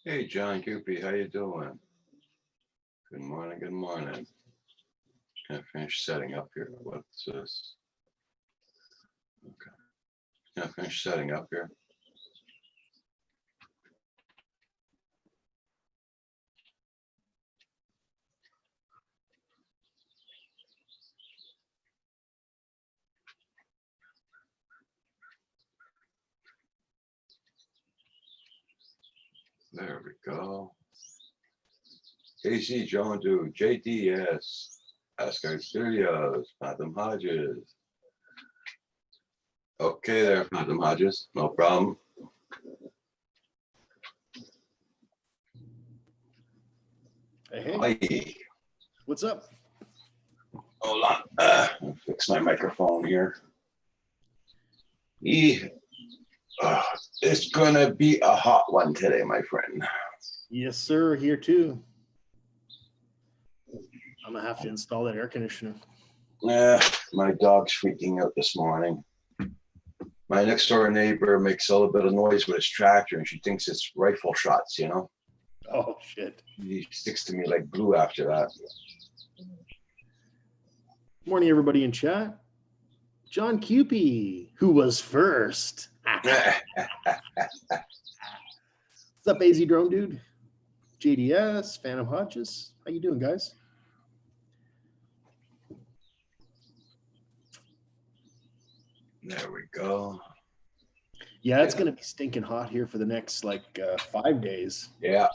Hey, John Goopy, how you doing? Good morning, good morning. Gonna finish setting up here. What's this? Okay. Gonna finish setting up here. There we go. AC John Do, JDS, Asgard Studios, Phantom Hodges. Okay there, Phantom Hodges, no problem. Hey, Hi. what's up? Hold on. I'll fix my microphone here. It's gonna be a hot one today, my friend. Yes, sir. Here too. I'm gonna have to install that air conditioner. My dog's freaking out this morning. My next door neighbor makes a little bit of noise with his tractor and she thinks it's rifle shots, you know? Oh shit. He sticks to me like glue after that. Morning, everybody in chat. John Cupie, who was first. What's up, AZ Drone Dude? JDS, Phantom Hodges. How you doing, guys? There we go. Yeah, it's gonna be stinking hot here for the next 5 days. Yeah.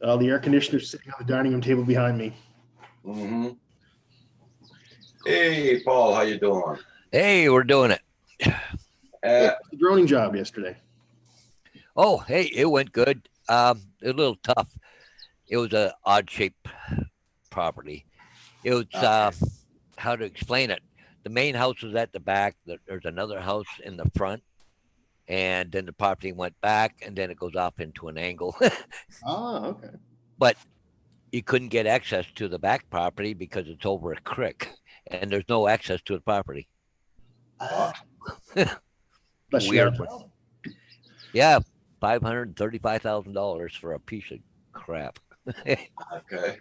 The air conditioner's sitting on the dining room table behind me. Mm-hmm. Hey, Paul, how you doing? Hey, we're doing it. Hey, the droning job yesterday. Oh, hey, it went good. A little tough. It was a odd shaped property. It was how to explain it. The main house was at the back. There's another house in the front, and then the property went back, and then it goes off into an angle. Oh, okay. But you couldn't get access to the back property because it's over a creek, and there's no access to the property. Weird. Yeah, $535,000 for a piece of crap. Okay.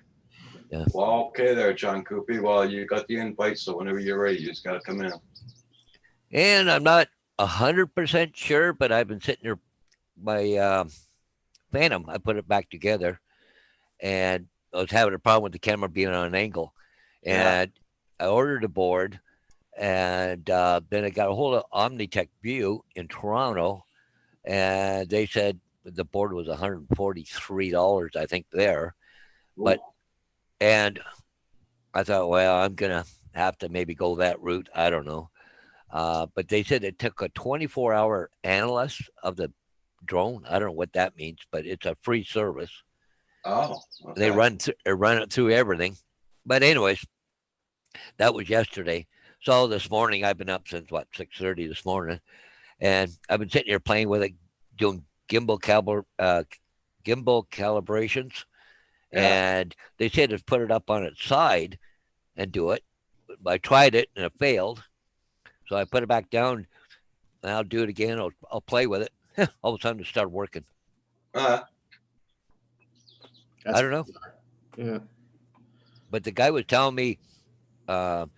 Yeah. Well, okay there, John Coopy. Well, you got the invite, so whenever you're ready, you just got to come in. And I'm not 100% sure, but I've been sitting there. My Phantom, I put it back together, and I was having a problem with the camera being on an angle. And I ordered a board, and then I got a hold of Omnitech View in Toronto, and they said the board was $143, I think, there. But and I thought, well, I'm gonna have to maybe go that route. I don't know. But they said it took a 24-hour analyst of the drone. I don't know what that means, but it's a free service. Oh, okay. They run it through everything. But anyways, that was yesterday. So this morning I've been up since 6:30 this morning, and I've been sitting here playing with it, doing gimbal calibrations. And they said to put it up on its side and do it. I tried it and it failed. So I put it back down and I'll do it again. I'll play with it. All of a sudden it started working. I don't know. Yeah. But the guy was telling me from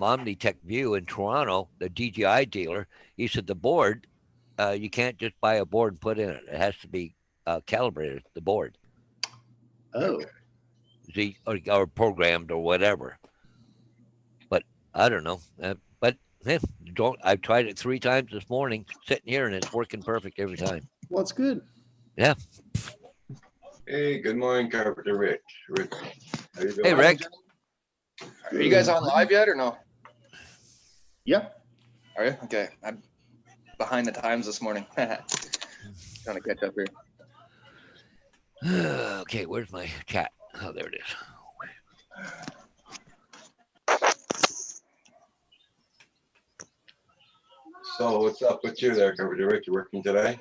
Omnitech View in Toronto, the DJI dealer, he said the board, you can't just buy a board and put in it. It has to be calibrated, the board. Oh. Or programmed or whatever. But I don't know. I've tried it 3 times this morning, sitting here, and it's working perfect every time. Well, it's good. Yeah. Hey, good morning, Carpenter Rick. Rick, how you doing? Hey, Rick. Are you guys on live yet or no? Yeah. Are you? Okay. I'm behind the times this morning. Trying to catch up here. Okay, where's my chat? Oh, there it is. So what's up with you there, Carpenter Rick? You working today?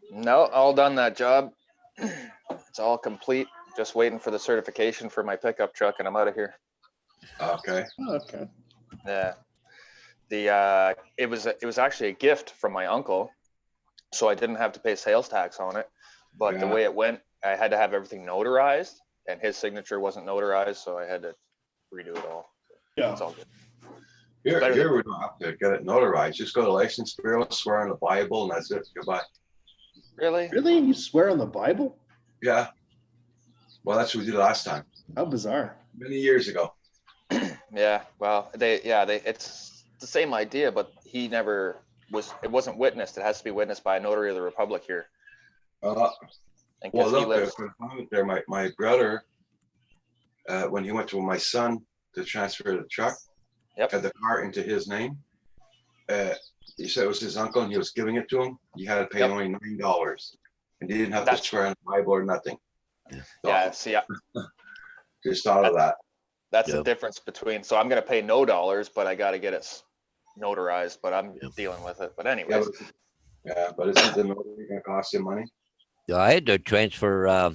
No, all done that job. It's all complete. Just waiting for the certification for my pickup truck and I'm out of here. Okay. Okay. Yeah. It was actually a gift from my uncle. so I didn't have to pay sales tax on it. But the Yeah. way it went, I had to have everything notarized, and his signature wasn't notarized, so I had to redo it all. Yeah. It's all good. Here, Better here we don't have to get it notarized. Just go to license bureau, swear on the Bible, and that's it. Goodbye. Really? Really? You swear on the Bible? Yeah. Well, that's what we did last time, How bizarre. many years ago. Yeah. Well, it's the same idea, but he never was. It wasn't witnessed. It has to be witnessed by a notary of the republic here. Uh, And well, because he look, lives, there, my brother, when he went to my son to transfer the truck, Yep. had the car into his name. He said it was his uncle, and he was giving it to him. He had to pay Yep. only $9, and he didn't have That's- to swear on the Bible or nothing. So, yeah. See, just thought of that. that's Yeah. the difference between. So I'm gonna pay no dollars, but I got to get it notarized. But I'm Yeah. dealing with it. But Yeah, anyways, but isn't the notary gonna cost you money? Yeah, I had to transfer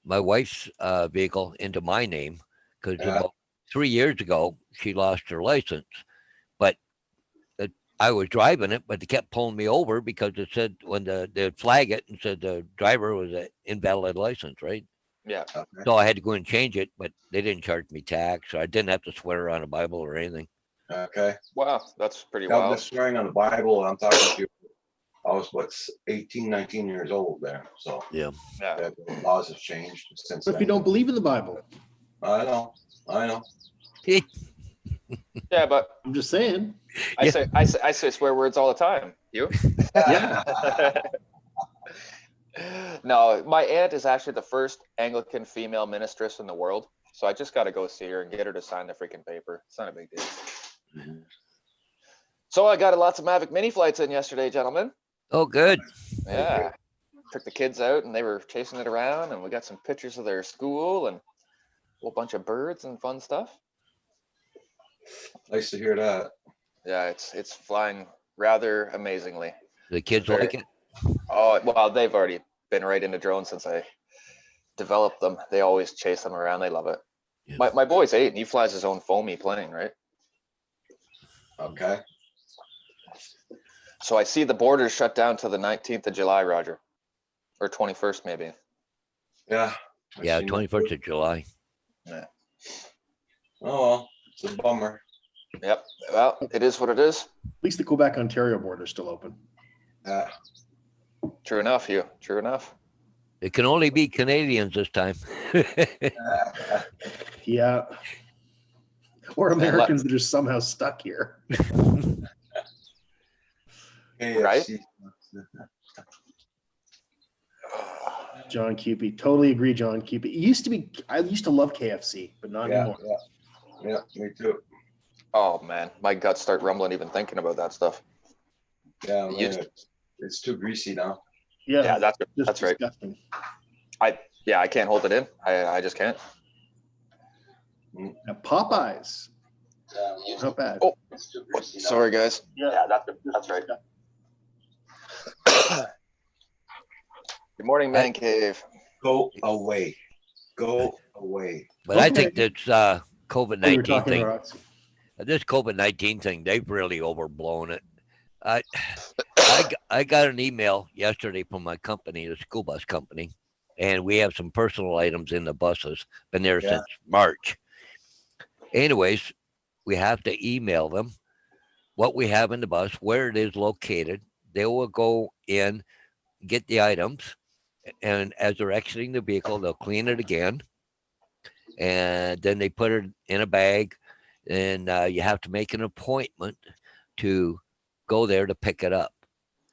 my wife's vehicle into my name because Yeah. about 3 years ago she lost her license. But I was driving it, but they kept pulling me over because it said when they'd flag it and said the driver was an invalid license, right? yeah. Okay. So I had to go and change it, but they didn't charge me tax, so I didn't have to swear on a Bible or anything. Okay. Wow, that's pretty Yeah, I'm wild. just swearing on the Bible. I'm talking to you. I was 18, 19 years old there. So Yeah. Yeah. the laws have changed since What if you then. don't believe in the Bible? I know. Yeah, but I'm just saying. I Yeah. say swear words all the time. You? Yeah. No, my aunt is actually the first Anglican female ministress in the world. So I just got to go see her and get her to sign the freaking paper. It's not a big deal. So I got lots of Mavic mini flights in yesterday, gentlemen. Oh, good. Yeah. Took the kids out and they were chasing it around, and we got some pictures of their school and a whole bunch of birds and fun stuff. Nice to hear that. Yeah, it's flying rather amazingly. The kids Very- like it. Oh, well, they've already been right into drones since I developed them. They always chase them around. They love it. Yeah. My boy's 8 and he flies his own foamy plane, right? Okay. So I see the borders shut down to the 19th of July, Roger. Or 21st, maybe. Yeah. I've Yeah, seen that 21st too. of July. Oh, well, it's a bummer. Yep. Well, it is what it is. At least the Quebec Ontario border is still open. Yeah. True enough, Hugh. True enough. It can only be Canadians this time. Yeah. Or Americans that are somehow stuck here. Right? KFC. John Cupid. Totally agree, John Cupid. It used to be, I used to love KFC, but not Yeah, anymore. yeah, me too. Oh, man. My guts start rumbling even thinking about that stuff. Yeah, It man, used- it's too greasy now. Yeah, Yeah, just that's right. disgusting. Yeah, I can't hold it in. I just can't. Now, Popeyes. Not bad. Oh, sorry, guys. Yeah, that's right. Good morning, Man Cave. Go away. Go away. But I Okay. think that's Oh, you were COVID-19 talking thing. about This COVID-19 thing, they've really overblown it. I got an email yesterday from my company, the school bus company, and we have some personal items in the buses. Been there Yeah. since March. Anyways, we have to email them what we have in the bus, where it is located. They will go in, get the items, and as they're exiting the vehicle, they'll clean it again, and then they put it in a bag. And you have to make an appointment to go there to pick it up,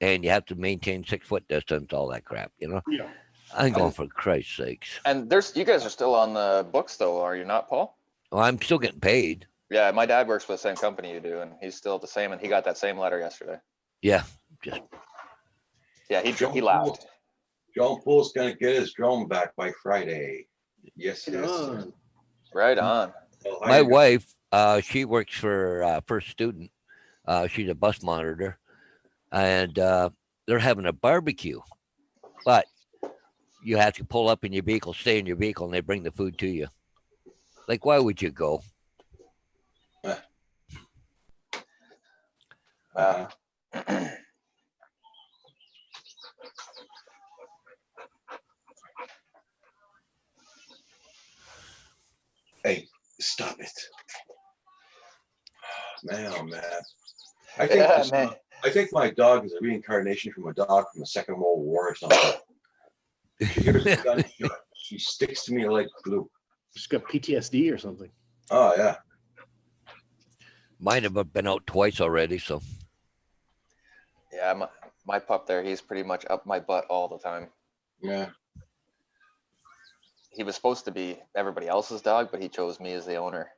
and you have to maintain 6-foot distance, all that crap. Yeah. I'm going for Christ's sakes. And you guys are still on the books, though, are you not, Paul? Well, I'm still getting paid. Yeah, my dad works for the same company you do, and he's still the same, and he got that same letter yesterday. Yeah, just Yeah, he laughed. John Pool's gonna get his drone back by Friday. Yes, Right yes. on. Right on. Well, my I- wife. She works for First Student. She's a bus monitor, and they're having a barbecue, but you have to pull up in your vehicle, stay in your vehicle, and they bring the food to you. Like, why would you go? Uh-huh. stop it. Man, oh man. I think Yeah, man. I think my dog is a reincarnation from a dog from the Second World War or something. She hears a gunshot. She sticks to me like glue. She's got PTSD or something. Oh yeah. Mine have been out twice already, so Yeah, my pup there, he's pretty much up my butt all the time. Yeah. He was supposed to be everybody else's dog, but he chose me as the owner.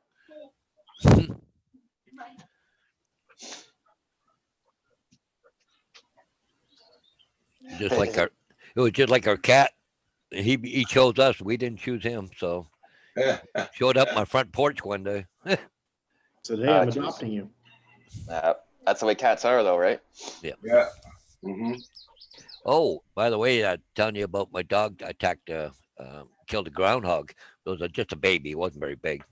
just like it was just like our cat. He chose us. We didn't choose him, so showed up my front porch one day. So hey, I'm geez. adopting you. That's the way cats are, though, right? Yeah. Mm-hmm. Oh, by the way, I'm telling you about my dog attacked, killed a groundhog. It was just a baby. It wasn't very big.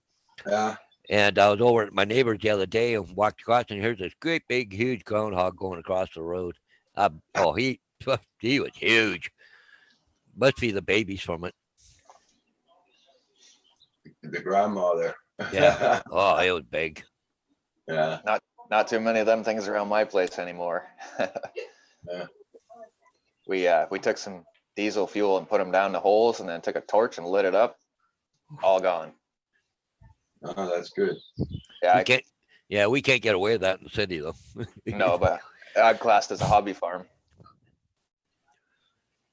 Yeah. And I was over at my neighbor's the other day and walked across, and here's this great big, huge groundhog going across the road. He was huge. Must be the babies from it. The grandmother. Yeah. Oh, it was big. Yeah. Not too many of them things around my place anymore. Yeah. We took some diesel fuel and put them down the holes, and then took a torch and lit it up. All gone. Oh, that's good. Yeah, We can't get away with that in the city though. no, but I'm classed as a hobby farm.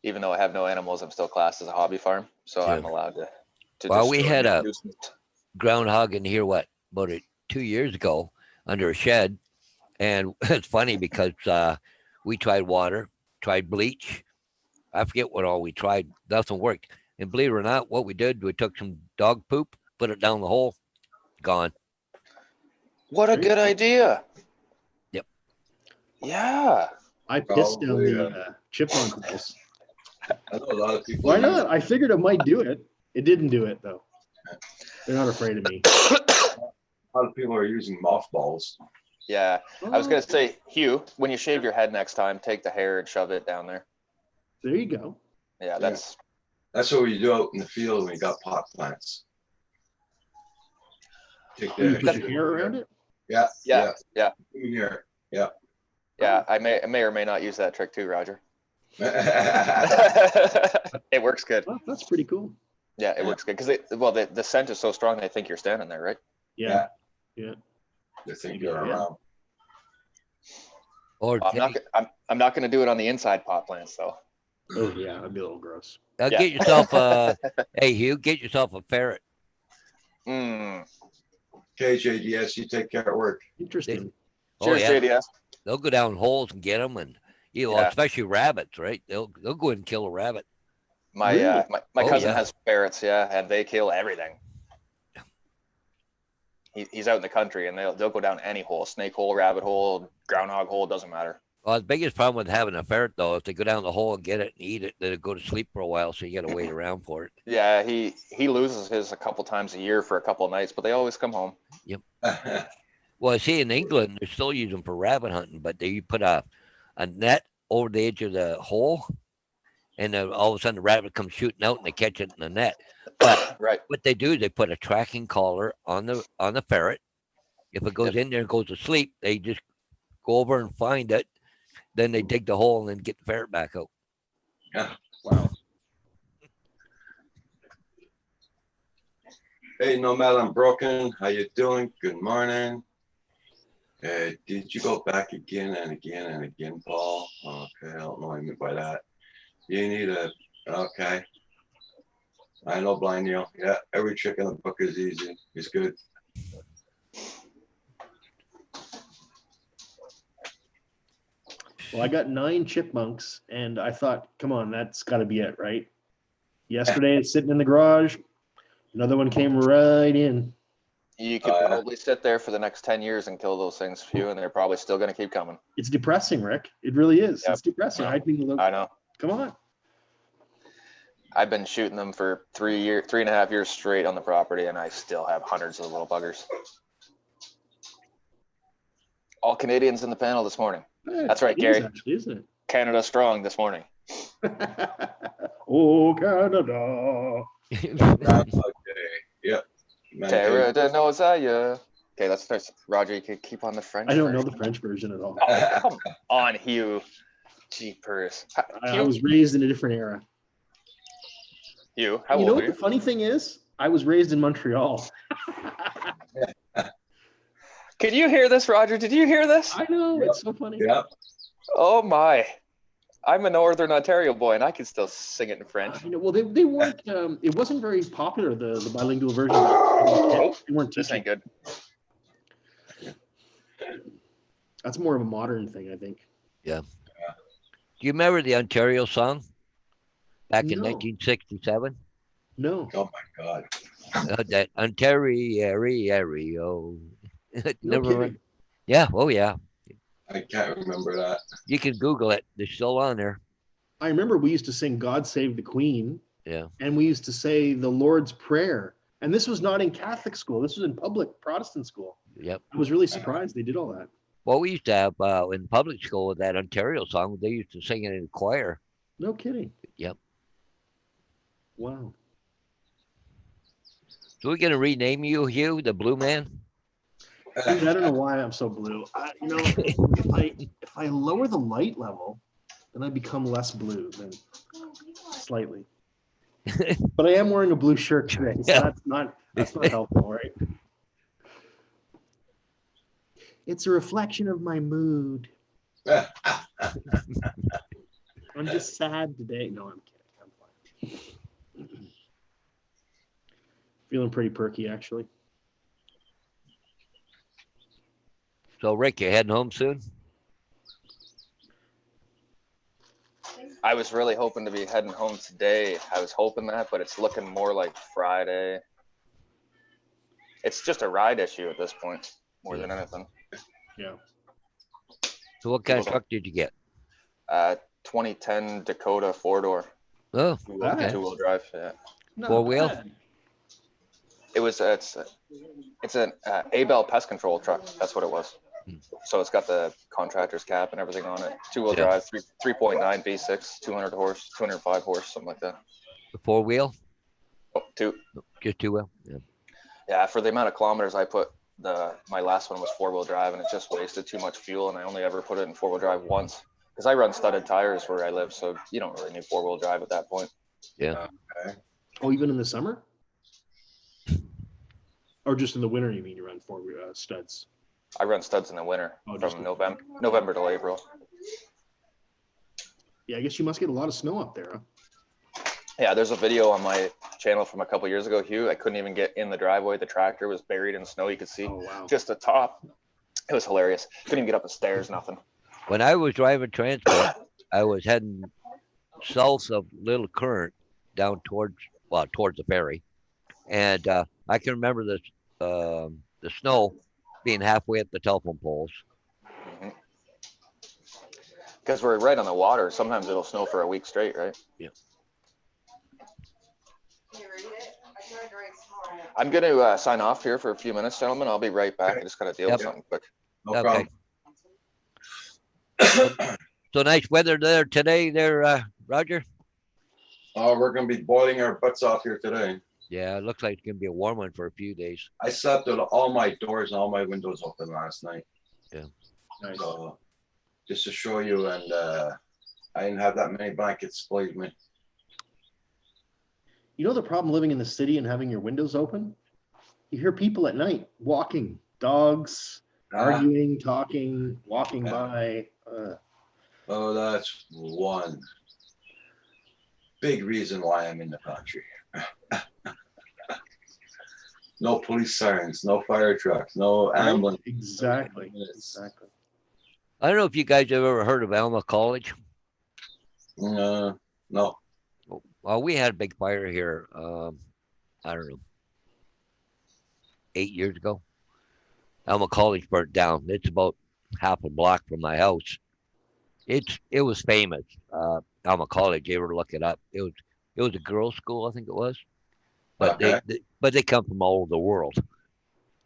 Even though I have no animals, I'm still classed as a hobby farm, so Yeah. I'm allowed to. Well, we destroy had a nuisance. groundhog in here, about 2 years ago under a shed. And it's funny because we tried water, tried bleach. I forget what all we tried. Nothing worked. And believe it or not, what we did, we took some dog poop, put it down the hole, gone. What a good idea. Yep. Yeah. I pissed down Probably, the chipmunk holes. I know a lot of people. Why use- not? I figured it might do it. It didn't do it though. They're not afraid of me. A lot of people are using mothballs. Yeah. I was gonna say, Hugh, when you shave your head next time, take the hair and shove it down there. There you go. Yeah, that's That's what we do out in the field when we got pot plants. Take You the put your hair around it. Yeah. yeah. In here. Yeah, I may or may not use that trick too, Roger. Yeah. It works good. Oh, that's pretty cool. Yeah, it works good because the scent is so strong they think you're standing there, right? Yeah. They think you're around. Or I'm not gonna do it on the inside pot plants though. Oh yeah, that'd be a little gross. Yeah. get yourself hey Hugh, get yourself a ferret. Mm. Okay, JDS, you take care of work. Interesting. Cheers, JDS. They'll go down holes and get them, and Yeah. especially rabbits, right? They'll go in and kill a rabbit. My Really? my Oh, cousin yeah. has ferrets, yeah, and they kill everything. He's out in the country, and they'll go down any hole, snake hole, rabbit hole, groundhog hole, doesn't matter. Well, the biggest problem with having a ferret, though, if they go down the hole and get it and eat it, then it'll go to sleep for a while, so you got to wait around for it. Yeah, he loses his a couple times a year for a couple of nights, but they always come home. Well, I see in England, they're still using them for rabbit hunting, but they put a net over the edge of the hole, and then all of a sudden the rabbit comes shooting out and they catch it in the net. But Right. what they do is they put a tracking collar on the ferret. If it goes in there and goes to sleep, they just go over and find it. Then they dig the hole and then get the ferret back out. Wow. Hey, Nomad Unbroken, how you doing? Good morning. Did you go back again and again and again, Paul? Okay, I don't know what I meant by that. You need okay. I know, Blind Neil. Yeah, every trick in the book is easy. It's good. Well, I got 9 chipmunks, and I thought, come on, that's got to be it, right? Yesterday, it's sitting in the garage. Another one came right in. You could probably sit there for the next 10 years and kill those things, Hugh, and they're probably still going to keep coming. It's depressing, Rick. It really is. Yep. It's depressing. No. I mean, I know. come on. I've been shooting them for 3.5 years straight on the property, and I still have hundreds of little buggers. All Canadians in the panel this morning. That's right, It Gary. is actually, isn't Canada strong this morning. it? Oh, Canada. Okay. Yep. Terra de Nozaya. Okay, let's start. Roger, you can keep on the French. I don't know version. the French version at all. Oh, come on, Hugh. Jeepers. I Hugh, was raised in a different era. Hugh, how You know old what are the you? funny thing is? I was raised in Montreal. Can you hear this, Roger? Did you hear this? I know, Yep. it's so funny. Yeah. Oh my. I'm a Northern Ontario boy and I can still sing it in French. You know, well, they weren't. It wasn't very popular, the bilingual version. Oh, They weren't this teaching. ain't good. That's more of a modern thing, I think. Do you remember the Ontario song back in No. 1967? No, Oh my God. That Ontario. no Never kidding. mind. Yeah. Oh, yeah. I can't remember that. You can Google it. They're still on there. I remember we used to sing "God Save the Queen," Yeah. and we used to say the Lord's Prayer. And this was not in Catholic school. This was in public Protestant school. Yep. I was really surprised they did all that. Well, we used to have in public school with that Ontario song. They used to sing it in the choir. No kidding. Yep. Wow. So we're gonna rename you Hugh, the Blue Man. Dude, I don't know why I'm so blue. You know, if I lower the light level, then I become less blue than slightly. But I am wearing a blue shirt today, so Yeah. that's not helpful, right? It's a reflection of my mood. I'm just sad today. No, I'm kidding. I'm fine. Feeling pretty perky, actually. So Rick, you heading home soon? I was really hoping to be heading home today. I was hoping that, but it's looking more like Friday. It's just a ride issue at this point, more than anything. Yeah. So what kind of People truck did you get? 2010 Dakota 4-door, Oh, Okay. two-wheel drive. Yeah. Not Four-wheel? bad. It was it's an Abel pest control truck. That's what it was. So it's got the contractor's cap and everything on it. Two-wheel Yeah. drive, 3.9 V6, 200 horse, 205 horse, something like that. the 4-wheel? Oh, two. Just 2-wheel? Yeah. Yeah, for the amount of kilometers I put, my last one was 4-wheel drive, and it just wasted too much fuel, and I only ever put it in 4-wheel drive once because I run studded tires where I live, so you don't really need 4-wheel drive at that point. Yeah. Oh, even in the summer? Or just in the winter, you mean you run four studs? I run studs in the winter Oh, just from November till April. Yeah, I guess you must get a lot of snow up there, huh? Yeah, there's a video on my channel from a couple years ago, Hugh. I couldn't even get in the driveway. The tractor was buried in snow. You could see Oh, wow. just the top. It was hilarious. Couldn't even get up the stairs, nothing. When I was driving transport, I was heading south of Little Current down towards the ferry, and I can remember the snow being halfway at the telephone poles. Because we're right on the water. Sometimes it'll snow for a week straight, right? Yeah. I'm going to sign off here for a few minutes, gentlemen. I'll be right back. I just got to deal with something quick. No Okay. problem. So nice weather there today, there, Roger. Oh, we're gonna be boiling our butts off here today. Yeah, it looks like it's gonna be a warm one for a few days. I slept with all my doors and all my windows open last night. Yeah. Nice. So just to show you, and I didn't have that many blankets, believe me. You know the problem living in the city and having your windows open? You hear people at night walking, dogs, arguing, talking, walking by. Oh, that's one big reason why I'm in the country. No police sirens, no fire trucks, no ambulance. Exactly. Exactly. I don't know if you guys have ever heard of Alma College. No. Well, we had a big fire here. I don't know, 8 years ago. Alma College burnt down. It's about half a block from my house. It was famous. Alma College. You ever look it up? It was a girls' school, I think it was. But Okay. they come from all over the world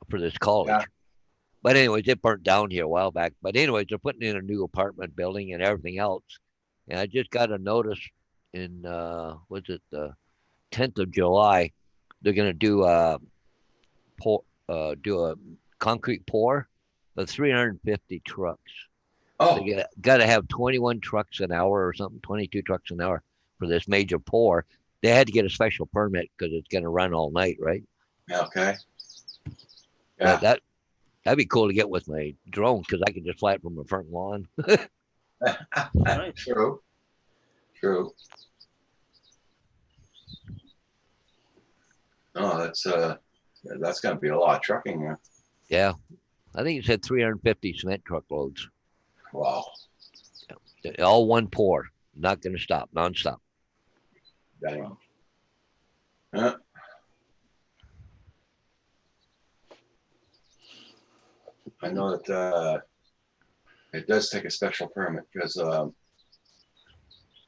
for this college. Yeah. But anyways, it burnt down here a while back. But anyways, they're putting in a new apartment building and everything else. And I just got a notice in was it the 10th of July? They're gonna do do a concrete pour of 350 trucks. Oh, They got to have 21 trucks an hour or something, 22 trucks an hour for this major pour. They had to get a special permit because it's going to run all night, right? okay. But Yeah. that'd be cool to get with my drone because I can just fly it from the front lawn. Nice. True. True. Oh, that's gonna be a lot of trucking there. Yeah, I think it said 350 cement truckloads, Wow. all one pour, not going to stop, nonstop. Dang. Huh? I know that it does take a special permit because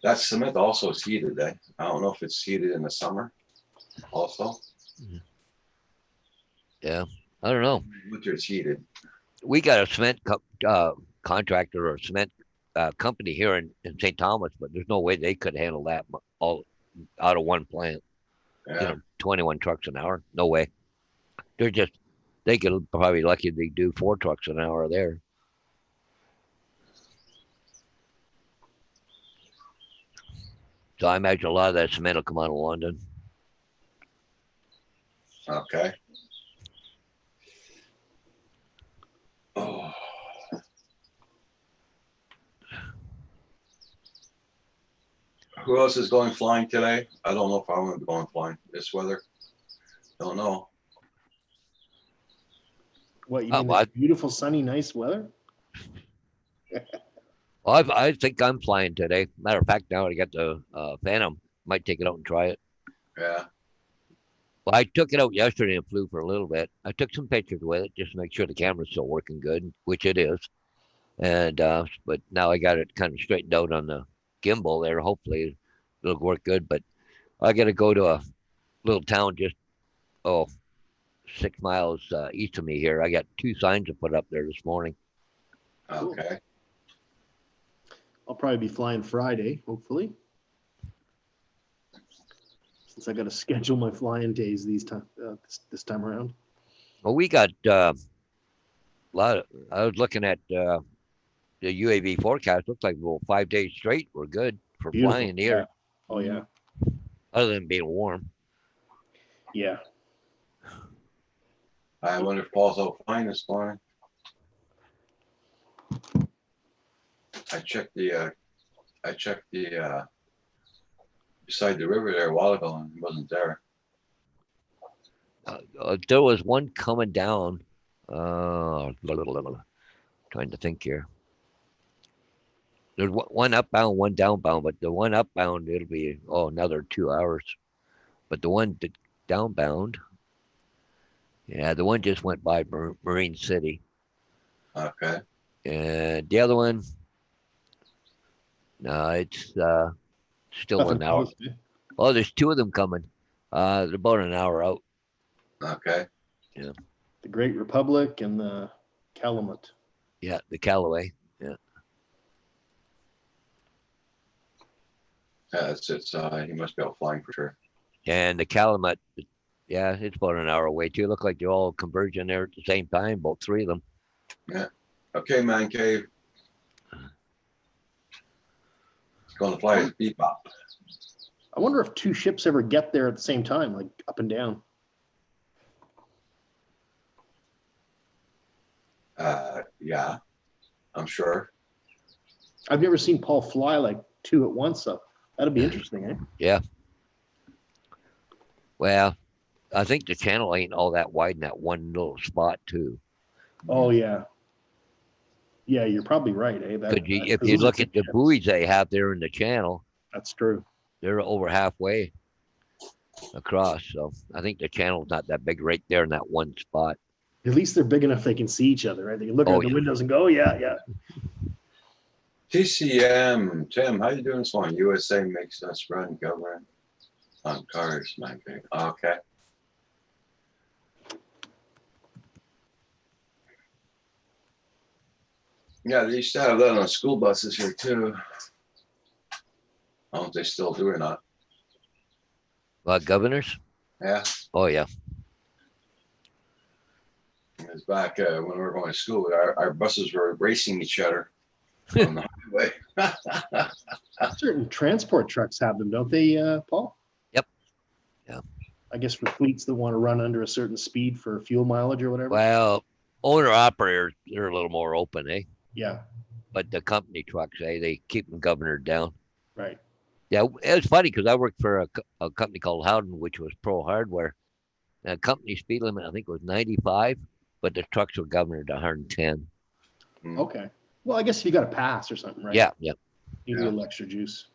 that cement also is heated. I don't know if it's heated in the summer also. Yeah, I don't know. Winter it's heated. We got a cement contractor or a cement company here in St. Thomas, but there's no way they could handle that all out of one plant. Yeah. 21 trucks an hour. No way. They could probably lucky they do 4 trucks an hour there. So I imagine a lot of that cement will come out of London. Okay. Oh. Who else is going flying today? I don't know if I want to be going flying this weather. Don't know. What, you Oh, mean well, this beautiful, sunny, nice weather? Well, I think I'm flying today. Matter of fact, now I got the Phantom. Might take it out and try it. Yeah. Well, I took it out yesterday and flew for a little bit. I took some pictures with it just to make sure the camera's still working good, which it is. And but now I got it kind of straightened out on the gimbal there. Hopefully it'll work good. But I got to go to a little town just 6 miles east of me here. I got 2 signs to put up there this morning. Okay. I'll probably be flying Friday, hopefully. Since I got to schedule my flying days this time around. Well, we got a lot of. I was looking at the UAV forecast. Looks like 5 days straight. We're good for Beautiful. flying here. Yeah. Oh yeah. Other than being warm. Yeah. I wonder if Paul's out flying this morning. I checked the beside the river there a while ago and he wasn't there. There was one coming down. Trying to think here. There's one upbound, one downbound, but the one upbound it'll be another 2 hours. But the one downbound, yeah, the one just went by Marine City, Okay. and the other one, no, it's still Nothing an hour. close, eh? Oh, there's 2 of them coming. They're about an hour out. Okay. The Great Republic and the Calumet. Yeah, the Callaway. Yeah. Yeah, he must be out flying for sure. And the Calumet, yeah, it's about an hour away too. Look like they're all converging there at the same time, both 3 of them. Yeah. Okay, man cave. It's going to fly his bebop. I wonder if 2 ships ever get there at the same time, like up and down. Yeah, I'm sure. I've never seen Paul fly like 2 at once, so that'd be interesting, eh? Yeah. Well, I think the channel ain't all that wide in that one little spot too. Oh yeah. Yeah, you're probably right, eh? If you look at the buoys they have there in the channel, That's true. they're over halfway across. So I think the channel's not that big right there in that one spot. At least they're big enough they can see each other, right? They can look Oh, out the yeah. windows and go, yeah, yeah. TCM, Tim, how you doing this morning? USA makes us run government on cars, man cave. Okay. Yeah, they used to have that on school buses here too. I don't know if they still do or not. Governors? Yeah. Oh yeah. It's back when we were going to school. Our buses were racing each other on the highway. Certain transport trucks have them, don't they, Paul? Yep. Yeah. I guess for fleets that want to run under a certain speed for fuel mileage or whatever. Well, owner operators, they're a little more open, eh? Yeah, But the company trucks, they keep them governed down. right. Yeah, it was funny because I worked for a company called Howden, which was Pro Hardware. And the company speed limit, I think, was 95, but the trucks were governed at 110. Okay. Well, I guess if you got a pass or something, right? Yeah, yeah. You need a little extra juice.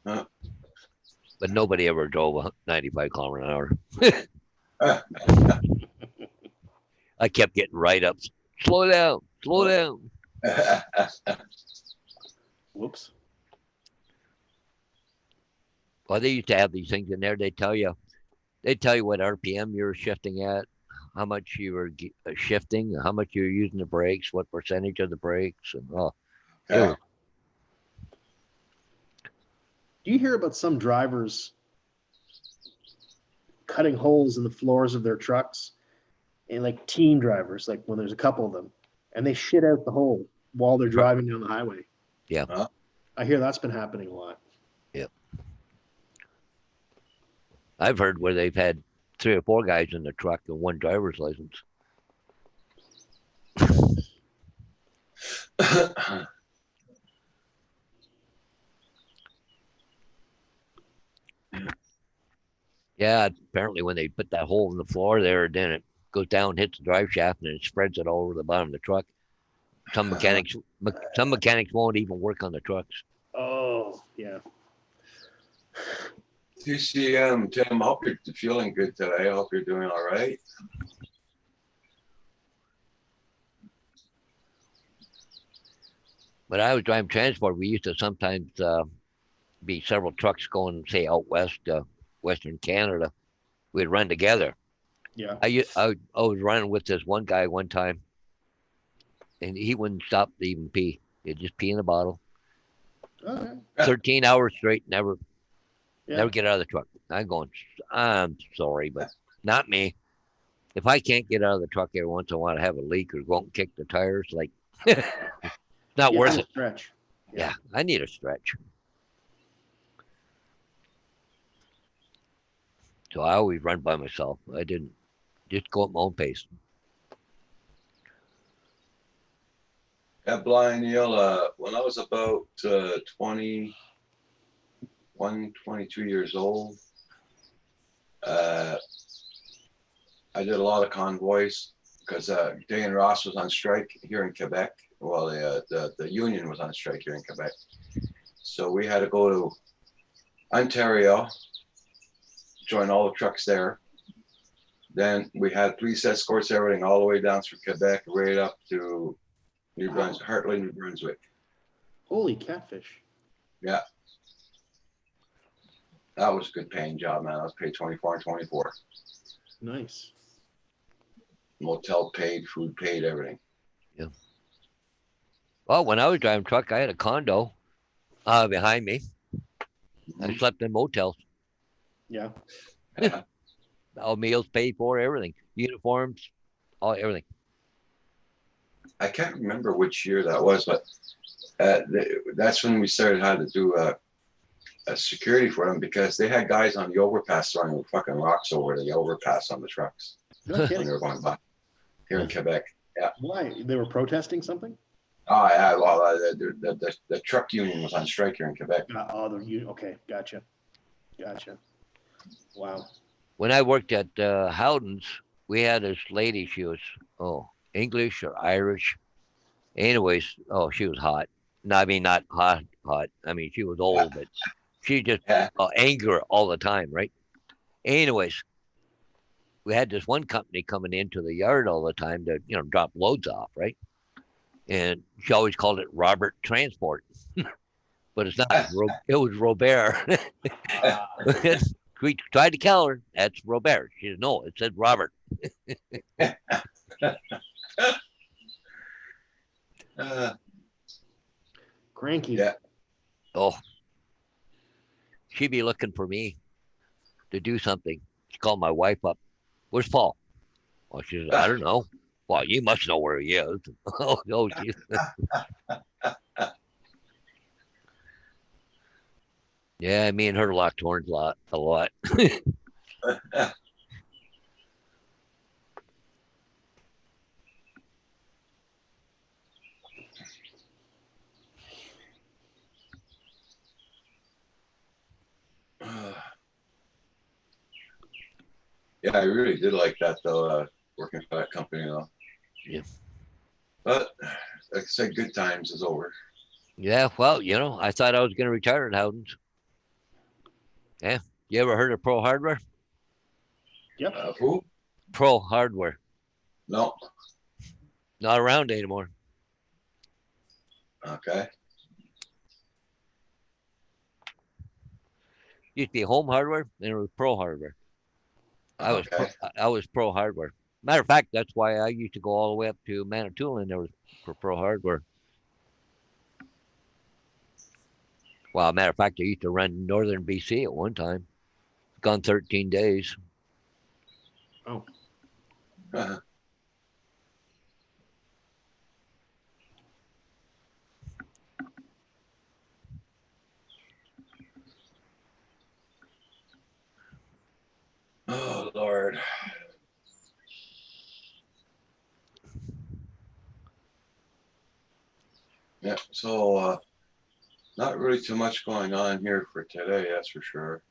But nobody ever drove a 95 kilometer an hour. I kept getting write-ups. Slow down, slow down. Whoops. Well, they used to have these things in there. They tell you what RPM you're shifting at, how much you were shifting, how much you're using the brakes, what percentage of the brakes, and Okay. Do you hear about some drivers cutting holes in the floors of their trucks, and like team drivers, like when there's a couple of them, and they shit out the hole while they're driving down the highway? Yeah. I hear that's been happening a lot. Yep. I've heard where they've had 3 or 4 guys in the truck and 1 driver's license. Yeah, apparently when they put that hole in the floor there, then it goes down, hits the drive shaft, and it spreads it all over the bottom of the truck. Some mechanics won't even work on the trucks. Oh, yeah. TCM, Tim, I hope you're feeling good today. I hope you're doing all right. When I was driving transport, we used to sometimes be several trucks going, say, out west, Western Canada. We'd run together. Yeah. I was running with this one guy one time, and he wouldn't stop to even pee. He'd just pee in the bottle. Okay. 13 hours straight, never Yeah. get out of the truck. I'm sorry, but not me. If I can't get out of the truck every once in a while to have a leak or go and kick the tires, like, it's not Yeah, worth and a it. stretch. Yeah, I need a stretch. So I always run by myself. I didn't just go at my own pace. Yeah, Blind Neil, when I was about 21, 22 years old, I did a lot of convoys because Day and Ross was on strike here in Quebec. Well, the union was on strike here in Quebec. So we had to go to Ontario, join all the trucks there. Then we had police escorts, everything all the way down through Quebec, right up to New Brunswick, Hartley, New Brunswick. Holy catfish. Yeah. That was a good paying job, man. I was paid 24 and 24. Nice. Motel paid, food paid, everything. Yeah. Well, when I was driving truck, I had a condo behind me. I slept in motels. Yeah. All meals paid for, everything, uniforms, everything. I can't remember which year that was, but that's when we started how to do a security for them because they had guys on the overpass throwing fucking rocks over the overpass on the trucks No when kidding. they were going by here in Quebec. Yeah. Why? They were protesting something? Oh yeah. Well, the truck union was on strike here in Quebec. Okay. Gotcha. Wow. When I worked at Howden's, we had this lady. She was English or Irish. Anyways, she was hot. No, I mean not hot. I mean she was old, but she just anger all the time, right? Anyways, we had this one company coming into the yard all the time to drop loads off, right? And she always called it Robert Transport, but it's not. It was Robert. We tried to tell her that's Robert. She said no, it said Robert. Cranky. Yeah. Oh, she'd be looking for me to do something. She called my wife up. Where's Paul? Well, she said, I don't know. Well, you must know where he is. Oh, no, geez. Yeah, me and her locked horns a lot. Yeah, I really did like that though, working for that company though. Yeah. But like I said, good times is over. Yeah, well, I thought I was going to retire at Howden's. Yeah. You ever heard of Pro Hardware? Yep. Who? Pro Hardware. No. Not around anymore. Okay. Used to be Home Hardware, and it was Pro Hardware. I was Pro Hardware. Matter of fact, that's why I used to go all the way up to Manitoulin. There was for Pro Hardware. Well, matter of fact, I used to run Northern BC at one time. Gone 13 days. Oh. Uh-huh. Oh Lord. Yeah, so not really too much going on here for today, that's for sure.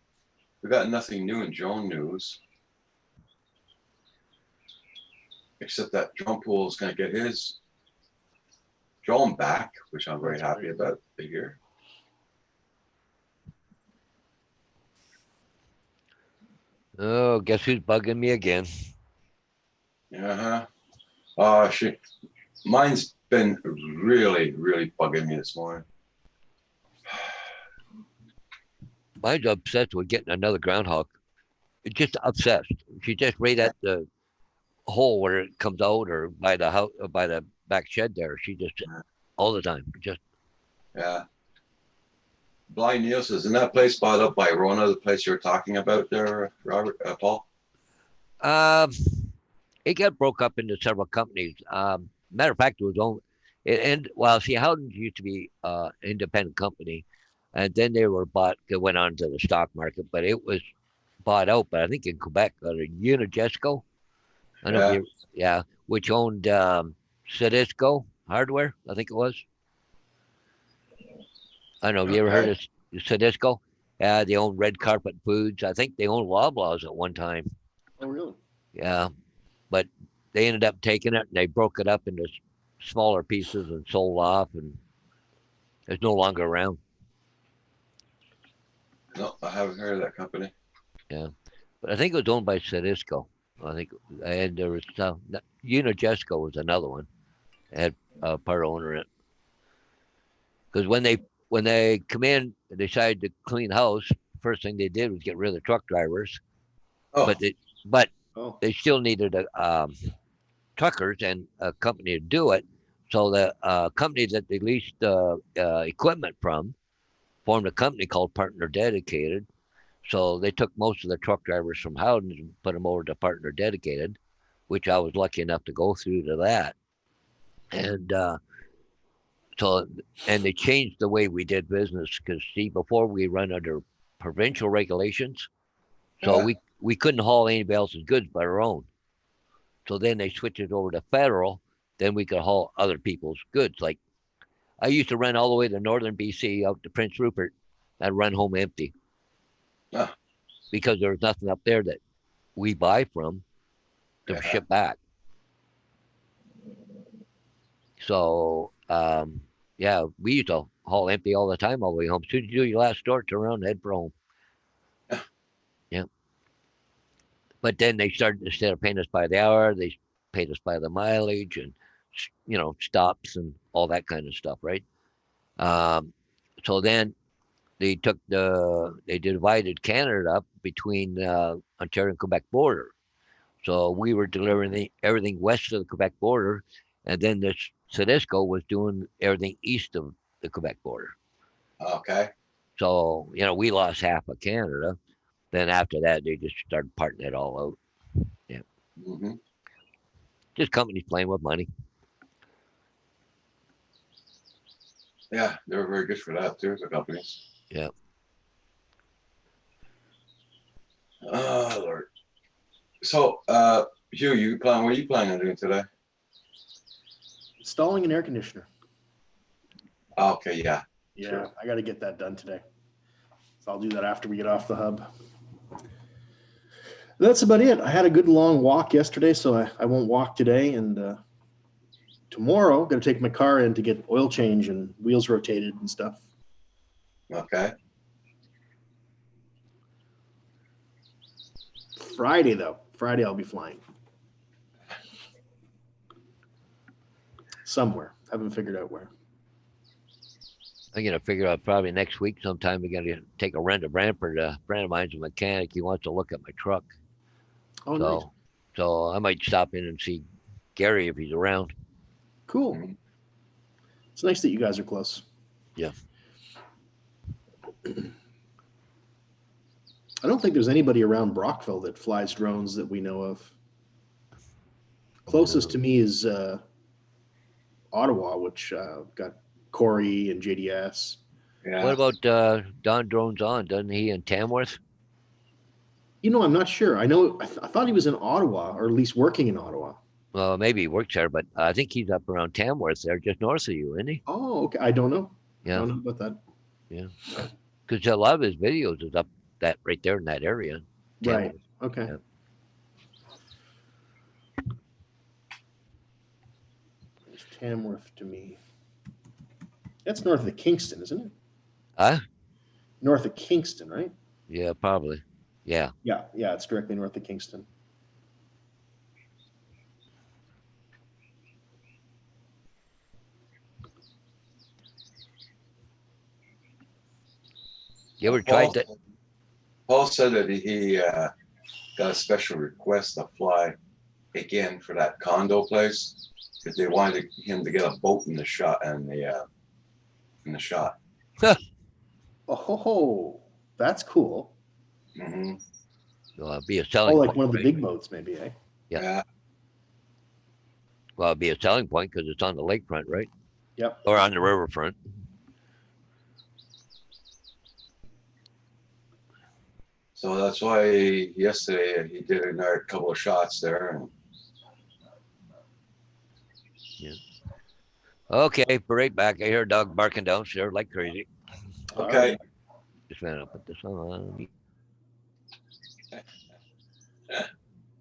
We got nothing new in drone news. Except that Drone Pool is going to get his drone back, which I'm very happy about to hear. Oh, guess who's bugging me again? Uh-huh. Mine's been really, really bugging me this morning. Mine's obsessed with getting another groundhog. It's just obsessed. She's just right at the hole where it comes out, or by the house, or by the back shed there. She just all the time. Just Yeah. Blind Neil says, isn't that place bought up by Rona, the place you were talking about there, Robert, Paul? it got broke up into several companies. Matter of fact, it was owned. And well, see, Howden's used to be independent company, and then they were bought. It went on to the stock market, but it was bought out. But I think in Quebec, Unigesco. I don't know if you, yeah, which owned Cedisco Hardware. I think it was. I don't know. Have you ever heard of Cedisco? Yeah, they own Red Carpet Foods. I think they owned Loblaws at one time. Oh, really? Yeah, but they ended up taking it and they broke it up into smaller pieces and sold off, and it's no longer around. No, I haven't heard of that company. Yeah, but I think it was owned by Cedisco. I think, and there was Unigesco was another one. It had a part owner in it. Because when they come in and decided to clean house, first thing they did was get rid of the truck drivers. Oh. But they still needed truckers and a company to do it. So the company that they leased equipment from formed a company called Partner Dedicated. So they took most of the truck drivers from Howden and put them over to Partner Dedicated, which I was lucky enough to go through to that. And and they changed the way we did business, because see, before we run under provincial regulations, so we couldn't haul anybody else's goods but our own. So then they switched it over to federal. Then we could haul other people's goods. Like I used to run all the way to northern BC out to Prince Rupert. I'd run home empty because there was nothing up there that we buy from to ship back. So we used to haul empty all the time all the way home. As soon as you do your last store, turn around and head for home. Yeah. But then they started, instead of paying us by the hour, they paid us by the mileage and, stops and all that kind of stuff, right? So then they divided Canada up between Ontario and Quebec border. So we were delivering everything west of the Quebec border, and then this Cedisco was doing everything east of the Quebec border. Okay. So, we lost half of Canada. Then after that, they just started parting it all out. Hmm. Just companies playing with money. Yeah, they were very good for that too, the companies. Yeah. Oh Lord. So, Hugh, what are you planning on doing today? Installing an air conditioner. Okay, yeah. Yeah, Sure. I got to get that done today. So I'll do that after we get off the hub. That's about it. I had a good long walk yesterday, so I won't walk today. And tomorrow, I'm going to take my car in to get oil change and wheels rotated and stuff. Okay. Friday, I'll be flying. Somewhere. Haven't figured out where. I'm gonna figure out probably next week sometime. We're gonna take a rent to Brantford. A friend of mine's a mechanic. He wants to look at my truck. Oh, so, nice. so I might stop in and see Gary if he's around. Cool. Mhm. It's nice that you guys are close. Yeah. I don't think there's anybody around Brockville that flies drones that we know of. Closest to me is Ottawa, which got Corey and JDS. Yeah. What about Don Drones On? Doesn't he in Tamworth? I'm not sure. I know. I thought he was in Ottawa, or at least working in Ottawa. Well, maybe he works there, but I think he's up around Tamworth there, just north of you, isn't he? Oh, okay. I don't know. I Yeah. don't know about that. Yeah. Because a lot of his videos is up that right there in that area. Right. Tamworth. Okay. Yeah. It's Tamworth to me. That's north of Kingston, isn't it? Huh? North of Kingston, right? Yeah, probably. Yeah. Yeah. Yeah. It's directly north of Kingston. You ever tried that? Paul said that he got a special request to fly again for that condo place because they wanted him to get a boat in the shot and in the shot. Oh, that's cool. Hmm. Be a Oh, selling like point. one of the right? big boats, maybe, eh? Yeah. Yeah. Well, it'd be a selling point because it's on the lakefront, right? Yep. Or on the riverfront. So that's why yesterday he did another couple of shots there. And Okay, right back. I hear a dog barking downstairs like crazy. okay. All right. Just man, I'll put this on.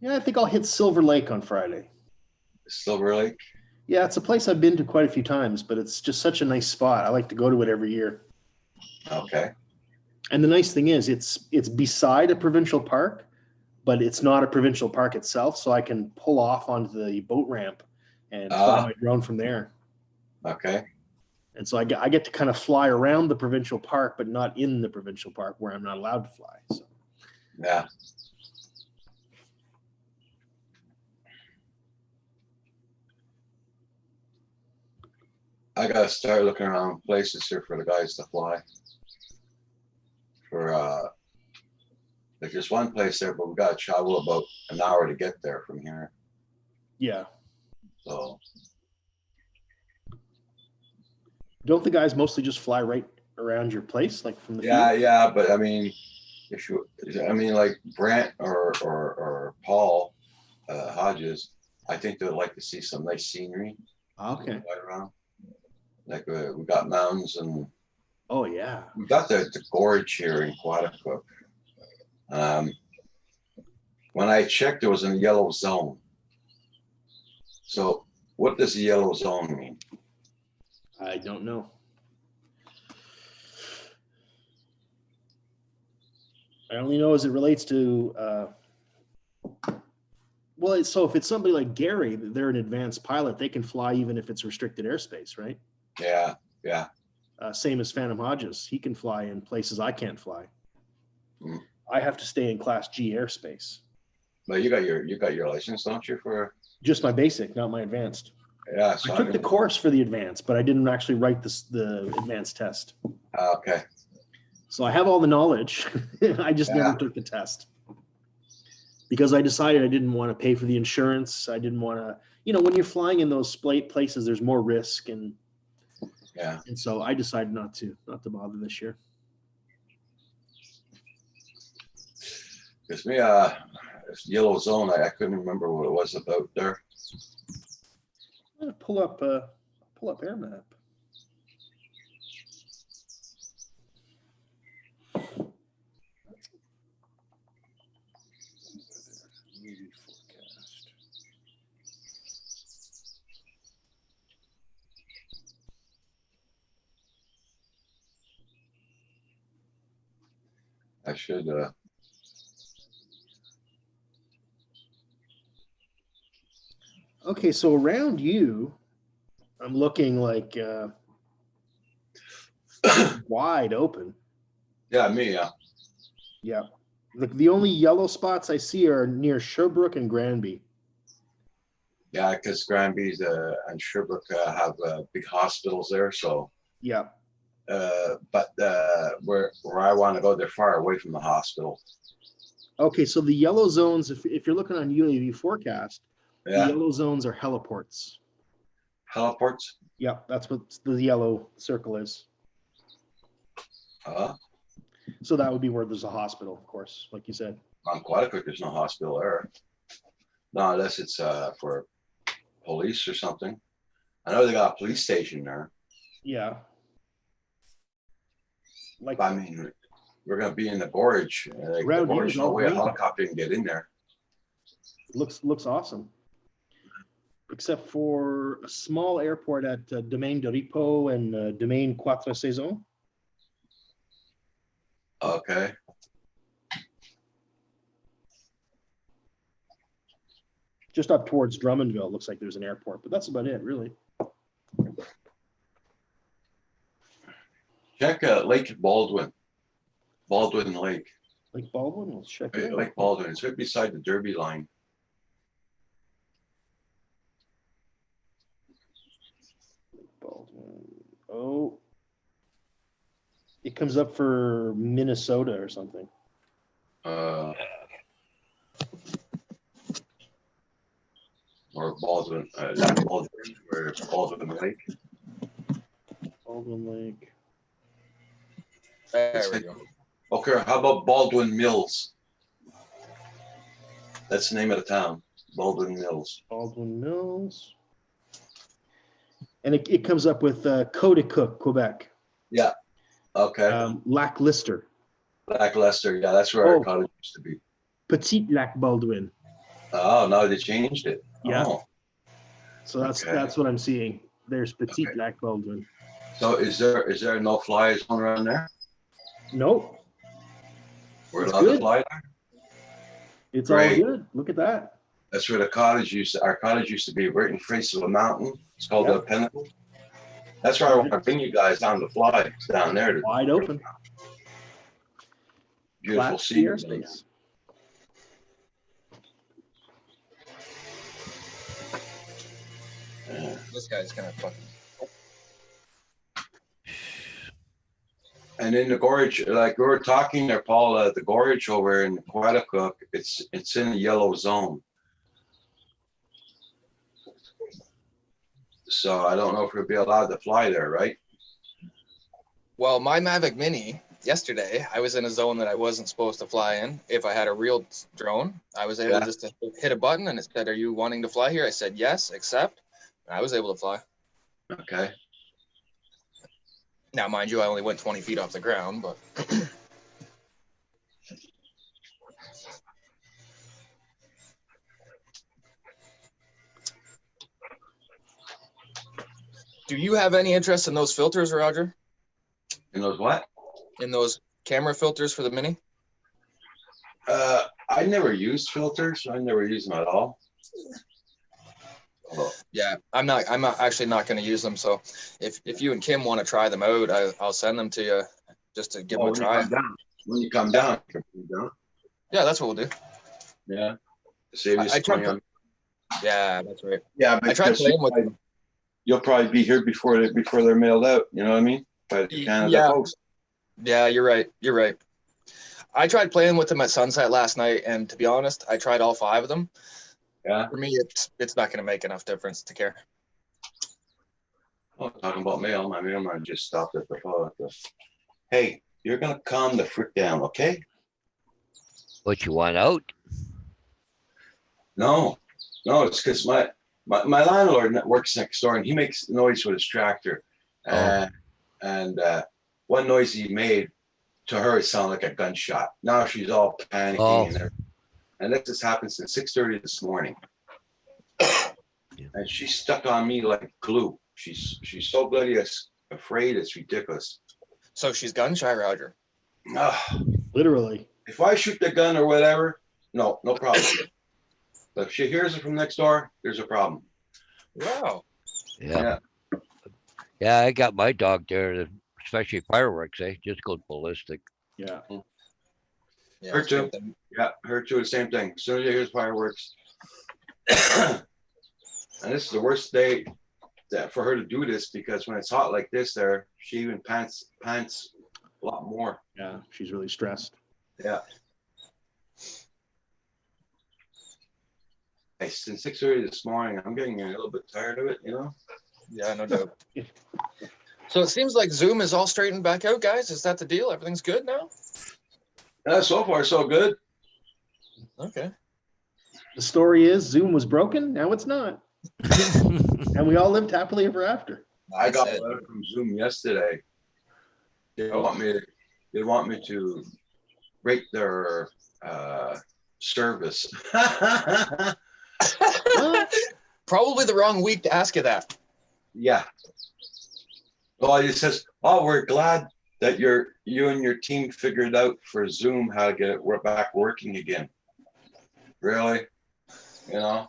Yeah, I think I'll hit Silver Lake on Friday. Silver Lake. Yeah, it's a place I've been to quite a few times, but it's just such a nice spot. I like to go to it every year. Okay. And the nice thing is it's beside a provincial park, but it's not a provincial park itself, so I can pull off onto the boat ramp and fly my drone from there. Okay. And so I get to kind of fly around the provincial park, but not in the provincial park where I'm not allowed to fly. So Yeah. I gotta start looking around places here for the guys to fly. For like there's one place there, but we gotta travel about an hour to get there from here. yeah. So Don't the guys mostly just fly right around your place, like from the yeah, field? yeah, but I mean, like Brant or Paul Hodges, I think they'd like to see some nice scenery Okay. right around. Like we got mountains and Oh yeah. we got the gorge here in Quaticook. When I checked, it was in a yellow zone. So what does a yellow zone mean? I don't know. I only know as it relates to so if it's somebody like Gary, they're an advanced pilot, they can fly even if it's restricted airspace, right? Yeah, yeah. Same as Phantom Hodges. He can fly in places I can't fly. Mm. I have to stay in Class G airspace. But you got your license, don't you? For Just my basic, not my advanced. yeah. So I took the course for the advanced, but I didn't actually write the advanced test. Okay. So I have all the knowledge. I just never took the test because I decided I didn't want to pay for the insurance. I didn't want to, when you're flying in those places, there's more risk. And so I decided not to bother this year. Because me, yellow zone, I couldn't remember what it was about there. I'm gonna pull up air map. I should. Okay, so around you, I'm looking like wide open. Yeah, me. Yeah. Yeah. The only yellow spots I see are near Sherbrooke and Granby. Yeah, because Granby's and Sherbrooke have big hospitals there. So. Yeah. But where I want to go, they're far away from the hospital. Okay, so the yellow zones, if you're looking on UAV forecast, the yellow zones are heliports. Heliports? Yeah, that's what the yellow circle is. So that would be where there's a hospital, of course, like you said. On Quaticook, there's no hospital there. No, unless it's for police or something. I know they got a police station there. Yeah. Like, I mean, we're gonna be in the gorge. The gorge, no way a helicopter can get in there. Looks awesome. Except for a small airport at Domaine de Repos and Domaine Quatre Saisons. Okay. Just up towards Drummondville, looks like there's an airport, but that's about it, really. Check Lake Baldwin. Baldwin Lake. Lake Baldwin, let's check it out. Lake Baldwin, it's right beside the Derby line. Lake Baldwin. Oh. It comes up for Minnesota or something. Or Baldwin, Baldwin, or Baldwin Lake. Baldwin Lake. There we go. Okay, how about Baldwin Mills? That's the name of the town, Baldwin Mills. Baldwin Mills. And it comes up with Coaticook, Quebec. Yeah. Okay. Lac Lister. Lac Lister, yeah, that's where our cottage used to be. Petit Lac Baldwin. Oh, no, they changed it. Yeah. Oh. So that's what I'm seeing. There's Petit Lac Baldwin. So is there no fly zone around there? Nope. We're allowed to fly there? It's all good. Look at that. That's where our cottage used to be, right in face of a mountain. It's called the Pinnacle. That's where I want to bring you guys down to fly. It's down there. Wide open. Beautiful sea. This guy's gonna fucking. And in the gorge, like we were talking there, Paul, the gorge over in Quaticook, it's in the yellow zone. So I don't know if we'll be allowed to fly there, right? Well, my Mavic Mini yesterday, I was in a zone that I wasn't supposed to fly in. If I had a real drone, I was able just to hit a button and it said, "Are you wanting to fly here?" I said, "Yes, accept." And I was able to fly. Okay. Now, mind you, I only went 20 feet off the ground, but. Do you have any interest in those filters, Roger? In those what? In those camera filters for the Mini? I never used filters. I never used them at all. Yeah, I'm actually not going to use them. So if you and Kim want to try them out, I'll send them to you just to give them a try. When you come down. Yeah, that's what we'll do. Yeah. Save you some money. Yeah, that's right. Yeah, I tried playing with them. You'll probably be here before they're mailed out. You know what I mean? By the Canada post. Yeah, you're right. You're right. I tried playing with them at sunset last night, and to be honest, I tried all 5 of them. Yeah. For me, it's not going to make enough difference to care. Oh, talking about mail, my mailman just stopped at the phone. Hey, you're gonna calm the frick down, okay? What you want out? No, it's because my landlord works next door, and he makes noise with his tractor, and one noise he made to her, it sounded like a gunshot. Now she's all panicky, Oh. and this has happened since 6:30 this morning, and she's stuck on me like glue. She's so bloody afraid, it's ridiculous. So she's gun shy, Roger. Literally. If I shoot the gun or whatever, no problem. But if she hears it from next door, there's a problem. Wow. Yeah. Yeah, I got my dog there, especially fireworks, just goes ballistic. Yeah. Yeah, Her too. Yeah, her too. The same thing. As soon as she hears fireworks, and this is the worst day for her to do this, because when it's hot like this, she even pants a lot more. Yeah, she's really stressed. Yeah. Hey, since 6:30 this morning, I'm getting a little bit tired of it, you know? Yeah, no doubt. So it seems like Zoom is all straightened back out, guys. Is that the deal? Everything's good now? So far, so good. Okay. The story is Zoom was broken, now it's not. And we all lived happily ever after. I got a letter from Zoom yesterday. They want me to rate their service. Probably the wrong week to ask you that. Yeah. Well, it says, we're glad that you and your team figured out for Zoom how to get it back working again. Really? You know?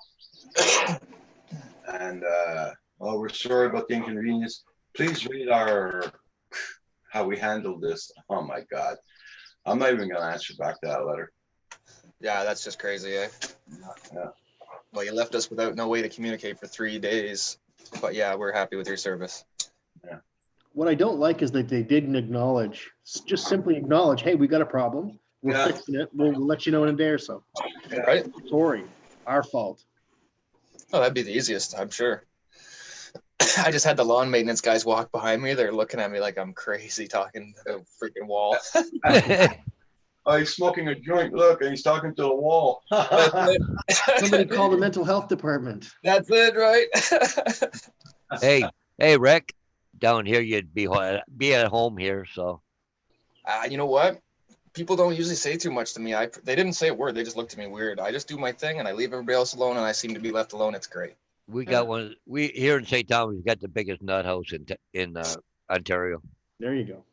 And we're sorry about the inconvenience. Please read how we handled this. Oh my God. I'm not even gonna answer back to that letter. Yeah, that's just crazy, eh? Yeah. Well, you left us without no way to communicate for 3 days. But yeah, we're happy with your service. Yeah. What I don't like is that they didn't just simply acknowledge, hey, we got a problem. We're fixing it. We'll let you know in a day or so. Yeah. Right? Sorry, our fault. Oh, that'd be the easiest, I'm sure. I just had the lawn maintenance guys walk behind me. They're looking at me like I'm crazy talking to the freaking wall. Oh, he's smoking a joint. Look, and he's talking to the wall. Somebody call the mental health department. That's it, right? Hey, Rick, down here you'd be at home here, so. You know what? People don't usually say too much to me. They didn't say a word. They just looked at me weird. I just do my thing and I leave everybody else alone, and I seem to be left alone. It's great. We got one. We here in St. Thomas, we got the biggest nut house in Ontario. There you go.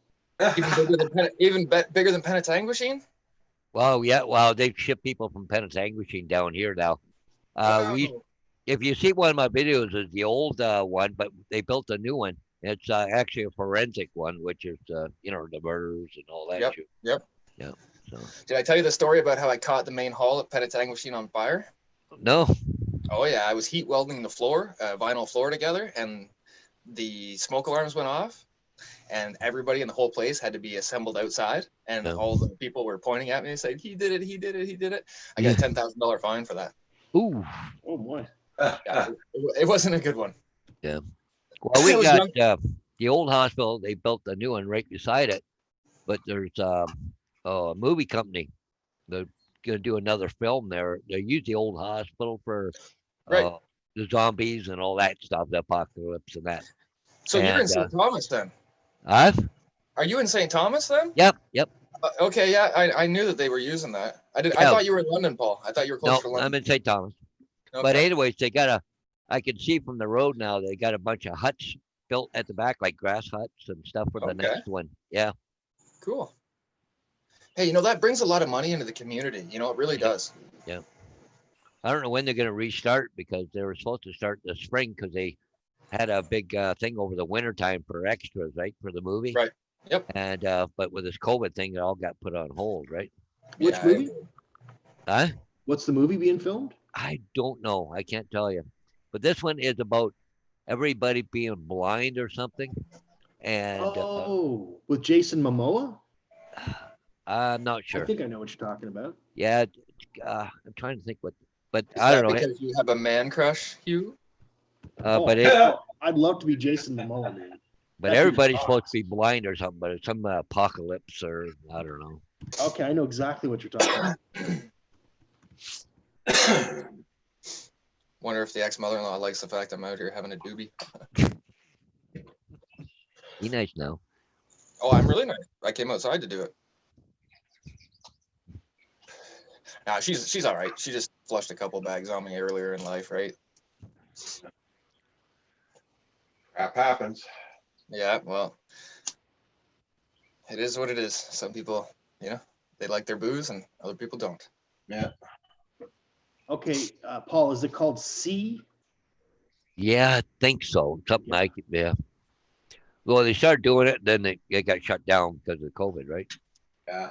Even bigger than Penetanguishene? Well, yeah. Well, they ship people from Penetanguishene down here now. Wow. If you see one of my videos, is the old one, but they built a new one. It's actually a forensic one, which is the murders and all that. Yep. Shit. Yep. Yeah. So. Did I tell you the story about how I caught the main hall at Penetanguishene on fire? No. Oh yeah, I was heat welding the floor, vinyl floor together, and the smoke alarms went off, and everybody in the whole place had to be assembled outside, and all the people were pointing at me and saying, "He did it! He did it! He did it!" I got a $10,000 fine for that. Ooh. Oh boy. Yeah, it wasn't a good one. Yeah. Well, we got the old hospital. They built a new one right beside it, but there's a movie company. They're gonna do another film there. They use the old hospital for the zombies and all that stuff, the apocalypse and that. So you're in St. Thomas then? Are you in St. Thomas then? Yep. Okay, yeah, I knew that they were using that. I thought you were in London, Paul. I thought you were closer to London. I'm in St. Thomas. Okay. But anyways, I can see from the road now, they got a bunch of huts built at the back, like grass huts and stuff for the next one. Yeah. Cool. Hey, that brings a lot of money into the community. It really does. Yeah. I don't know when they're going to restart, because they were supposed to start this spring, because they had a big thing over the winter time for extras, right, for the movie. Right. Yep. And but with this COVID thing, it all got put on hold, right? Which movie? What's the movie being filmed? I don't know. I can't tell you. But this one is about everybody being blind or something. And with Jason Momoa? I'm not I sure. think I know what you're talking about. Yeah, I'm trying to think what, but Is I that don't know. because you have a man crush, Hugh? But I'd love to be Jason Momoa, man. but That'd be everybody's supposed to nuts. be blind or something. But it's some apocalypse or I don't know. Okay, I know exactly what you're talking about. Wonder if the ex-mother-in-law likes the fact I'm out here having a doobie. Be nice now. Oh, I'm really nice. I came outside to do it. Nah, she's all right. She just flushed a couple bags on me earlier in life, right? Crap happens. Yeah, well, it is what it is. Some people, they like their booze and other people don't. Yeah. Okay, Paul, is it called C? Yeah, I think so. Something Yeah. like it. Yeah. Well, they started doing it, then they got shut down because of COVID, right? Yeah.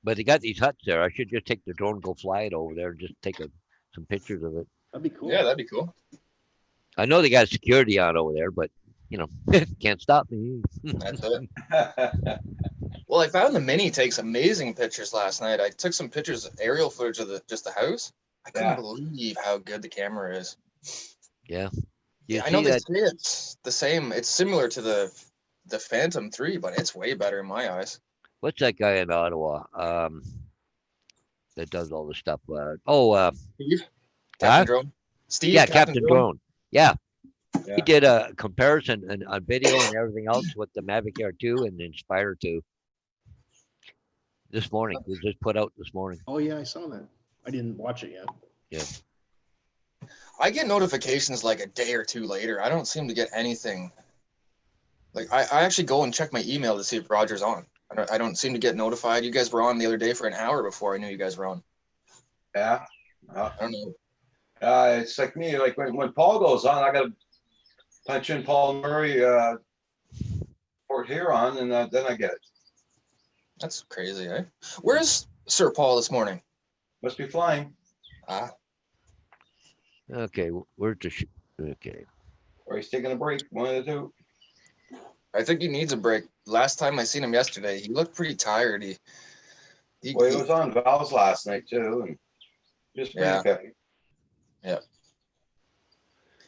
But they got these huts there. I should just take the drone, go fly it over there, and just take some pictures of it. That'd be cool. Yeah, that'd be cool. I know they got security on over there, but can't stop me. That's it. Well, I found the Mini takes amazing pictures last night. I took some pictures of aerial footage of just the house. I couldn't Yeah. believe how good the camera is. Yeah. Yeah, I know they say it's the same. It's similar to the Phantom 3, but it's way better in my eyes. What's that guy in Ottawa? That does all the stuff. Steve, Huh? Captain Drone. Steve, Yeah, Captain Drone. Yeah. Yeah. He did a comparison on video and everything else with the Mavic Air 2 and the Inspire 2 this morning. It was just put out this morning. Oh yeah, I saw that. I didn't watch it yet. Yeah. I get notifications like a day or two later. I don't seem to get anything. Like I actually go and check my email to see if Roger's on. I don't seem to get notified. You guys were on the other day for an hour before I knew you guys were on. Yeah. I don't know. It's like me. Like when Paul goes on, I gotta punch in Paul Murray, Port Huron, and then I get it. That's crazy, eh? Where's Sir Paul this morning? Must be flying, Ah, Okay. Where's the okay. or he's taking a break. One of the two. I think he needs a break. Last time I seen him yesterday, he looked pretty tired. He Well, he was on Val's last night too, and just pretty Yeah. peppy.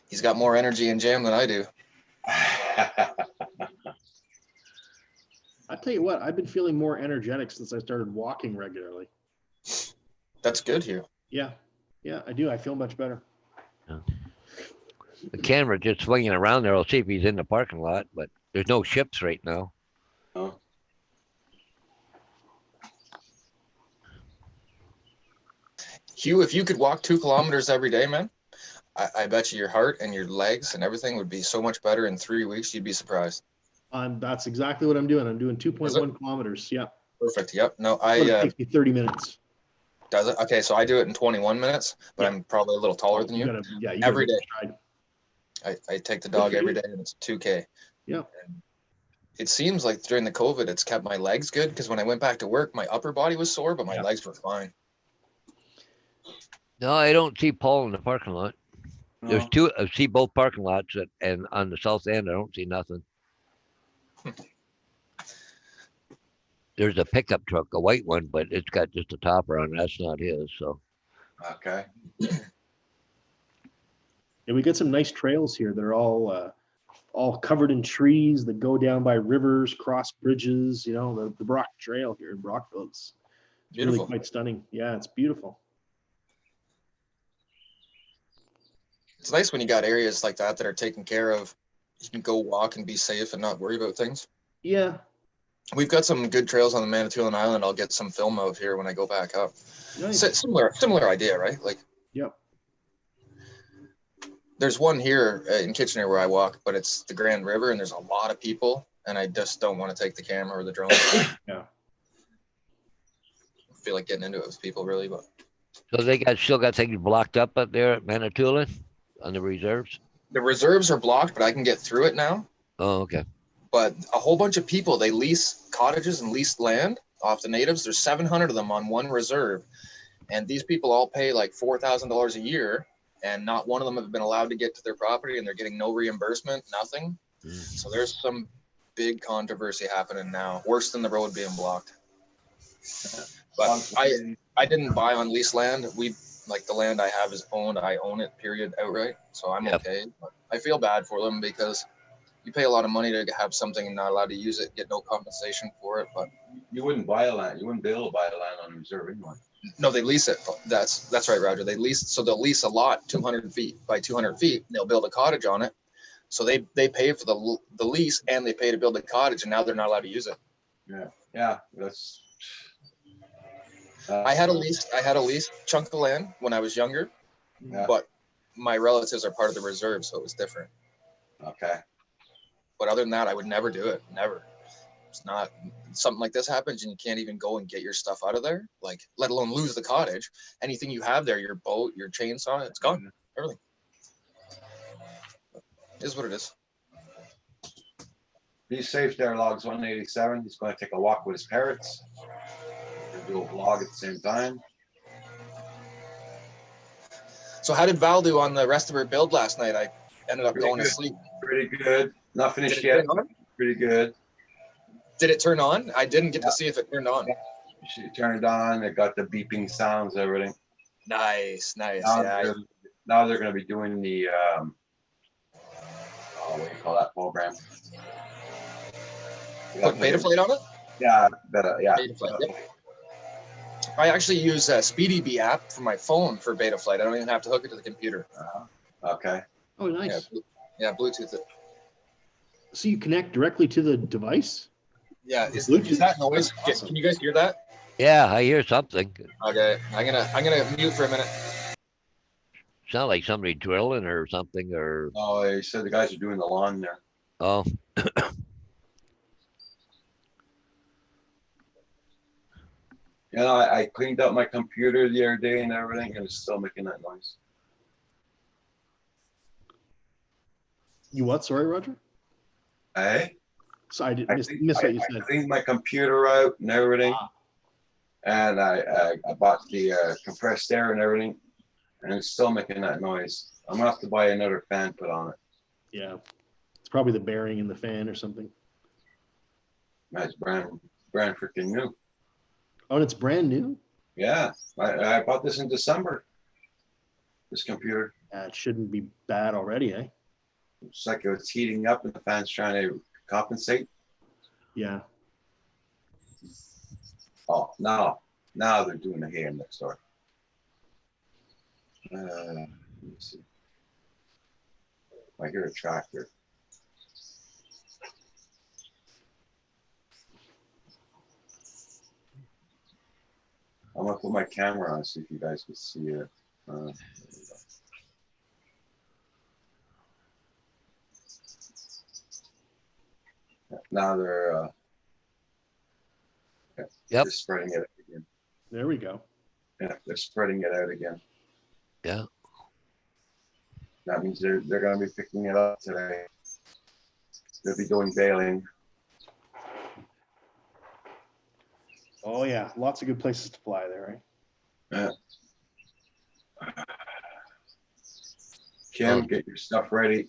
he's got more energy and jam than I do. I tell you what, I've been feeling more energetic since I started walking regularly. That's good, Hugh. Yeah, I do. I feel much better. The camera just swinging around there. I'll see if he's in the parking lot, but there's no ships right now. Oh. Hugh, if you could walk 2 kilometers every day, man, I bet you your heart and your legs and everything would be so much better in 3 weeks. You'd be surprised. That's exactly what I'm doing. I'm doing 2.1 kilometers. Yeah. Perfect. Yep. No, It takes me 30 minutes. does it? Okay, so I do it in 21 minutes, but Yeah. I'm probably a little taller than you. You Every gotta day. try. I take the dog for every you. day and it's 2K. Yeah. And it seems like during the COVID, it's kept my legs good because when I went back to work, my upper body was sore, but my Yeah. legs were fine. No, I don't see Paul in the parking lot. There's No. two. I see both parking lots, and on the south end, I don't see nothing. There's a pickup truck, a white one, but it's got just a topper on it. That's not his. So Okay. And we get some nice trails here. They're all covered in trees that go down by rivers, cross bridges. You know, the Brock Trail here in Brockville. It's really Beautiful. quite stunning. Yeah, it's beautiful. It's nice when you got areas like that are taken care of. You can go walk and be safe and not worry about things. Yeah. We've got some good trails on the Manitoulin Island. I'll get some film of here when I go back up. Nice. Similar idea, right? Like, Yep. there's one here in Kitchener where I walk, but it's the Grand River and there's a lot of people, and I just don't want to take the camera or the drone. Yeah. I feel like getting into it with people, really, but they still got things blocked up there at Manitoulin on the reserves. the reserves are blocked, but I can get through it now. Oh, okay. But a whole bunch of people, they lease cottages and lease land off the natives. There's 700 of them on one reserve. And these people all pay like $4,000 a year. And not one of them have been allowed to get to their property, and they're getting no reimbursement, nothing. So there's some big controversy happening now, worse than the road being blocked. But I didn't buy on lease land. Like the land I have is owned. I own it, period, outright. So I'm okay. But I feel bad for them because you pay a lot of money to have something and not allowed to use it, get no compensation for it. But you wouldn't buy a land. You wouldn't be able to buy a land on reserve anyway. no, they lease it. That's right, Roger. They lease, so they'll lease a lot 200 feet by 200 feet. And they'll build a cottage on it. So they pay for the lease and they pay to build the cottage, and now they're not allowed to use it. Yeah, that's. I had a lease chunk of land when I was younger, but my relatives are part of the reserve, so it was different. Okay. But other than that, I would never do it. Never. It's not something like this happens and you can't even go and get your stuff out of there, like let alone lose the cottage. Anything you have there, your boat, your chainsaw, it's gone. Everything. It is what it is. He's safe there, Logs 187. He's going to take a walk with his parrots. Do a vlog at the same time. So how did Val do on the rest of her build last night? I ended up going to sleep. Pretty good. Not finished yet. Pretty good. Did it turn on? I didn't get to see if it turned on. She turned on. It got the beeping sounds, everything. Nice. Now, Yeah. now they're going to be doing the what do you call that program? Put beta flight on it? Yeah. Beta flight, yep. I actually use a SpeedyBee app for my phone for beta flight. I don't even have to hook it to the computer. Okay. Oh, nice. Yeah, Bluetooth it. So you connect directly to the device? Yeah, is that noise? Awesome. Can you guys hear that? Yeah, I hear something. Okay, I'm gonna mute for a minute. Sound like somebody drilling or something, or Oh, he said the guys are doing the lawn there. oh, You know, I cleaned up my computer the other day and everything, and it's still making that noise. You what? Sorry, Roger? Hey? So I didn't miss what you said. I cleaned my computer out and everything. And I bought the compressed air and everything, and it's still making that noise. I'm gonna have to buy another fan put on it. Yeah. It's probably the bearing in the fan or something. That's brand freaking new. Oh, and it's brand new? Yeah, I bought this in December. This computer. It shouldn't be bad already, eh? It's like it's heating up and the fan's trying to compensate. Yeah. Oh, now they're doing the hay next door. Let me see. I hear a tractor. I'm gonna put my camera on, see if you guys can see it. Now they're they're spreading it out again. There we go. Yeah, they're spreading it out again. yeah. That means they're going to be picking it up today. They'll be doing baling. Oh, yeah. Lots of good places to fly there, right? Yeah. Kim, get your stuff ready.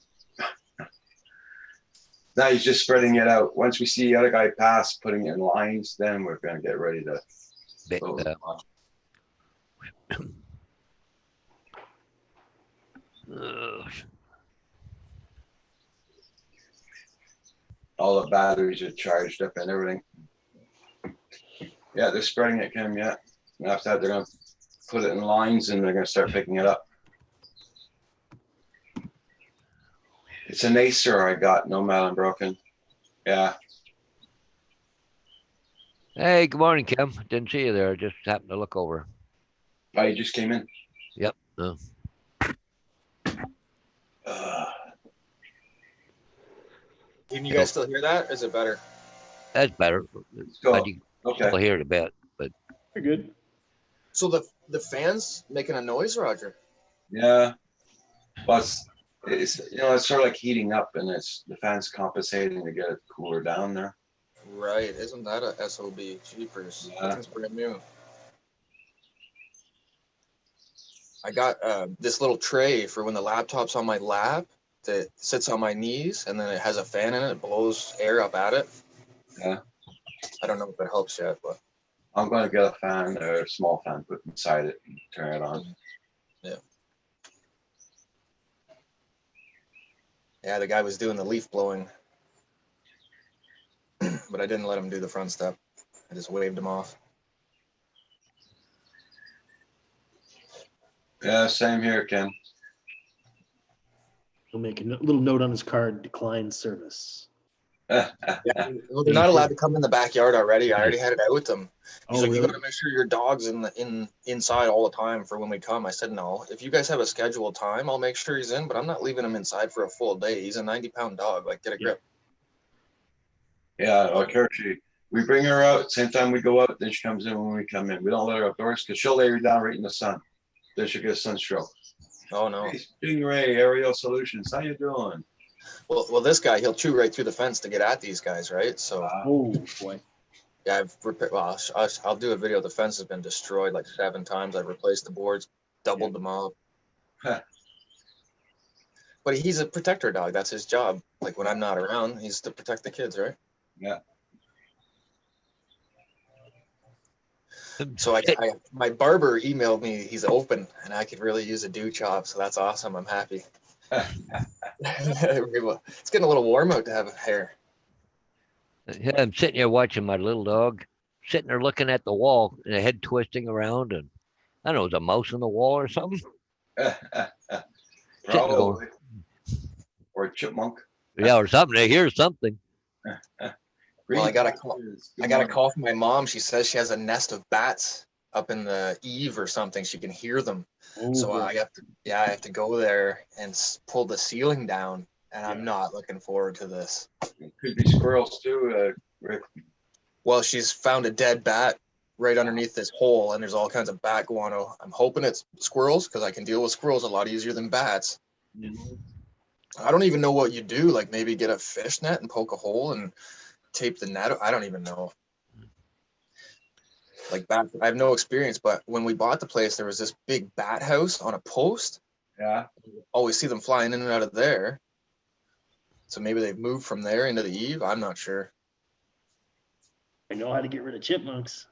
Now he's just spreading it out. Once we see the other guy pass, putting it in lines, then we're going to get ready to. All the batteries are charged up and everything. Yeah, they're spreading it, Kim. Yeah. And after that, they're going to put it in lines and they're going to start picking it up. It's an Acer I got, no Malin broken. Yeah. Hey, good morning, Kim. Didn't see you there. Just happened to look over. Oh, you just came in? Yep. No. Can you guys still hear that? Is it better? That's better. Go. You Okay. still hear it a bit, but You're good. So the fan's making a noise, Roger? Yeah. Plus, it's it's sort of like heating up, and it's the fan's compensating to get it cooler down there. Right. Isn't that a SOB? Jeepers. Yeah. That thing's brand new. I got this little tray for when the laptop's on my lap. that sits on my knees, and then it has a fan in it. It blows air up at it. Yeah. I don't know if it helps yet, but I'm going to get a fan or a small fan, put inside it and turn it on. yeah, the guy was doing the leaf blowing, but I didn't let him do the front step. I just waved him off. Yeah, same here, Ken. He'll make a little note on his card, decline service. Yeah, well, they're not allowed to come in the backyard already. I already had it out with them. He's Oh, like, you really? got to make sure your dog's inside all the time for when we come. I said, no. If you guys have a scheduled time, I'll make sure he's in, but I'm not leaving him inside for a full day. He's a 90-pound dog. Like, get a grip. Yeah, like her, we bring her out, same time we go out, then she comes in when we come in. We don't let her outdoors because she'll lay her down right in the sun. Then she'll get a sunstroke. Oh no. Hey, Stingray Aerial Solutions, how you doing? Well, this guy, he'll chew right through the fence to get at these guys, right? So Oh boy. yeah, I've repaired. Well, I'll do a video. The fence has been destroyed like 7 times. I've replaced the boards, doubled them up. Huh. But he's a protector dog. That's his job. Like when I'm not around, he's to protect the kids, right? Yeah. So my barber emailed me. He's open, and I could really use a dew chop. So that's awesome. I'm happy. It's getting a little warm out to have hair. Yeah, I'm sitting here watching my little dog, sitting there looking at the wall and the head twisting around, and I don't know, it was a mouse on the wall or something. Probably. Or a chipmunk. Yeah, or something. I hear something. Well, I got a call from my mom. She says she has a nest of bats up in the eave or something. She can hear them. Oh, So boy. I have to go there and pull the ceiling down. And I'm not looking forward to this. It could be squirrels too, Rick. Well, she's found a dead bat right underneath this hole, and there's all kinds of bat guano. I'm hoping it's squirrels because I can deal with squirrels a lot easier than bats. I don't even know what you do. Like maybe get a fish net and poke a hole and tape the net. I don't even know. Like bat, I have no experience, but when we bought the place, there was this big bat house on a post. Yeah. Always see them flying in and out of there. So maybe they've moved from there into the eave. I'm not sure. I know how to get rid of chipmunks.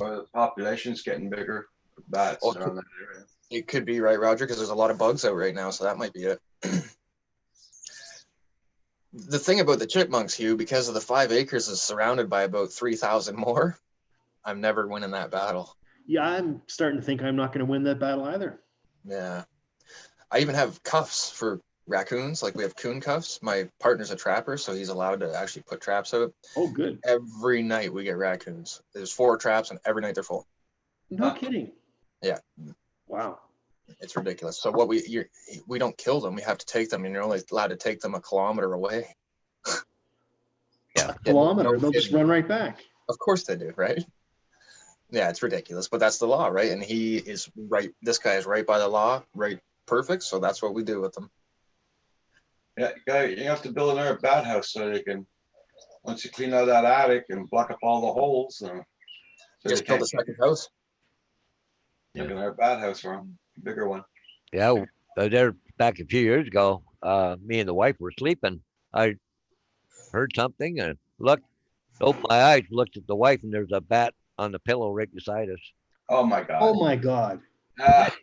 Or the population's getting bigger. Bats around that area. It could be right, Roger, because there's a lot of bugs out right now, so that might be it. The thing about the chipmunks, Hugh, because of the 5 acres is surrounded by about 3,000 more, I'm never winning that battle. Yeah, I'm starting to think I'm not going to win that battle either. Yeah. I even have cuffs for raccoons. Like we have coon cuffs. My partner's a trapper, so he's allowed to actually put traps out. Oh, good. Every night we get raccoons. There's 4 traps, and every night they're full. No kidding. Yeah. Wow. It's ridiculous. So what we don't kill them. We have to take them, and you're only allowed to take them a kilometer away. Yeah. Kilometer, they'll just run right back. Of course they do, right? Yeah, it's ridiculous, but that's the law, right? And he is right. This guy is right by the law, right? Perfect. So that's what we do with them. Yeah, you have to build another bat house so they can, once you clean out that attic and block up all the holes, so Just build a second house. Make another bat house for them, bigger one. Yeah, there back a few years ago, me and the wife were sleeping. I heard something and opened my eyes, looked at the wife, and there's a bat on the pillow right beside us. Oh my God. Oh my God. Ah.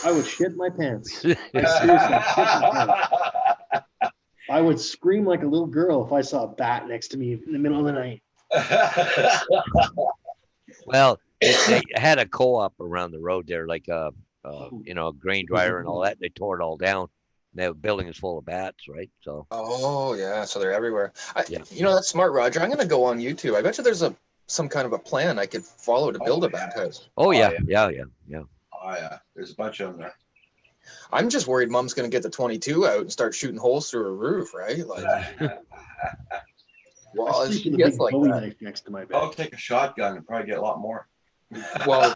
I would shit my pants. I seriously shit my pants. I would scream like a little girl if I saw a bat next to me in the middle of the night. Well, they had a co-op around the road there, like a grain dryer and all that. They tore it all down. The building is full of bats, right? So. Oh yeah, so they're everywhere. Yeah. You know, that's smart, Roger. I'm gonna go on YouTube. I bet you there's some kind of a plan I could follow to build a bat house. Oh yeah. Oh yeah, there's a bunch of them there. I'm just worried Mom's gonna get the 22 out and start shooting holes through her roof, right? Like, well, I if sleep she with a gets big like Bowie that. knife next to my bed. I'll take a shotgun and probably get a lot more. Well,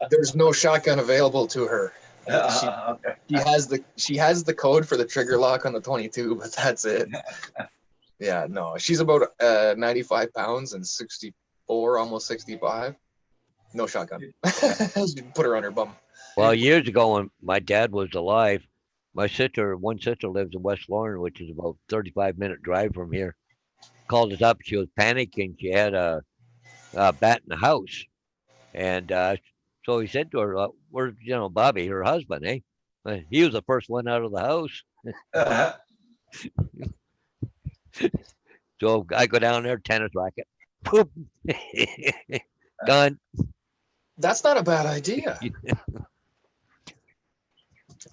there's no shotgun available to her. Okay. She has the code for the trigger lock on the 22, but that's it. Yeah, no, she's about 95 pounds and 64, almost 65. No shotgun. Put her on her bum. Well, years ago when my dad was alive, My one sister lives in West Lauren, which is about 35-minute drive from here. Called us up. She was panicking. She had a bat in the house. And so he said to her, where's, Bobby, her husband, eh? He was the first one out of the house. So I go down there, tennis racket. Poop. Done. That's not a bad idea.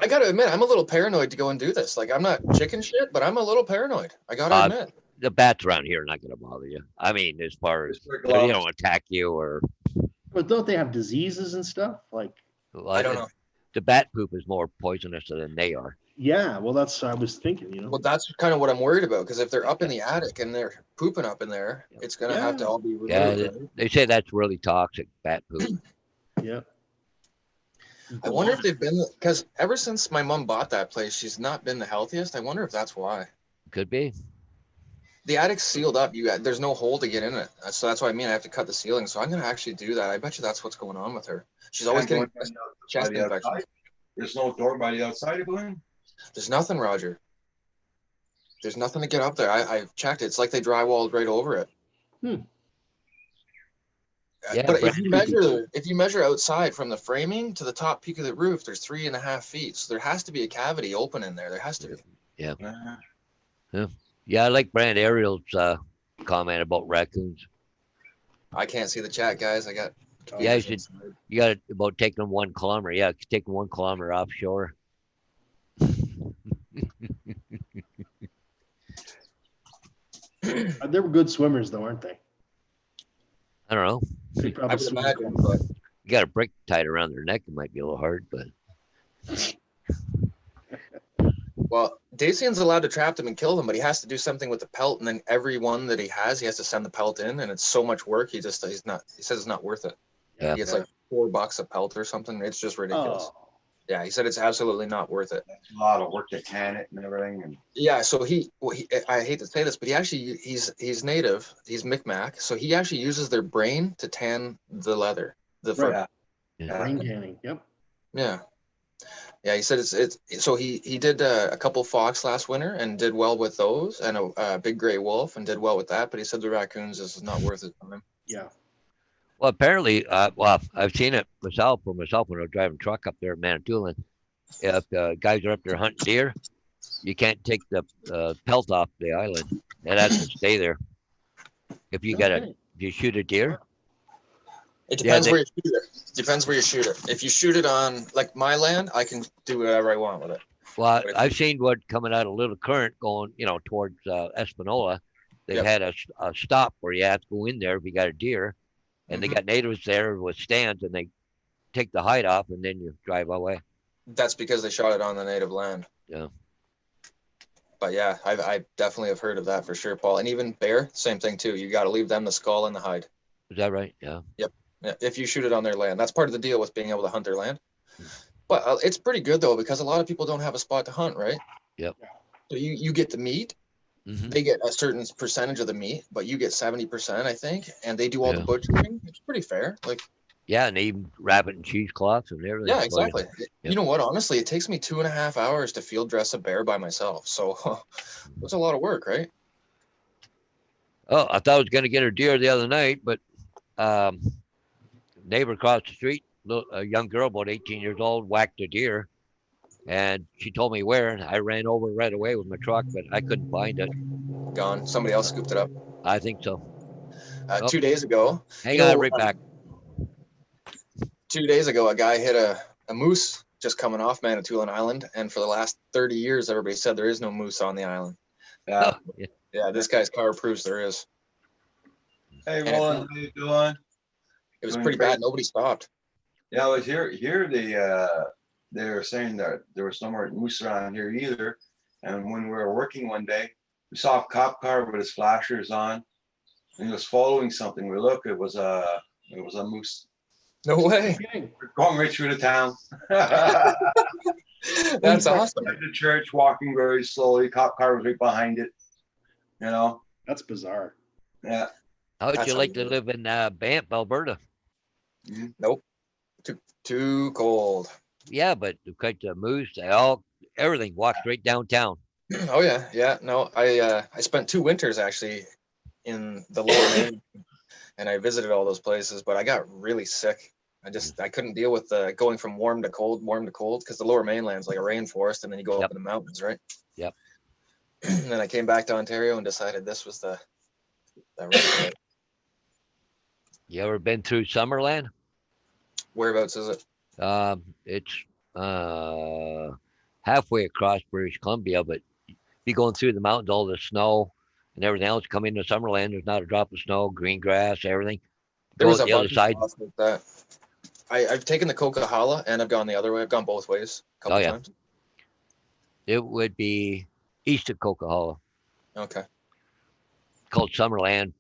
I gotta admit, I'm a little paranoid to go and do this. Like, I'm not chicken shit, but I'm a little paranoid. I gotta admit. The bats around here are not going to bother you. I mean, as far as they don't attack you or. But don't they have diseases and stuff? Like, Well, I don't know. The bat poop is more poisonous than they are. yeah, well, that's I was thinking. Well, that's kind of what I'm worried about, because if they're up in the attic and they're pooping up in there, it's gonna have to all be removed. Yeah, right? they say that's really toxic, bat poop. Yeah. I wonder if they've been, because ever since my mom bought that place, she's not been the healthiest. I wonder if that's why. Could be. The attic's sealed up. There's no hole to get in it, so that's what I mean. I have to cut the ceiling. So I'm gonna actually do that. I bet you that's what's going on with her. She's always getting chest infections. There's no door by the outside of it. There's nothing, Roger. There's nothing to get up there. I've checked. It's like they drywalled right over it. Yeah, but if you measure outside from the framing to the top peak of the roof, there's 3.5 feet. So there has to be a cavity open in there. There has to be. Yeah. Yeah, I like Brand Ariel's comment about raccoons. I can't see the chat, guys. I got. Yeah, you got about taking them 1 kilometer. Yeah, taking 1 kilometer offshore. They were good swimmers, though, aren't they? I don't know. They I probably would swim imagine, good. but You got a brick tied around their neck. It might be a little hard, but well, Dacian's allowed to trap them and kill them, but he has to do something with the pelt, and then every one that he has to send the pelt in, and it's so much work. He says it's not worth it. yeah. It's like $4 a pelt or something. It's just ridiculous. Oh, Yeah, he said it's absolutely not worth it. That's a lot of work to can it and everything. And Yeah, so I hate to say this, but he's native, he's Micmac, so he actually uses their brain to tan the leather, the fur. yeah. brain tanning. Yep. Yeah. Yeah, he said it's so he did a couple fox last winter and did well with those, and a big gray wolf and did well with that, but he said the raccoons is not worth it for him. Yeah. Well, apparently, I've seen it myself when I was driving truck up there at Manitoulin. If guys are up there hunting deer, you can't take the pelt off the island. It has to stay there. If you shoot a deer. It depends where you shoot it. Depends where you shoot it. If you shoot it on like my land, I can do whatever I want with it. Well, I've seen what coming out of Little Current going, towards Espanola. They had a stop where you have to go in there if you got a deer. And they got natives there with stands, and they take the hide off, and then you drive away. That's because they shot it on the native land. Yeah. But yeah, I definitely have heard of that for sure, Paul. And even bear, same thing too. You got to leave them the skull and the hide. Is that right? Yeah. Yep. Yeah, if you shoot it on their land, that's part of the deal with being able to hunt their land. But it's pretty good though, because a lot of people don't have a spot to hunt, right? Yep. So you get the meat. Mm-hmm. They get a certain percentage of the meat, but you get 70%, I think, and they do all the butchering. It's pretty fair. Like, yeah, and even rabbit and cheesecloths and everything. yeah, exactly. You know what? Honestly, it takes me 2.5 hours to field dress a bear by myself. So it's a lot of work, right? Oh, I thought I was going to get a deer the other night, but neighbor across the street, a young girl about 18 years old, whacked a deer. And she told me where, and I ran over right away with my truck, but I couldn't find it. Gone. Somebody else scooped it up. I think so. 2 days ago. Hang on, right back. 2 days ago, a guy hit a moose just coming off Manitoulin Island, and for the last 30 years, everybody said there is no moose on the island. Yeah. Yeah, this guy's car proves there is. Hey, Roland, how you doing? It was pretty bad. Nobody stopped. Yeah, I was here. They were saying that there was no more moose around here either. And when we were working one day, we saw a cop car with his flashers on, and he was following something. We looked, it was a moose. No way. Going right through the town. That's awesome. At the church, walking very slowly. Cop car was right behind it. That's bizarre. Yeah. How would That's you like to live in Banff, Alberta? Nope. Too cold. Yeah, but the moose, they all everything, walk straight downtown. Oh yeah, yeah. No, I spent 2 winters actually in the Lower Main, and I visited all those places, but I got really sick. I couldn't deal with going from warm to cold, because the Lower Mainland's like a rainforest, and then you go Yep. up in the mountains, right? Yep. And then I came back to Ontario and decided this was the right place. You ever been through Summerland? Whereabouts is it? It's halfway across British Columbia, but be going through the mountains, all the snow and everything else. Come into Summerland, there's not a drop of snow, green grass, everything. There Go was out a the other bunch of side. spots like that. I've taken the Coquihalla and I've gone the other way. I've gone both ways a couple Oh, yeah. times. It would be east of Coquihalla, Okay. called Summerland.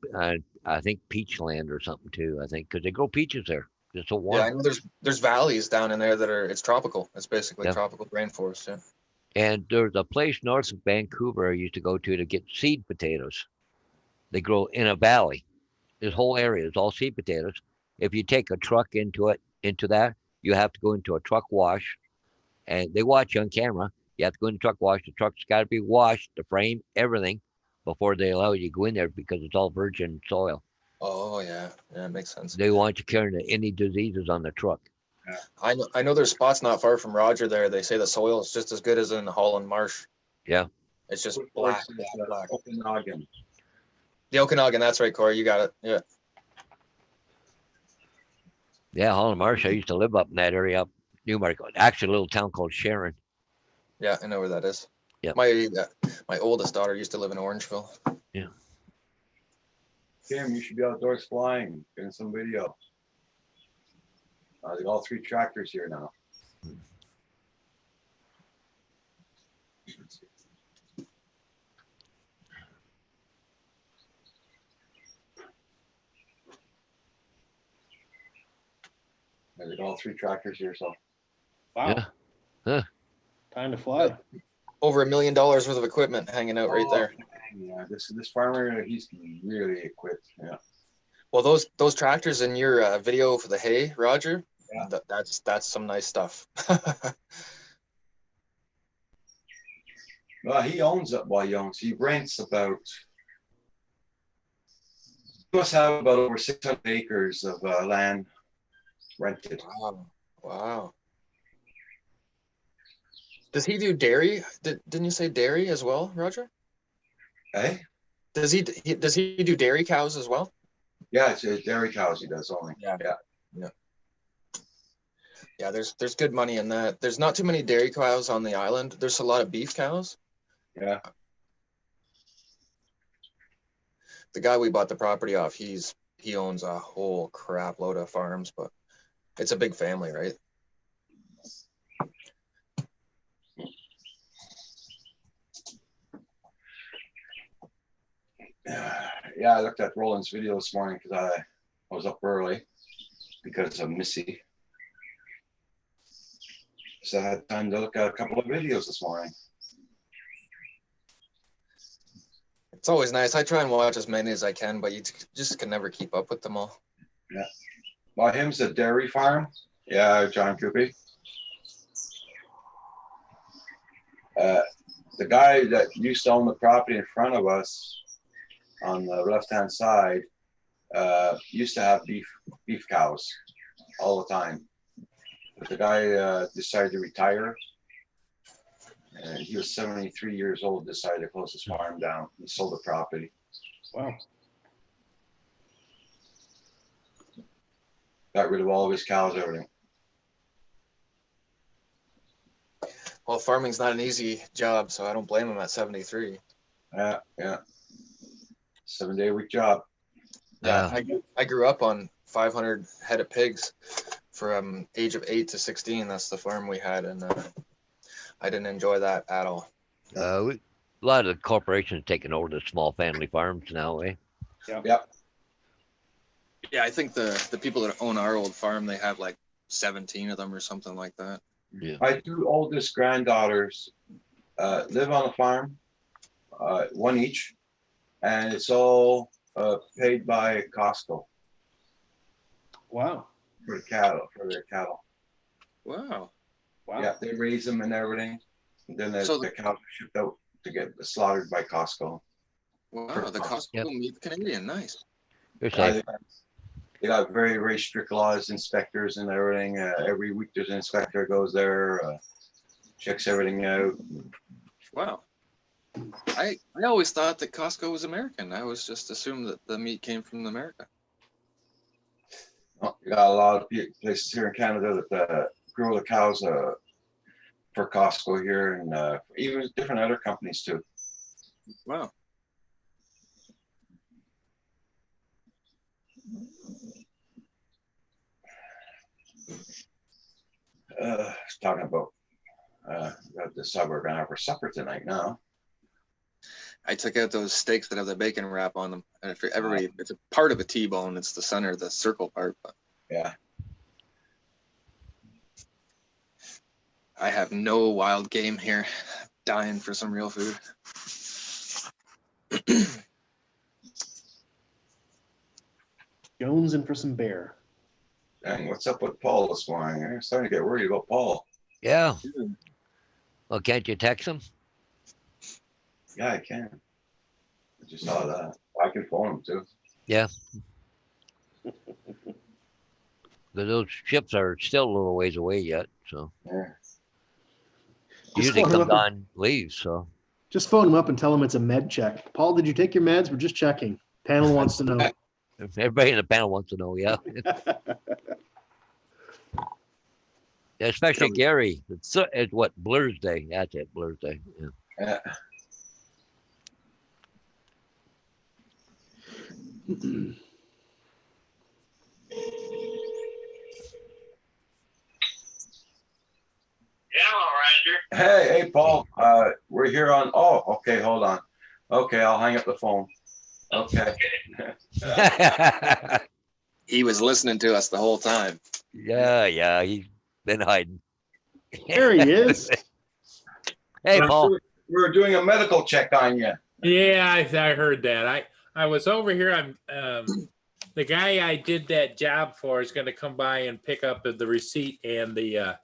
I think Peachland or something too. I think because they grow peaches there. It's so warm. Yeah, I know there's valleys down in there that it's tropical. It's basically Yeah. tropical rainforest. Yeah. And there's a place north of Vancouver I used to go to get seed potatoes. They grow in a valley. This whole area is all seed potatoes. If you take a truck into that, you have to go into a truck wash, and they watch you on camera. You have to go in the truck wash. The truck's got to be washed, the frame, everything, before they allow you to go in there because it's all virgin soil. Oh yeah, yeah, it makes sense. They want you carrying any diseases on the truck. I know there's spots not far from Roger there. They say the soil is just as good as in the Holland Marsh. Yeah. It's just What black, parts of black, black. Okanagan? The Okanagan, that's right, Corey. You got it. Yeah. Yeah, Holland Marsh. I used to live up in that area, up Newmarket. Actually, a little town called Sharon. Yeah, I know where that is. Yep. My oldest daughter used to live in Orangeville. Kim, you should be outdoors flying, getting some video. They got all 3 tractors here now. They got all 3 tractors here, so Wow. Yeah. Huh. Time to fly. Over $1 million worth of equipment hanging out right there. yeah, this farmer, he's really equipped. Yeah. Well, those tractors in your video for the hay, Roger, Yeah. that's some nice stuff. Well, he owns it. Well, he rents about. He must have about over 600 acres of land rented. Wow. Wow. Does he do dairy? Didn't you say dairy as well, Roger? Eh? Does he do dairy cows as well? Yeah, it's dairy cows he does only. Yeah. Yeah. Yeah, there's good money in that. There's not too many dairy cows on the island. There's a lot of beef cows. Yeah. The guy we bought the property off, he owns a whole crap load of farms, but it's a big family, right? Yeah, I looked at Roland's video this morning because I was up early because of Missy. So I had time to look at a couple of videos this morning. It's always nice. I try and watch as many as I can, but you just can never keep up with them all. Yeah. Well, him's a dairy farm. Yeah, John Coopy. The guy that used to own the property in front of us on the left-hand side used to have beef cows all the time. But the guy decided to retire. And he was 73 years old, decided to close his farm down. He sold the property. Wow. Got rid of all of his cows, everything. Well, farming's not an easy job, so I don't blame him at 73. Yeah. 7-day-a-week job. Yeah, I grew up on 500 head of pigs from age of 8 to 16. That's the farm we had, and I didn't enjoy that at all. A lot of the corporations taking over the small family farms now, eh? Yep. Yeah, I think the people that own our old farm, they have like 17 of them or something like that. Yeah. My 2 oldest granddaughters live on a farm, 1 each, and it's all paid by Costco Wow. for their cattle. Wow. Wow. Yeah, they raise them and everything. Then the, So the cows are shipped out to get slaughtered by Costco. wow, the Costco Yep. meat Canadian, nice. You're Yeah, safe. they got very, very strict laws, inspectors and everything. Every week there's an inspector goes there, checks everything out. Wow. I always thought that Costco was American. I was just assumed that the meat came from America. You got a lot of places here in Canada that grow the cows for Costco here, and even different other companies too. Wow. Talking about what we're gonna have for supper tonight now. I took out those steaks that have the bacon wrap on them. And for everybody, it's a part of a T-bone. It's the center, the circle part. But Yeah. I have no wild game here. Dying for some real food. Jonesing for some bear. Dang, what's up with Paul this morning? I'm starting to get worried about Paul. Yeah. Well, can't you text him? Yeah, I can. I just saw that. I can phone him too. Yeah. Because those ships are still a little ways away yet. So Yeah. usually phone him comes up on, leaves. So Just phone him up and tell him it's a med check. Paul, did you take your meds? We're just checking. Panel wants to know. everybody in the panel wants to know. Yeah. Especially Gary. It's what? Blur's Day. That's it. Blur's Day. Yeah. Yeah. Hey, Paul. We're here on. Oh, okay. Hold on. Okay, I'll hang up the phone. Okay. he was listening to us the whole time. yeah. He's been hiding. There he is. Hey, Paul. We're doing a medical check on you. Yeah, I heard that. I was over here. I'm the guy I did that job for is going to come by and pick up the receipt and the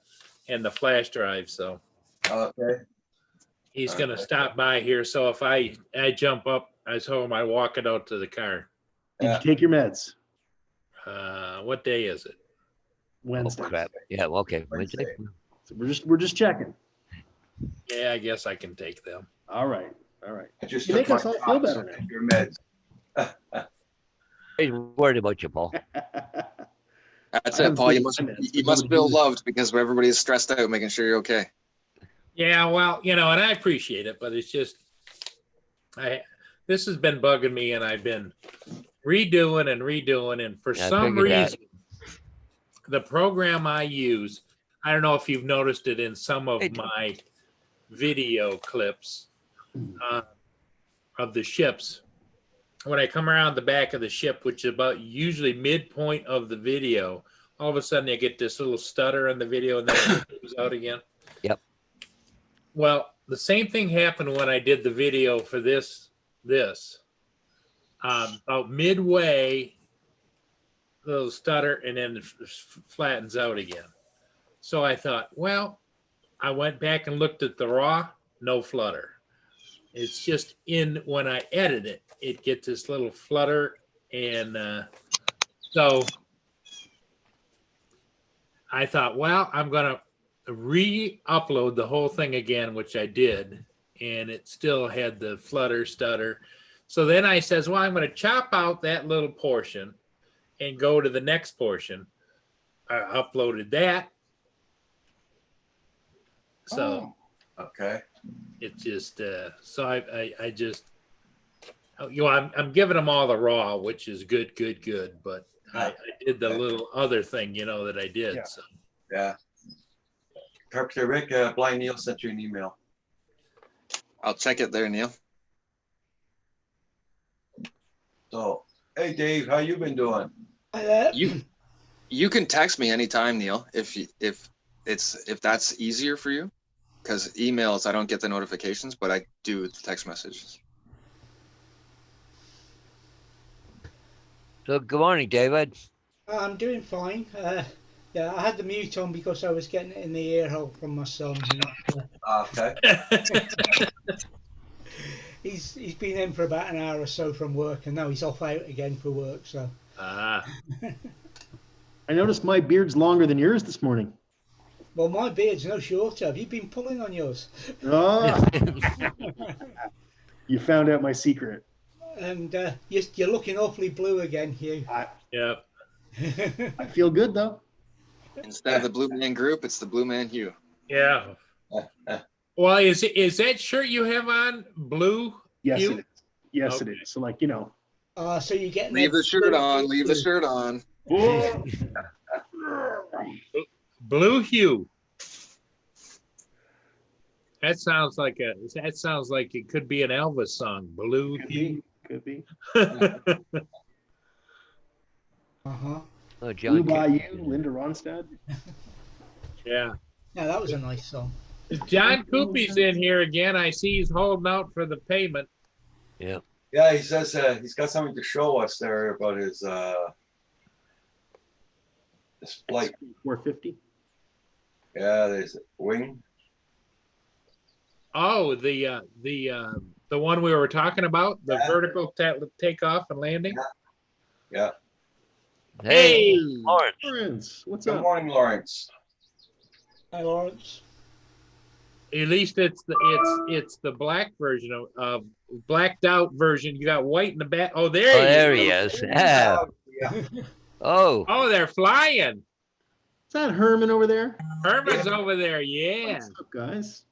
flash drive. So Okay. he's going to stop by here. So if I jump up, I told him I walk it out to the car. Did you take your meds? What day is it? Wednesday. Oh, crap. Yeah. Well, okay. Wednesday. So we're just checking. Yeah, I guess I can take them. All right. All right. I just You took make us my all feel shots, better so now. take your meds. He's worried about you, Paul. That's I it, haven't Paul. You taken must my meds, you but must nobody feel uses- loved because everybody's stressed out, making sure you're okay. Yeah, well, and I appreciate it, but it's just this has been bugging me, and I've been redoing, and for Yeah, I some figured that. reason, the program I use, I don't know if you've noticed it in some of my video clips of the ships. When I come around the back of the ship, which is about usually midpoint of the video, all of a sudden I get this little stutter in the video, and then it comes out again. Yep. Well, the same thing happened when I did the video for this. About midway, little stutter, and then it flattens out again. So I thought, well, I went back and looked at the raw, no flutter. It's just in when I edit it, it gets this little flutter, and so I thought, well, I'm gonna re-upload the whole thing again, which I did, and it still had the flutter stutter. So then I says, well, I'm going to chop out that little portion and go to the next portion. I uploaded that. So Okay. it just so I just I'm giving them all the raw, which is good, but I did the little other thing, that I did. Yeah. So Yeah. Carpenter Rick, Blind Neil sent you an email. I'll check it there, Neil. So, hey Dave, how you been doing? You can text me anytime, Neil, if that's easier for you, because emails I don't get the notifications, but I do the text messages. So good morning, David. I'm doing fine. Yeah, I had the mute on because I was getting it in the ear hole from my son. Okay. He's been in for about an hour or so from work, and now he's off out again for work. So Ah, I noticed my beard's longer than yours this morning. well, my beard's no shorter. Have you been pulling on yours? Oh, you found out my secret. And you're looking awfully blue again, Hugh. yep. I feel good though. Instead of the Blue Man Group, it's the Blue Man Hue. Yeah. Well, is that shirt you have on blue? Yes, Hugh? it is. Yes, Okay. it is. So like, you know. So you're getting Leave the shirt on. Leave the shirt on. Blue Hue. That sounds like it could be an Elvis song. Blue Hue. Could be. Uh-huh. Oh, Blue John. Bayou, Linda Ronstadt. Yeah. Yeah, that was a nice song. John Coopy's in here again. I see he's holding out for the payment. Yeah. Yeah, he says he's got something to show us there about his flight. 450. Yeah, there's wing. Oh, the one we were talking about, the Yeah. vertical takeoff and landing. Yeah. Hey, Hey, Lawrence. Lawrence, what's Good up? morning, Lawrence. Hi, Lawrence. at least it's the black version of blacked out version. You got white in the back. Oh, Oh, there there you he go. is. Yeah. Yeah. Oh, Oh, they're flying. Is that Herman over there? Herman's over there. Yeah. What's up, guys?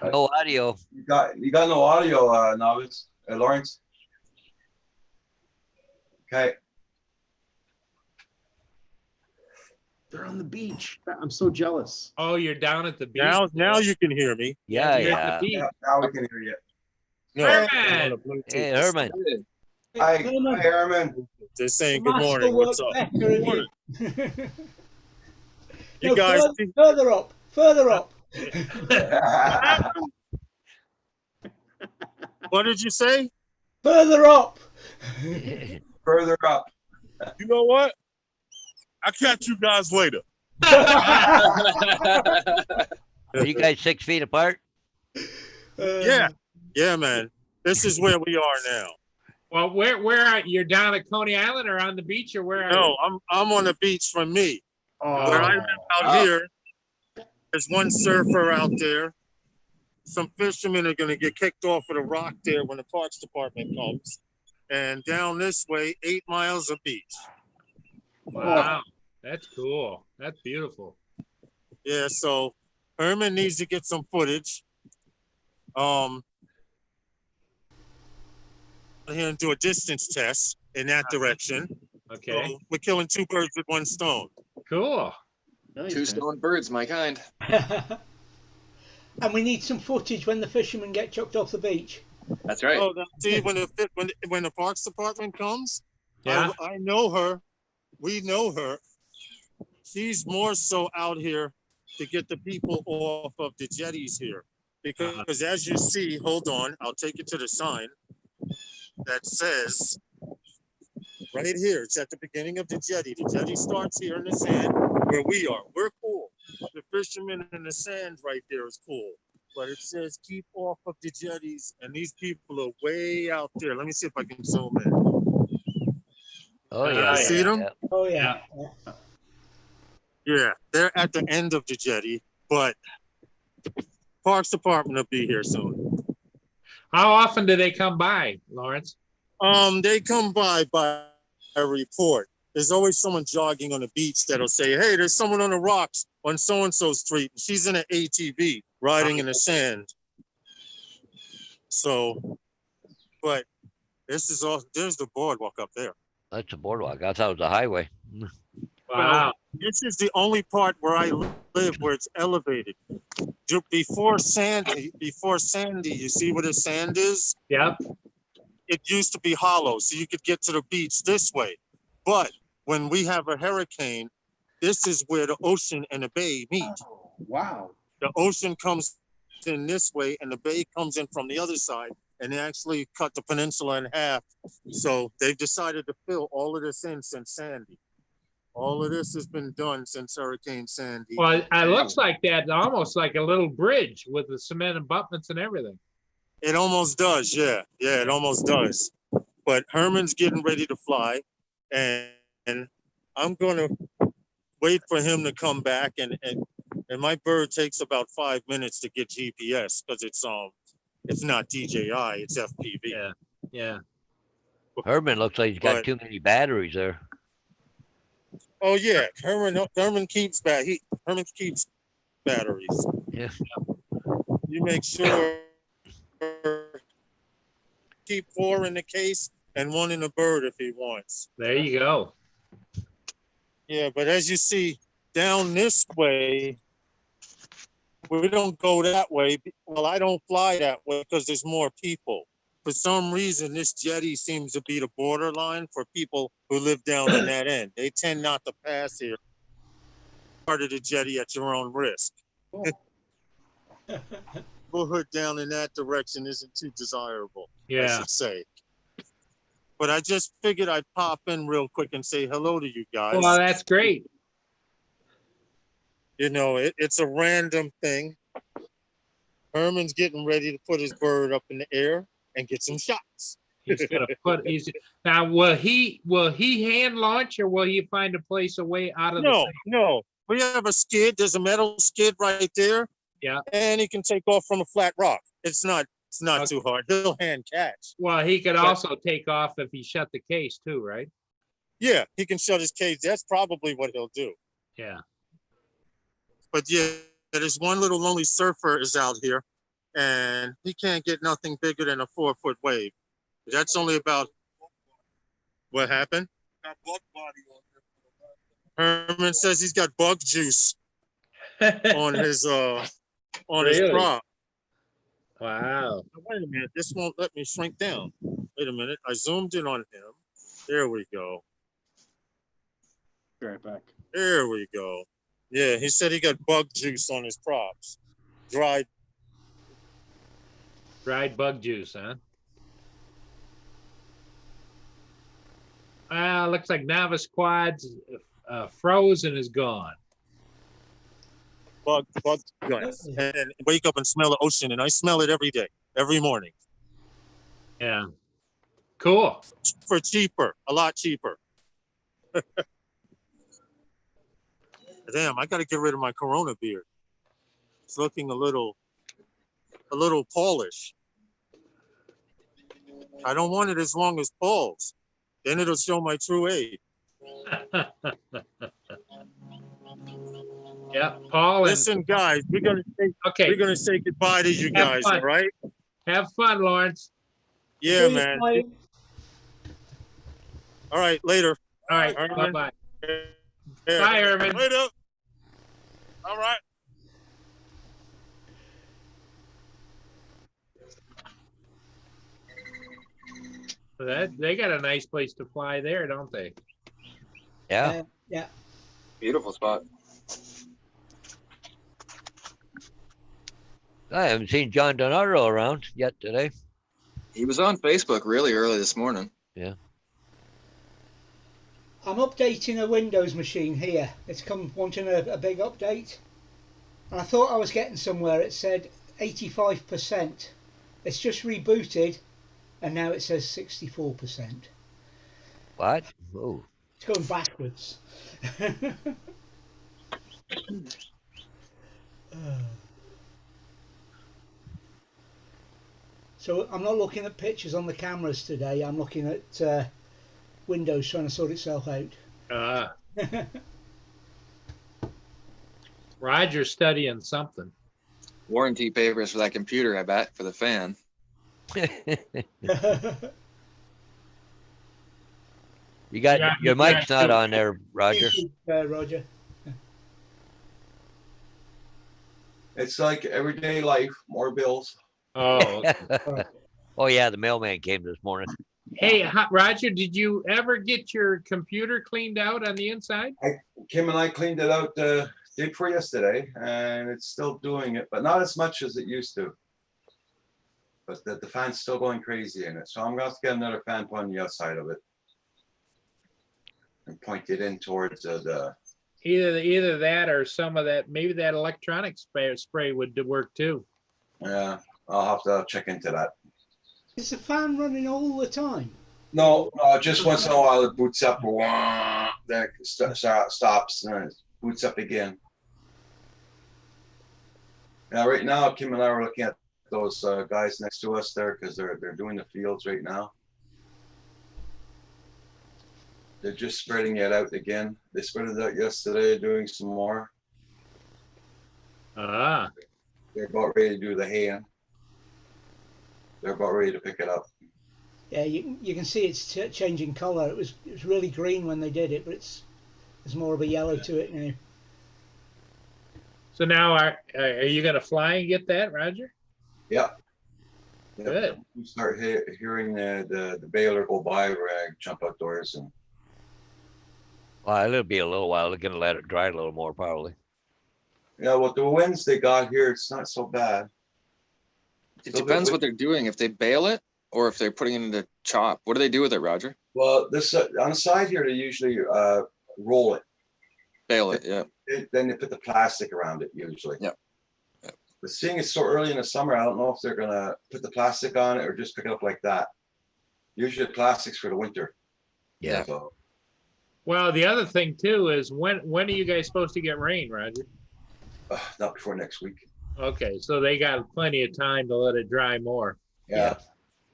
no audio. You got no audio, novice, Lawrence. Okay. They're on the beach. I'm so jealous. Oh, you're down at the beach. Now you can hear me. Yeah, you're at yeah. the beach. Yeah, now we can hear you. No, Herman! I'm on a Bluetooth. Hey, Herman. Hi, Herman, Herman. They're saying the good mask morning. will What's work up? better if Morning. No, You guys, further up. what did you say? Further up. Further up. You know what? I'll catch you guys later. Are you guys 6 feet apart? Yeah, man. This is where we are now. Well, where are you're down at Coney Island or on the beach or where are you? No, I'm on the beach from me. Where I live out Oh. here, there's one surfer out there. Some fishermen are going to get kicked off of the rock there when the parks department comes. And down this way, 8 miles of beach. Wow, that's cool. That's beautiful. Yeah, so Herman needs to get some footage. Here and do a distance test in that direction. Okay, So we're killing 2 birds with 1 stone. cool. Nice, 2 man. stone birds, my kind. And we need some footage when the fishermen get chucked off the beach. That's right. Oh, see, when the parks department comes, Yeah. I know her. We know her. She's more so out here to get the people off of the jetties here. Because as you see, hold on, I'll take you to the sign that says right here, it's at the beginning of the jetty. The jetty starts here in the sand where we are. We're cool. The fishermen in the sand right there is cool. But it says keep off of the jetties, and these people are way out there. Let me see if I can zoom in. Oh, yeah. See them? Yeah. Oh yeah. Yeah, they're at the end of the jetty, but Parks Department will be here soon. How often do they come by, Lawrence? They come by a report. There's always someone jogging on the beach that'll say, hey, there's someone on the rocks on so-and-so street. She's in an ATV riding in the sand. So, but this is all, there's the boardwalk up there. That's a boardwalk. I thought it was a highway. Wow. This is the only part where I live where it's elevated. Before Sandy, you see where the sand is? Yep. It used to be hollow, so you could get to the beach this way. But when we have a hurricane, this is where the ocean and the bay meet. Wow. The ocean comes in this way and the bay comes in from the other side, and they actually cut the peninsula in half. So they've decided to fill all of this in since Sandy. All of this has been done since Hurricane Sandy. Well, it looks like that, almost like a little bridge with the cement abutments and everything. It almost does, yeah. Yeah, it almost does. But Herman's getting ready to fly, and I'm gonna wait for him to come back. And my bird takes about 5 minutes to get GPS because it's not DJI, it's FPV. Yeah, yeah. Herman looks like he's got But- too many batteries there. Oh yeah, Herman keeps Herman keeps batteries. Yeah. You make sure keep 4 in the case and 1 in the bird if he wants. There you go. Yeah, but as you see down this way, we don't go that way. Well, I don't fly that way because there's more people. For some reason, this jetty seems to be the borderline for people who live down on that end. They tend not to pass here. Part of the jetty at your own risk. Neighborhood down in that direction isn't too desirable, I Yeah. should say. But I just figured I'd pop in real quick and say hello to you guys. Well, that's great. You know, it's a random thing. Herman's getting ready to put his bird up in the air and get some shots. He's gonna put. Now, will he hand launch or will he find a place away out of the thing? No. We have a skid. There's a metal skid right there. Yeah. And he can take off from a flat rock. It's not Okay. too hard. He'll hand catch. Well, he could But- also take off if he shut the case too, right? Yeah, he can shut his cage. That's probably what he'll do. Yeah. But yeah, there's one little lonely surfer is out here, and he can't get nothing bigger than a 4-foot wave. That's only about what happened. Herman says he's got bug juice on his Really? prop. Wow. Wait a minute, this won't let me shrink down. Wait a minute, I zoomed in on him. There we go. Be right back. There we go. Yeah, he said he got bug juice on his props. Dried. Dried bug juice, huh? Looks like Novice Quad's froze and is gone. bug guts, and wake up and smell the ocean. And I smell it every day, every morning. Yeah. Cool. For cheaper, a lot cheaper. Damn, I got to get rid of my Corona beard. It's looking a little Polish. I don't want it as long as Paul's. Then it'll show my true age. Yeah, Paul. Listen, guys, we're gonna say goodbye to you Have guys, fun. all right? Have fun, Lawrence. Yeah, man. Bye. All right, later. All right. All right. Bye-bye. Yeah. Bye, Herman. Later. All right. They got a nice place to fly there, don't they? Yeah. Yeah. Beautiful spot. I haven't seen John Donato around yet today. He was on Facebook really early this morning. I'm updating a Windows machine here. It's come wanting a big update. And I thought I was getting somewhere. It said 85%. It's just rebooted and now it says 64%. What? Oh, It's going backwards. So I'm not looking at pictures on the cameras today. I'm looking at Windows trying to sort itself out. Roger's studying something. Warranty papers for that computer, I bet, for the fan. you got Yeah, your you got mic's not to- on there, Roger. Roger. It's like everyday life, more bills. Oh, Oh yeah, the mailman came this morning. hey, Roger, did you ever get your computer cleaned out on the inside? Kim and I cleaned it out day before yesterday, and it's still doing it, but not as much as it used to. But the fan's still going crazy in it, so I'm going to have to get another fan put on the outside of it. and point it in towards the Either that or some of that, maybe that electronic spray would work too. yeah. I'll have to check into that. Is the fan running all the time? No, just once in a while it boots up, then it stops, and it boots up again. Now, right now, Kim and I were looking at those guys next to us there because they're doing the fields right now. They're just spreading it out again. They spread it out yesterday, doing some more. Ah, They're about ready to do the hay in. They're about ready to pick it up. Yeah, you can see it's changing colour. It was really green when they did it, but there's more of a yellow to it now. so now are you gonna fly and get that, Roger? Yep. Good. We start hearing the baler go by, where I jump outdoors and. Well, it'll be a little while. They're gonna let it dry a little more, probably. Yeah, well, the winds they got here, it's not so bad. It depends what they're doing. If they bale it or if they're putting it into chop. What do they do with it, Roger? Well, this on the side here, they usually roll it. Bale it, yeah. Then they put the plastic around it usually. Yep. But seeing it's so early in the summer, I don't know if they're gonna put the plastic on it or just pick it up like that. Usually, plastics for the winter. Yeah. So, Well, the other thing too is when are you guys supposed to get rain, Roger? not before next week. Okay, so they got plenty of time to let it dry more. Yeah.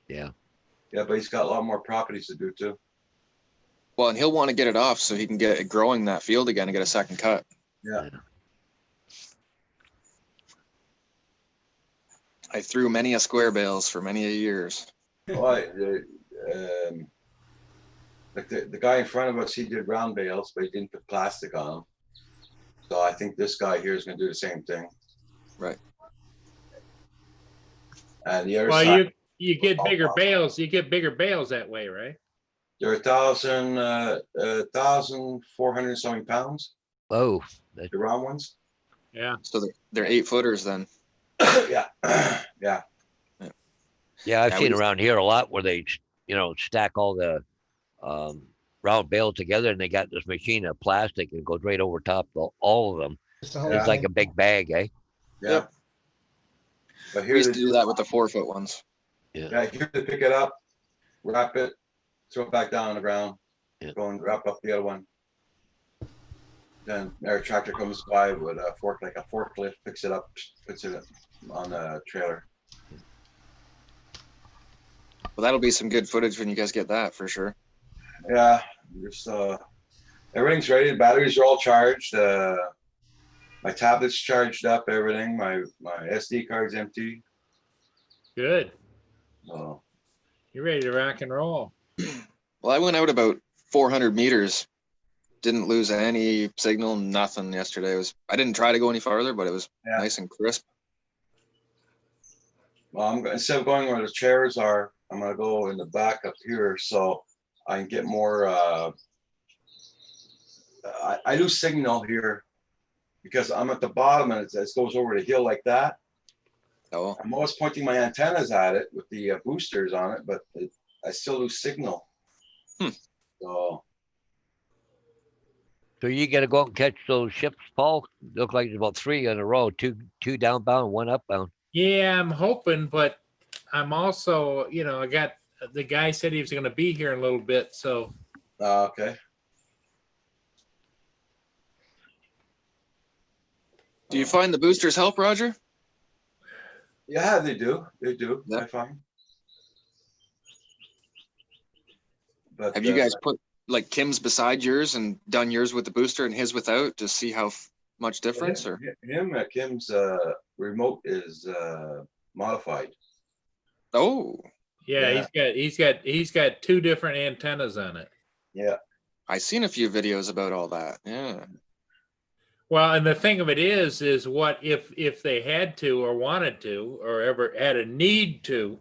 Yeah. Yeah, but he's got a lot more properties to do too. Well, and he'll want to get it off so he can get it growing that field again and get a second cut. Yeah. I threw many a square bales for many a years. Well, like the guy in front of us, he did round bales, but he didn't put plastic on them. So I think this guy here is going to do the same thing. Right. And the other Well, side, you get bigger bales. You get bigger bales that way, right? they're 1,400 something pounds. Oh, The round ones. Yeah. So they're 8 footers then. Yeah. Yeah. yeah. I've Yeah, seen we- around here a lot where they, stack all the round bales together, and they got this machine of plastic and goes right over top of all of them. Just the whole It's like thing. a big bag, eh? Yeah. Yep. But We here used they to do that with the 4-foot ones. Yeah, here they pick it up, wrap it, throw it back down on the ground, Yeah. go and wrap up the other one. Then our tractor comes by with a forklift, picks it up, puts it on the trailer. Well, that'll be some good footage when you guys get that for sure. Yeah, just everything's ready. The batteries are all charged. My tablet's charged up. Everything. My SD card's empty. Good. Oh, You're ready to rock and roll. Well, I went out about 400 meters. Didn't lose any signal, nothing yesterday. I didn't try to go any farther, but it was Yeah. nice and crisp. well, instead of going where the chairs are, I'm gonna go in the back up here so I can get more. I lose signal here because I'm at the bottom and it goes over the hill like that. Oh, I'm always pointing my antennas at it with the boosters on it, but I still lose signal. So So you got to go out and catch those ships, Paul. Look like there's about 3 in a row, two downbound, 1 upbound. Yeah, I'm hoping, but I'm also, I got the guy said he was going to be here in a little bit, so okay. do you find the boosters help, Roger? Yeah, they do. They do. Yeah. I find. But Have you guys put like Kim's beside yours and done yours with the booster and his without to see how much difference? Or Kim's remote is modified. oh, yeah, he's got 2 different antennas on it. Yeah. I seen a few videos about all that. Yeah. Well, and the thing of it is what if they had to or wanted to or ever had a need to,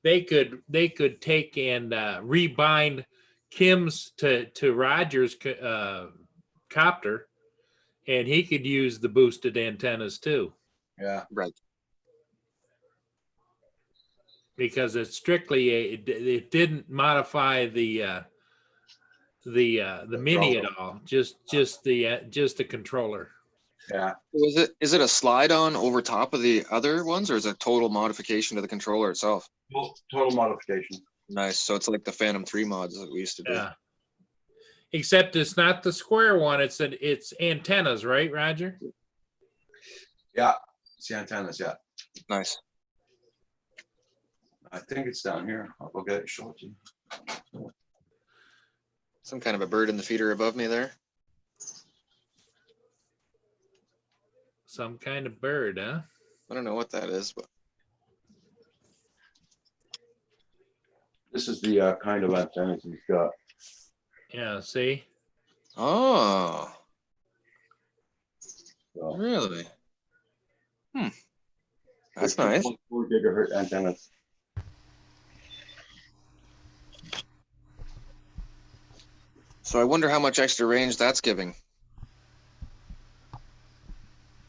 they could take and rebind Kim's to Roger's copter, and he could use the boosted antennas too, Yeah. Right. because it's strictly it didn't modify the the mini at all. Just the controller. Yeah, Is it a slide on over top of the other ones, or is it a total modification to the controller itself? total modification. Nice. So it's like the Phantom 3 mods that we used to do. Yeah. Except it's not the square one. It's antennas, right, Roger? Yeah, it's the antennas. Yeah, Nice. I think it's down here. I'll go get it. Show it to you. Some kind of a bird in the feeder above me there. Some kind of bird, huh? I don't know what that is, but This is the kind of antennas he's got. Yeah, see? oh, So, really? That's they're nice. 2.4 gigahertz antennas. So I wonder how much extra range that's giving.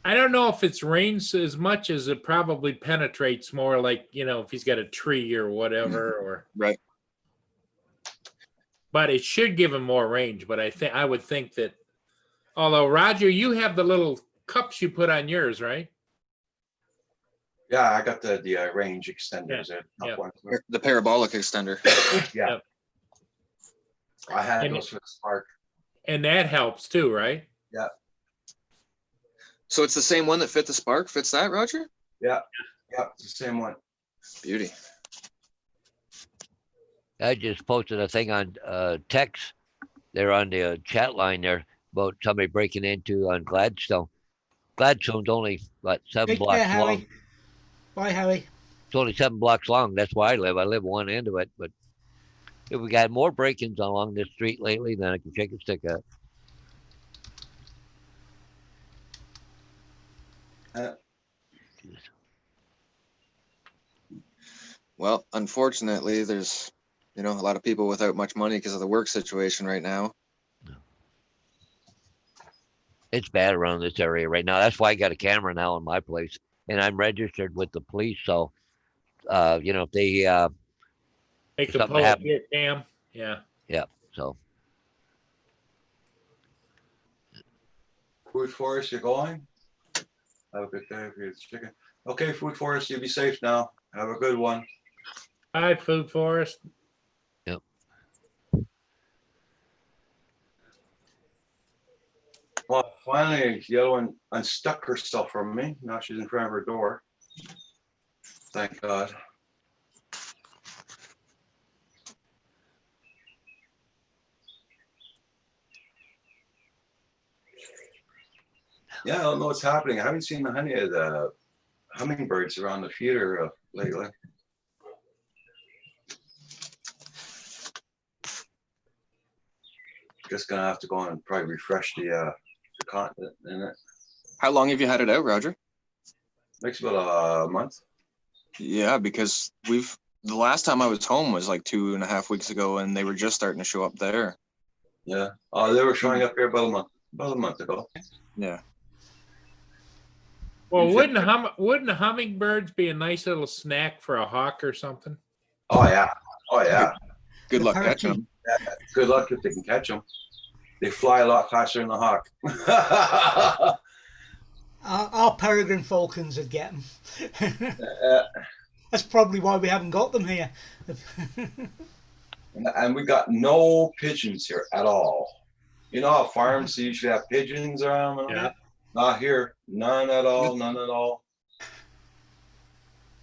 I don't know if it's range as much as it probably penetrates more, like, if he's got a tree or whatever, or Right. but it should give him more range. But I would think that, although Roger, you have the little cups you put on yours, right? Yeah, I got the range extenders. Yeah. The parabolic extender. Yeah. Yep. I had And those for the Spark. And that helps too, right? Yeah. So it's the same one that fit the Spark? Fits that, Roger? Yeah. Yeah, it's the same one. Beauty. I just posted a thing on text there on the chat line there about somebody breaking into on Gladstone. Gladstone's only what 7 Take blocks care, long. Harry. Bye, Harry. It's only 7 blocks long. That's where I live. I live one end of it, but if we got more break-ins along this street lately, then I can shake a stick at. Well, unfortunately, there's, a lot of people without much money because of the work situation right now. It's bad around this area right now. That's why I got a camera now in my place, and I'm registered with the police. So, if they Make the something pull up happened. your cam. Yeah. So Food Forest, you're going? Have a good day for your chicken. Okay, Food Forest, you be safe now. Have a good one. Hi, Food Forest. Well, finally, the other one unstuck herself from me. Now she's in front of her door. Thank God. Yeah, I don't know what's happening. I haven't seen any of the hummingbirds around the feeder lately. Just gonna have to go on and probably refresh the content in it. How long have you had it out, Roger? Makes about a month. Yeah, because the last time I was home was like 2.5 weeks ago, and they were just starting to show up there. Yeah. Oh, they were showing up here about a month ago. Yeah. Well, Usually- wouldn't hummingbirds be a nice little snack for a hawk or something? Oh yeah. Oh yeah. Good The luck parakeet. catching them. Good luck if they can catch them. They fly a lot faster than the hawk. Our peregrine falcons would get them. Uh, That's probably why we haven't got them here. and we got no pigeons here at all. You know how farms usually have pigeons around? And all Yeah. that? Not here. None at all. None at all.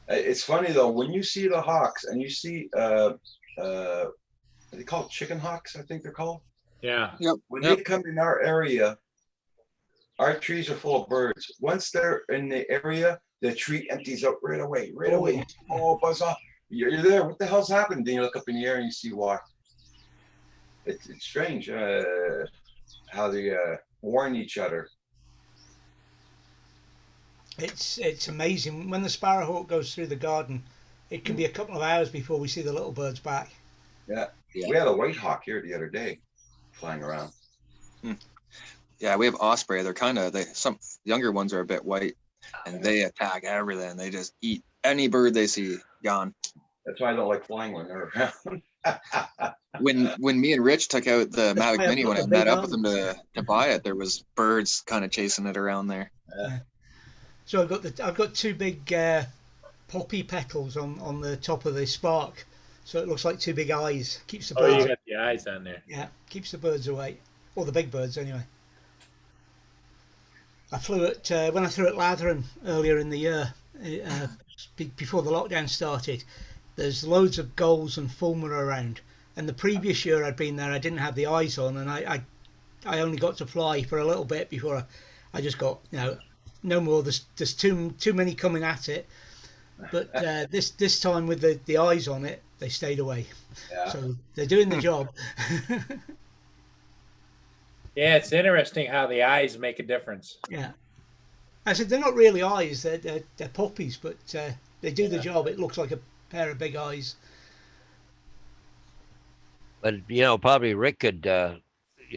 It's funny though, when you see the hawks and you see are they called chicken hawks? I think they're called. Yeah. When they come in our area, our trees are full of birds. Once they're in the area, the tree empties out right away. Right Oh, away. yeah. Oh, buzz off. You're there. What the hell's happened? Then you look up in the air and you see why. It's strange how they warn each other. It's amazing. When the sparrowhawk goes through the garden, it can be a couple of hours before we see the little birds back. Yeah. Yeah. We had a white hawk here the other day flying around. Yeah, we have osprey. Some younger ones are a bit white, and they attack everything. They just eat any bird they see. Gone. That's why I don't like flying when they're around. When me and Rich took out the Mavic why I've Mini, got when the I met big up with him to buy it, there was birds kind of chasing it around there. So I've got two big poppy petals on the top of the spark, so it looks like two big eyes. Keeps the Oh, you birds. got the eyes on there. Yeah, keeps the birds away, or the big birds anyway. I flew at when I flew at Latheron earlier in the year, before the lockdown started. There's loads of gulls and fulmar around, and the previous year I'd been there, I didn't have the eyes on, and I only got to fly for a little bit before I just got no more. There's too many coming at it. But this time with the eyes on it, they stayed away. Yeah. So they're doing the job. Yeah, it's interesting how the eyes make a difference. Yeah. I said they're not really eyes. They're poppies, but they do the job. It looks like a pair of big eyes. But probably Rick could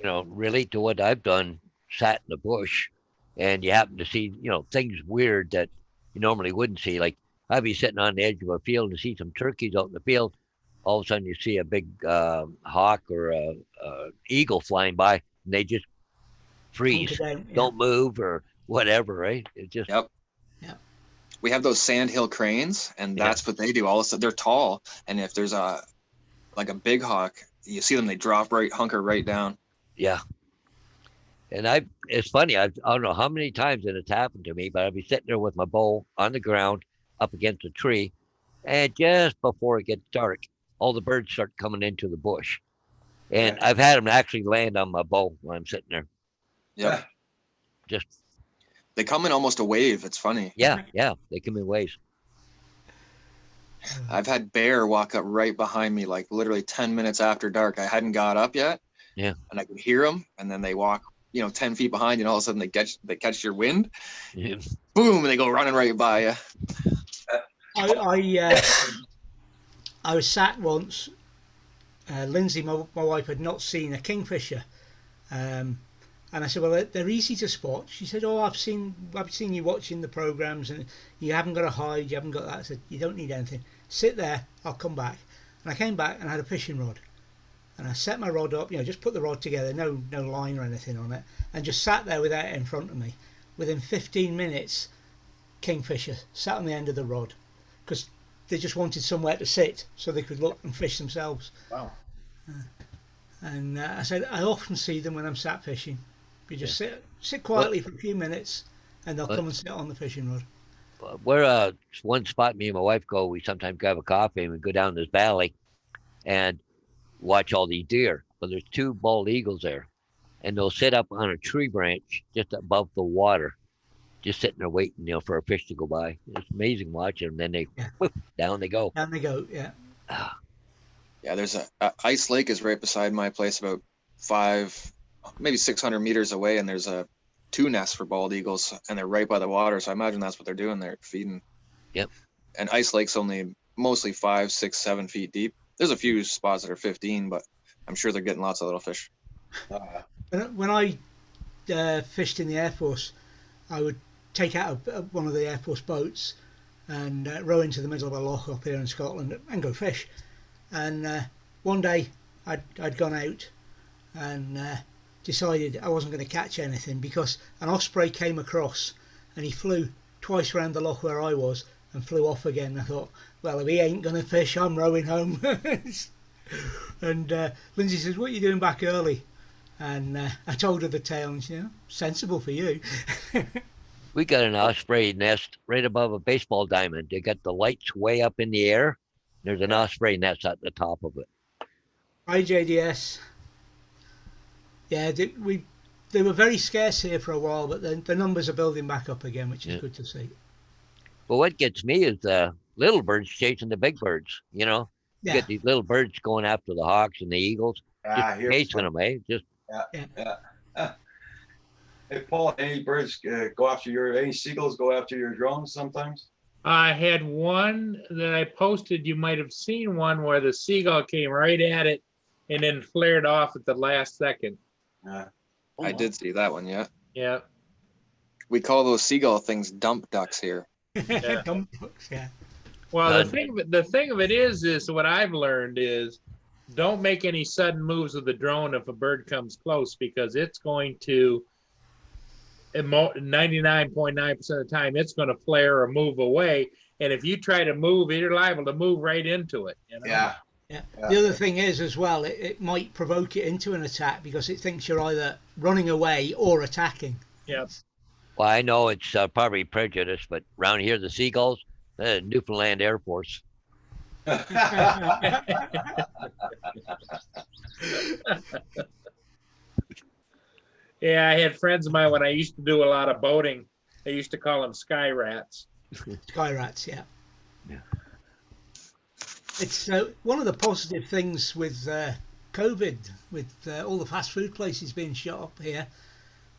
relate to what I've done. Sat in the bush, and you happen to see things weird that you normally wouldn't see. Like I'd be sitting on the edge of a field and see some turkeys out in the field. All of a sudden, you see a big hawk or a eagle flying by, and they just freeze, Down, yeah. don't move or whatever, right? It just Yep. Yeah. We have those sandhill cranes, and that's what they do. All of a sudden, they're tall, and if there's a big hawk, you see them, they drop hunker right down. yeah. And it's funny. I don't know how many times it has happened to me, but I'd be sitting there with my bow on the ground up against a tree, and just before it gets dark, all the birds start coming into the bush. And I've had them actually land on my bow when I'm sitting there. Yep. Just They come in almost a wave. It's funny. yeah, they come in waves. I've had bear walk up right behind me, like literally 10 minutes after dark. I hadn't got up yet. Yeah. And I could hear them, and then they walk 10 feet behind you, and all of a sudden they catch your wind. Yeah. Boom, and they go running right by you. I was sat once. Lindsay, my wife, had not seen a kingfisher, and I said, "Well, they're easy to spot." She said, "Oh, I've seen you watching the programs, and you haven't got to hide. You haven't got that." I said, "You don't need anything. Sit there. I'll come back." And I came back and I had a fishing rod, and I set my rod up. Just put the rod together, no line or anything on it, and just sat there without it in front of me. Within 15 minutes, kingfisher sat on the end of the rod, because they just wanted somewhere to sit so they could look and fish themselves. Wow. And I said, I often see them when I'm sat fishing. You just sit quietly for a few minutes, and they'll come and sit on the fishing rod. Where one spot me and my wife go, we sometimes grab a coffee and we go down this valley and watch all these deer. But there's two bald eagles there, and they'll sit up on a tree branch just above the water, just sitting there waiting, for a fish to go by. It's amazing watching them. Then they down they go. Down they go, yeah. Yeah, there's a Ice Lake is right beside my place, about 600 meters away, and there's two nests for bald eagles, and they're right by the water. So I imagine that's what they're doing. They're feeding. Yep. And Ice Lake's only mostly 5, 6, 7 feet deep. There's a few spots that are 15, but I'm sure they're getting lots of little fish. When I fished in the Air Force, I would take out one of the Air Force boats and row into the middle of a loch up here in Scotland and go fish. And one day I'd gone out and decided I wasn't going to catch anything, because an osprey came across and he flew twice around the loch where I was and flew off again. I thought, well, if he ain't going to fish, I'm rowing home. And Lindsay says, "What are you doing back early?" And I told her the tale, and she said, "Sensible for you." We got an osprey nest right above a baseball diamond. They got the lights way up in the air. There's an osprey nest at the top of it. IJDS. Yeah, they were very scarce here for a while, but the numbers are building back up again, which is good to see. But what gets me is the little birds chasing the big birds. You get these little birds going after the hawks and the eagles, just chasing them, eh? Just Hey, Paul, any seagulls go after your drones sometimes? I had one that I posted. You might have seen one where the seagull came right at it and then flared off at the last second. I did see that one, yeah. Yeah. We call those seagull things dump ducks here. Dump ducks, yeah. Well, the thing of it is what I've learned is don't make any sudden moves with the drone if a bird comes close, because it's going to 99.9% of the time it's going to flare or move away. And if you try to move, you're liable to move right into it. You know? Yeah. Yeah. The other thing is as well, it might provoke it into an attack because it thinks you're either running away or attacking. Yep. Well, I know it's probably prejudice, but around here, the seagulls, Newfoundland Air Force. Yeah, I had friends of mine when I used to do a lot of boating. They used to call them sky rats. Sky rats, yeah. Yeah. It's one of the positive things with COVID, with all the fast food places being shut up here.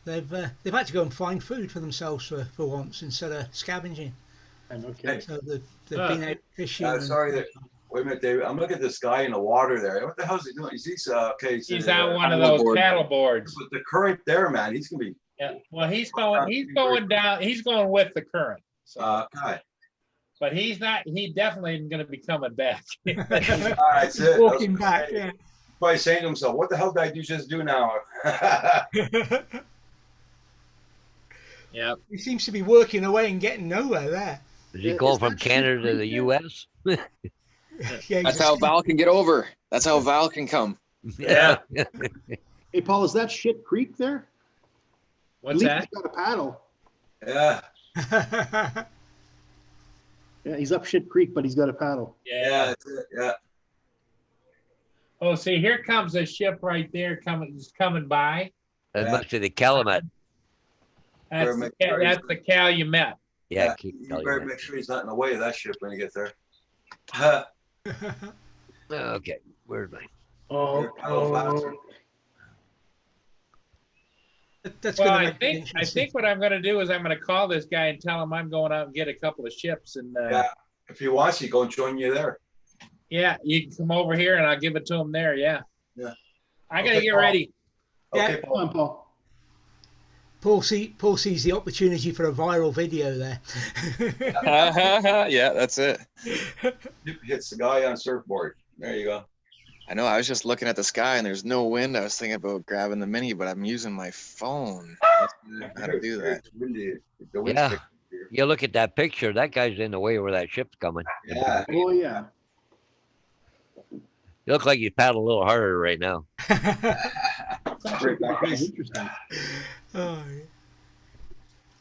They've had to go and find food for themselves for once instead of scavenging. Okay. So they've been out fishing. Sorry, wait a minute, David. I'm looking at this guy in the water there. What the hell is he doing? He's okay. He's on one of those paddle boards. But the current there, man, he's gonna be. Yeah. Well, he's going down. He's going with the current. So. Okay. But he's not. He definitely isn't going to be coming back. All right, that's it. Walking back, yeah. Probably saying to himself, "What the hell did I just do now?" Yeah. He seems to be working away and getting nowhere there. Is he going from Canada to the U.S.? Yeah, That's how Val can get over. That's how Val can come. Yeah. Hey, Paul, is that Shit Creek there? What's At that? least he's got a paddle. Yeah. Yeah, he's up Shit Creek, but he's got a paddle. Yeah. That's it. Yeah. Oh, see, here comes a ship right there coming by. That must be the Calumet. That's the Calumet. Yeah, You better make sure he's not in the way of that ship when you get there. Okay, where's my? That's Well, gonna I think what I'm going to do is I'm going to call this guy and tell him I'm going out and get a couple of ships and. Yeah. If he wants, he go and join you there. Yeah, you can come over here and I'll give it to him there. Yeah. Yeah. I got to Okay, get Paul. ready. Yeah. Okay, Come Paul. on, Paul. Paul sees the opportunity for a viral video there. Yeah, that's it. Hits the guy on a surfboard. There you go. I know. I was just looking at the sky and there's no wind. I was thinking about grabbing the mini, but I'm using my phone. How to do that? It's windy. The wind's Yeah. picking up here. You look at that picture. That guy's in the way where that ship's coming. Yeah. Oh, yeah. You look like you paddle a little harder right now. Straight back. That's interesting. Oh,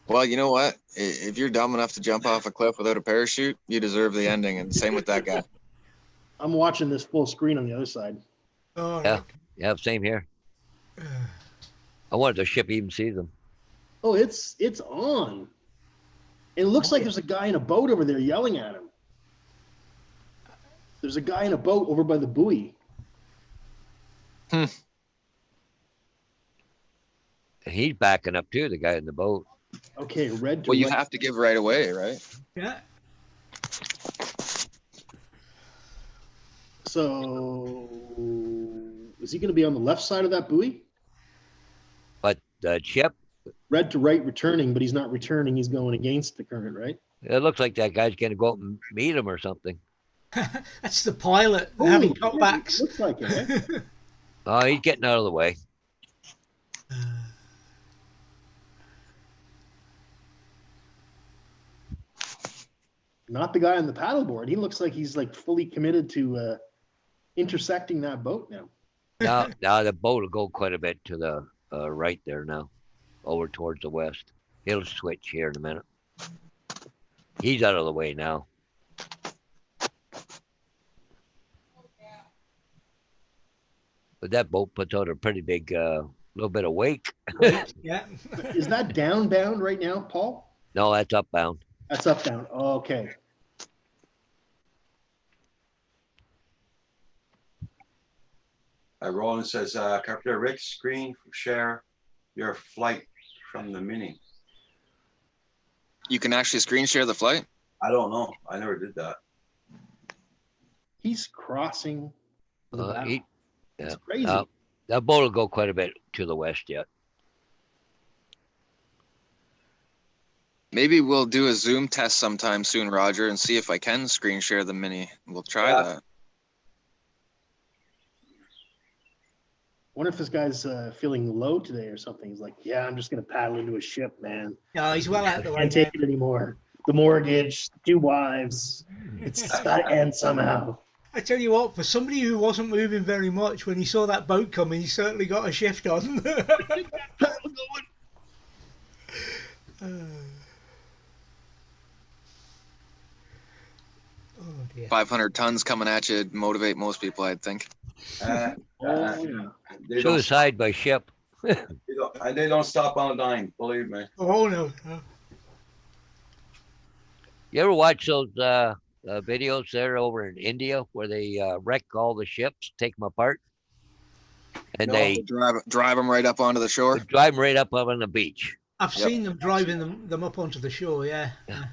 Well, you know what? If you're dumb enough to jump off a cliff without a parachute, you deserve the ending. And same with that guy. I'm watching this full screen on the other side. oh, Yeah. Yeah, same here. I wonder if the ship even sees them. Oh, it's on. It looks like there's a guy in a boat over there yelling at him. There's a guy in a boat over by the buoy. And he's backing up too, the guy in the boat. Okay, red to Well, you white. have to give right away, right? yeah. So, is he going to be on the left side of that buoy? But the ship, Red to right returning, but he's not returning. He's going against the current, right? it looks like that guy's going to go up and meet him or something. That's the pilot having Holy shit, cutbacks. looks like it. Eh? Oh, he's getting out of the way. Not the guy on the paddleboard. He looks like he's like fully committed to intersecting that boat now. Now the boat will go quite a bit to the right there now, over towards the west. He'll switch here in a minute. He's out of the way now. But that boat puts out a pretty big little bit of wake. Yeah. Is that downbound right now, Paul? No, that's upbound. That's up down. Oh, okay. Roland says, Carpenter Rick, screen share your flight from the mini. You can actually screen share the flight. I don't know. I never did that. He's crossing. The bow. Yeah. It's crazy. That boat will go quite a bit to the west yet. Maybe we'll do a Zoom test sometime soon, Roger, and see if I can screen share the mini. We'll try that. wonder if this guy's feeling low today or something. He's like, yeah, I'm just gonna paddle into a ship, man. No, he's well out I the way can't now. take it anymore. The mortgage, 2 wives. It's gotta end somehow. I tell you what, for somebody who wasn't moving very much, when he saw that boat coming, he certainly got a shift on. Oh dear. 500 tons coming at you motivate most people, I think. Uh, Oh, yeah. they don't stop, Suicide by ship. they don't stop on a dime, believe me. Oh no. No. You ever watch those videos there over in India where they wreck all the ships, take them apart, and No. they Drive them right up onto the shore. drive them right up on the beach? I've Yep. seen them driving them up onto the shore. Yeah. Yeah.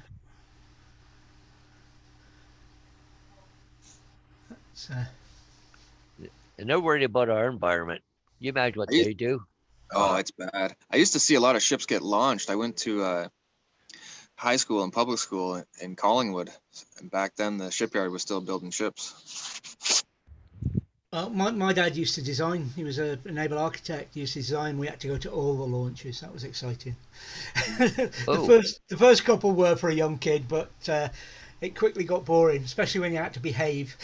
It's, And they're worried about our environment. You imagine what Are you- they do? Oh, it's bad. I used to see a lot of ships get launched. I went to high school and public school in Collingwood, and back then the shipyard was still building ships. well, my dad used to design. He was a naval architect. He used to design. We had to go to all the launches. That was exciting. Oh. The first couple were for a young kid, but it quickly got boring, especially when you had to behave.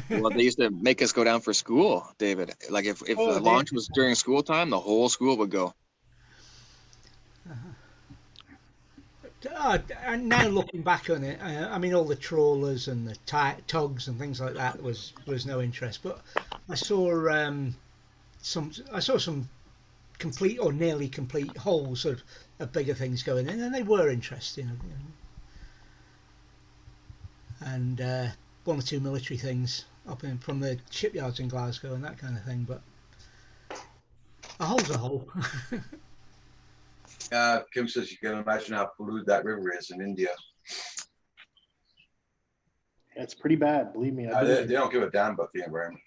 Well, they used to make us go down for school, David. Like if Oh, the they- launch was during school time, the whole school would go. And now looking back on it, I mean, all the trawlers and the tugs and things like that was no interest. But I saw some complete or nearly complete hulls of bigger things going in, and they were interesting. You know. And one or two military things up in from the shipyards in Glasgow and that kind of thing. But a hull's a hull. Kim says you can imagine how polluted that river is in India. It's pretty bad, believe me. They don't give a damn about the environment.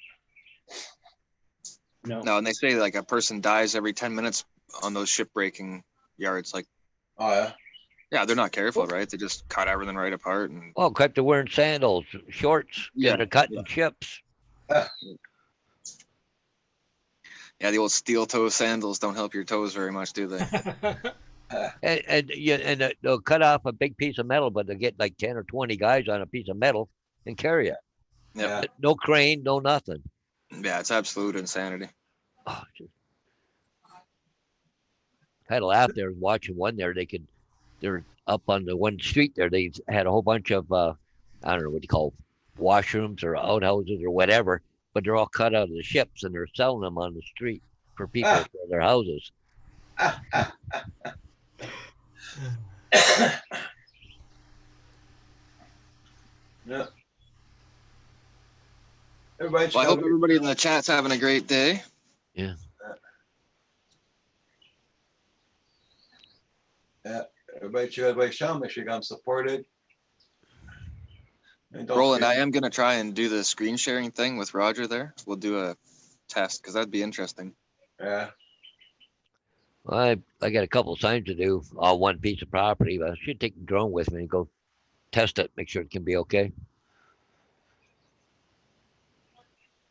No. No, and they say like a person dies every 10 minutes on those shipbreaking yards. Like, Oh yeah. yeah, they're not careful, right? They just cut everything right apart. And Oh, except they're wearing sandals, shorts, Yeah, they're cutting ships. yeah, the old steel toe sandals don't help your toes very much, do they? And they'll cut off a big piece of metal, but they'll get like 10 or 20 guys on a piece of metal and carry it. Yeah, No crane, no nothing. yeah, it's absolute insanity. Oh, had a laugh there watching one there. They're up on the one street there. They had a whole bunch of, I don't know what you call washrooms or outhouses or whatever, but they're all cut out of the ships and they're selling them on the street for people for their houses. Yeah. Everybody, Well, I hope everybody in the chat's having a great day. everybody should make sure you got supported. And don't Roland, I forget- am going to try and do the screen sharing thing with Roger there. We'll do a test because that'd be interesting. Yeah. Well, I got a couple of signs to do on one piece of property, but I should take the drone with me and go test it, make sure it can be okay.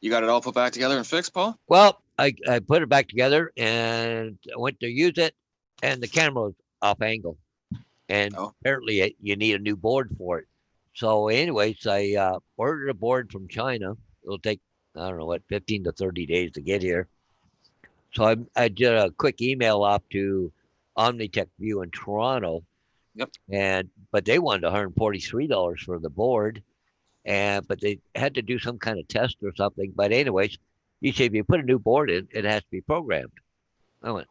You got it all put back together and fixed, Paul? Well, I put it back together and I went to use it and the camera was off angle. And Oh. apparently you need a new board for it. So anyways, I ordered a board from China. It'll take, I don't know what, 15 to 30 days to get here. So I did a quick email off to Omnitech View in Toronto. Yep. But they wanted $143 for the board. But they had to do some kind of test or something. But anyways, he said, if you put a new board in, it has to be programmed. I went,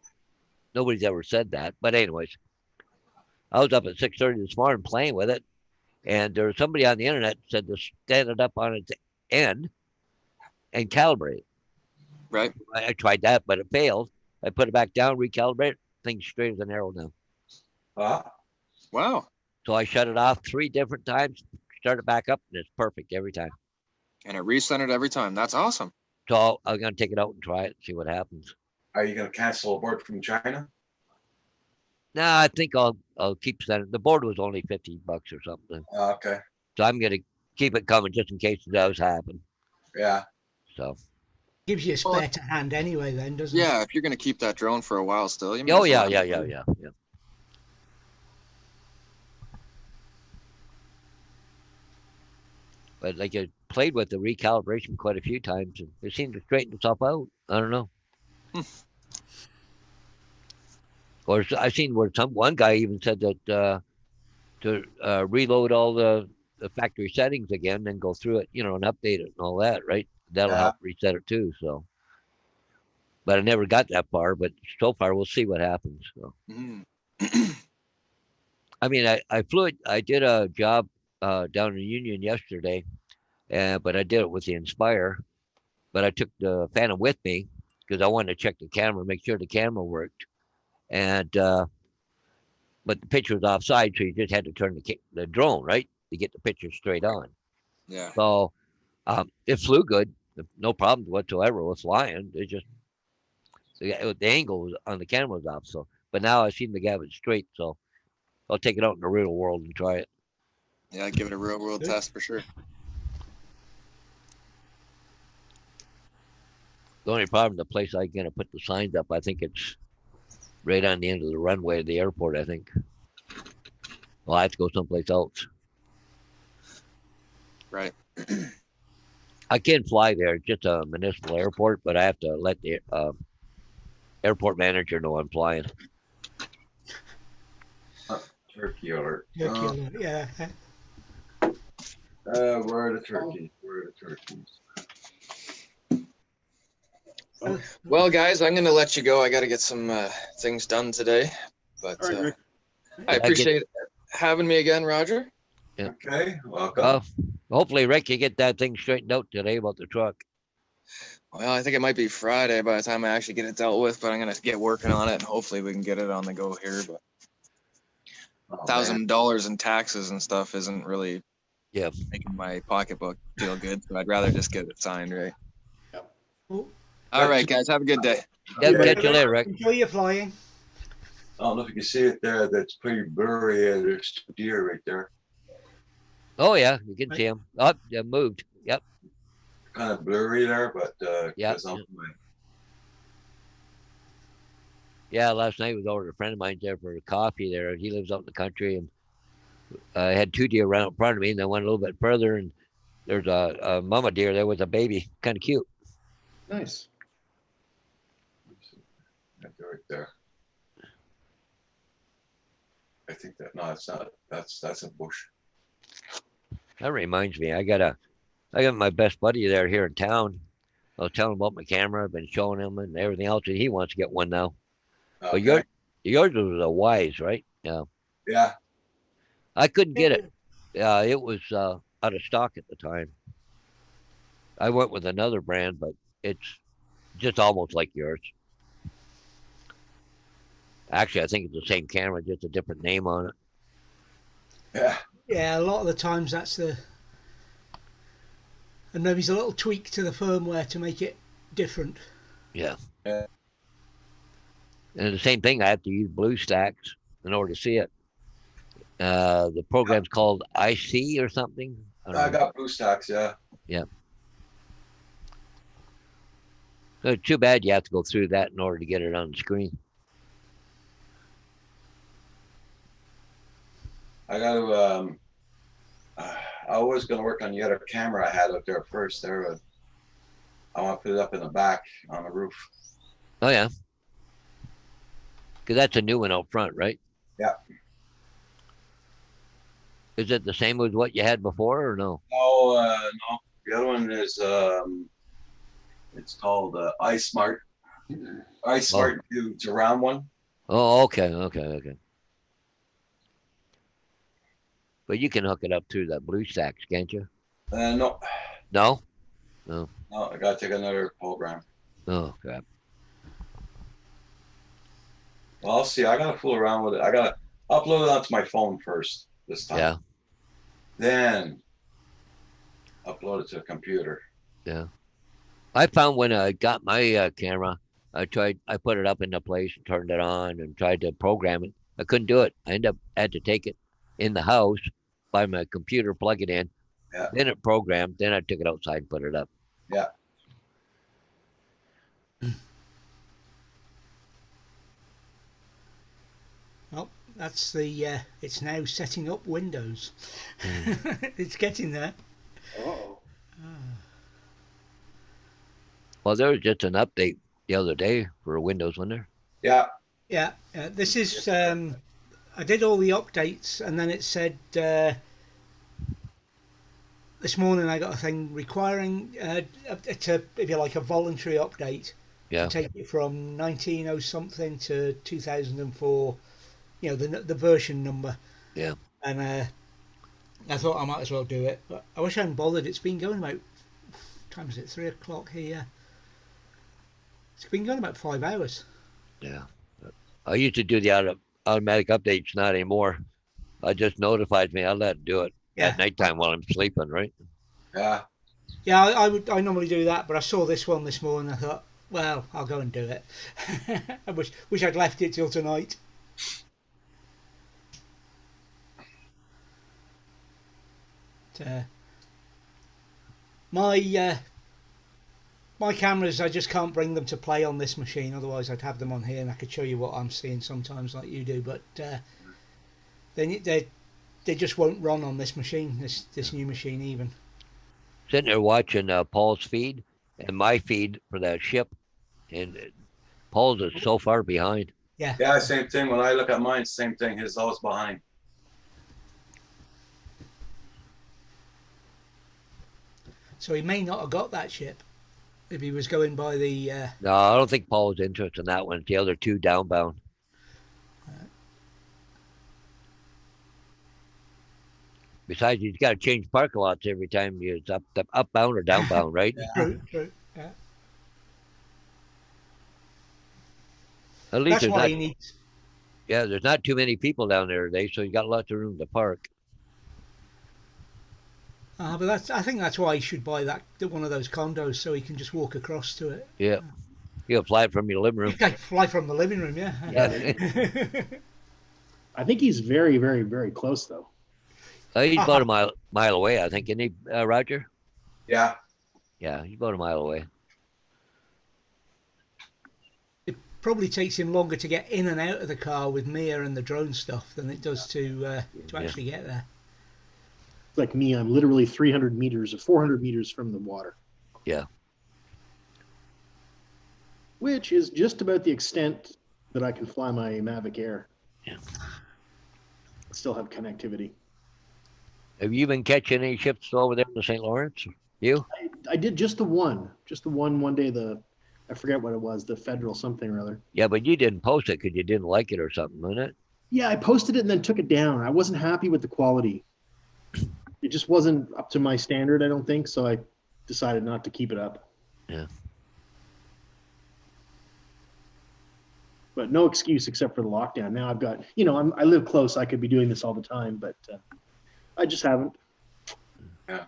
nobody's ever said that. But anyways, I was up at 6:30 this morning playing with it. And there was somebody on the internet said to stand it up on its end and calibrate it. Right. I tried that, but it failed. I put it back down, recalibrate it, thing's straight as an arrow now. Wow. So I shut it off 3 different times, start it back up, and it's perfect every time. And it recentered every time. That's awesome. So I'm gonna take it out and try it, see what happens. Are you going to cancel a board from China? No, I think I'll keep sending. The board was only $50 or something. Okay. So I'm gonna keep it coming just in case it does happen. Yeah. So Gives you a spare to hand anyway, then, doesn't it? Yeah, if you're gonna keep that drone for a while still, you may Oh as yeah, well have yeah, it. yeah, yeah. But like I played with the recalibration quite a few times, and it seemed to straighten itself out. I don't know. Or I've seen where one guy even said that to reload all the factory settings again and go through it, and update it and all that, right? That'll Yeah. help reset it too. So, but I never got that far. But so far, we'll see what happens. So, Mhm. I mean, I flew it. I did a job down in Union yesterday, but I did it with the Inspire. But I took the Phantom with me because I wanted to check the camera, make sure the camera worked. And but the picture was offside, so you just had to turn the drone right to get the picture straight on. Yeah. So it flew good, no problems whatsoever with flying. It just the angle on the camera was off. So, but now I've seen the have it straight, so I'll take it out in the real world and try it. Yeah, give it a real world Good. test for sure. The only problem, the place I'm gonna put the signs up, I think it's right on the end of the runway of the airport. I think. Well, I have to go someplace else. Right. I can fly there, it's just a municipal airport, but I have to let the airport manager know I'm flying. Turkey alert. Turkey alert, yeah. Where are the turkeys? Where are the turkeys? Oh, Well, guys, I'm gonna let you go. I got to get some things done today, but All right, Rick. I appreciate having me again, Roger. Okay, welcome. Well, hopefully, Rick, you get that thing straightened out today about the truck. Well, I think it might be Friday by the time I actually get it dealt with, but I'm gonna get working on it, and hopefully we can get it on the go here. But Oh, man. $1,000 in taxes and stuff isn't really Yeah. making my pocketbook feel good, so I'd rather just get it signed, right? oh, All right, guys, have a good day. Yeah, Okay. catch you later, Rick. enjoy your flying. I don't know if you can see it there. That's pretty blurry. There's two deer right there. Oh yeah, you can see him. Oh, they moved. Yep. Kind of blurry there, but Yeah. 'cause I'm- Yeah, last night was over to a friend of mine there for coffee there. He lives out in the country, and I had two deer right in front of me, and then went a little bit further, and there's a mama deer there with a baby, kind of cute. Nice. right there. I think that no, it's not. That's a bush. That reminds me, I got my best buddy there here in town. I was telling him about my camera. I've been showing him and everything else, and he wants to get one now. Okay. But yours was a Wise, right? Yeah. Yeah. I couldn't get it. It was out of stock at the time. I went with another brand, but it's just almost like yours. Actually, I think it's the same camera, just a different name on it. Yeah. Yeah, a lot of the times that's the, and maybe there's a little tweak to the firmware to make it different. Yeah. Yeah. And the same thing, I have to use BlueStacks in order to see it. The program's called IC or something. I got BlueStacks. Yeah. Yeah. So too bad you have to go through that in order to get it on the screen. I got to. I was going to work on the other camera I had up there first. There, I want to put it up in the back on the roof. Oh yeah. Because that's a new one out front, right? Yeah. Is it the same as what you had before, or no? No, no. The other one is it's called iSmart. iSmart. It's a round one. Oh, okay. But you can hook it up through that BlueStacks, can't you? No. No. No, I got to take another program. Oh crap. Well, I'll see. I got to fool around with it. I got to upload it onto my phone first this time. Yeah. Then upload it to a computer. Yeah. I found when I got my camera, I put it up into place and turned it on and tried to program it. I couldn't do it. I had to take it in the house by my computer, plug it in. Yeah. Then it programmed. Then I took it outside and put it up. Yeah. That's the. It's now setting up Windows. It's getting there. Oh. Well, there was just an update the other day for Windows, wasn't there? Yeah. Yeah. This is. I did all the updates, and then it said. This morning I got a thing requiring if you like, a voluntary update Yeah. to take it from 1900 something to 2004. You know, the version number. Yeah. And I thought I might as well do it, but I wish I hadn't bothered. It's been going about. What time is it? 3 o'clock here. It's been going about 5 hours. Yeah. I used to do the automatic updates, not anymore. I just notifies me. I let it do it Yeah. at nighttime while I'm sleeping, right? Yeah. Yeah, I normally do that, but I saw this one this morning. I thought, well, I'll go and do it. I wish I'd left it till tonight. My my cameras, I just can't bring them to play on this machine. Otherwise, I'd have them on here and I could show you what I'm seeing sometimes, like you do. But they just won't run on this machine, this new machine even. Sitting there watching Paul's feed and my feed for that ship, and Paul's is so far behind. Yeah. Yeah, same thing. When I look at mine, same thing. His always behind. So he may not have got that ship if he was going by the. No, I don't think Paul was interested in that one. It's the other two downbound. Besides, he's got to change parking lots every time he's upbound or downbound, right? True. Yeah. At least That's there's why not. he needs. Yeah, there's not too many people down there today, so you got lots of room to park. But I think that's why he should buy one of those condos so he can just walk across to it. Yeah, you can fly it from your living room. You can fly from the living room, yeah. Yeah. I think he's very, very, very close though. He's about a mile away, I think, isn't he, Roger? Yeah. Yeah, he's about a mile away. It probably takes him longer to get in and out of the car with Mia and the drone stuff than it does to actually get there. It's like me, I'm literally 300 meters or 400 meters from the water. Yeah. Which is just about the extent that I can fly my Mavic Air. Yeah. I still have connectivity. Have you been catching any ships over there in the St. Lawrence? You? I did just the one one day, I forget what it was, the federal something or other. Yeah, but you didn't post it because you didn't like it or something, wasn't it? Yeah, I posted it and then took it down. I wasn't happy with the quality. It just wasn't up to my standard, I don't think, so I decided not to keep it up. Yeah. But no excuse except for the lockdown. Now I've got, I live close. I could be doing this all the time, but I just haven't. Yeah.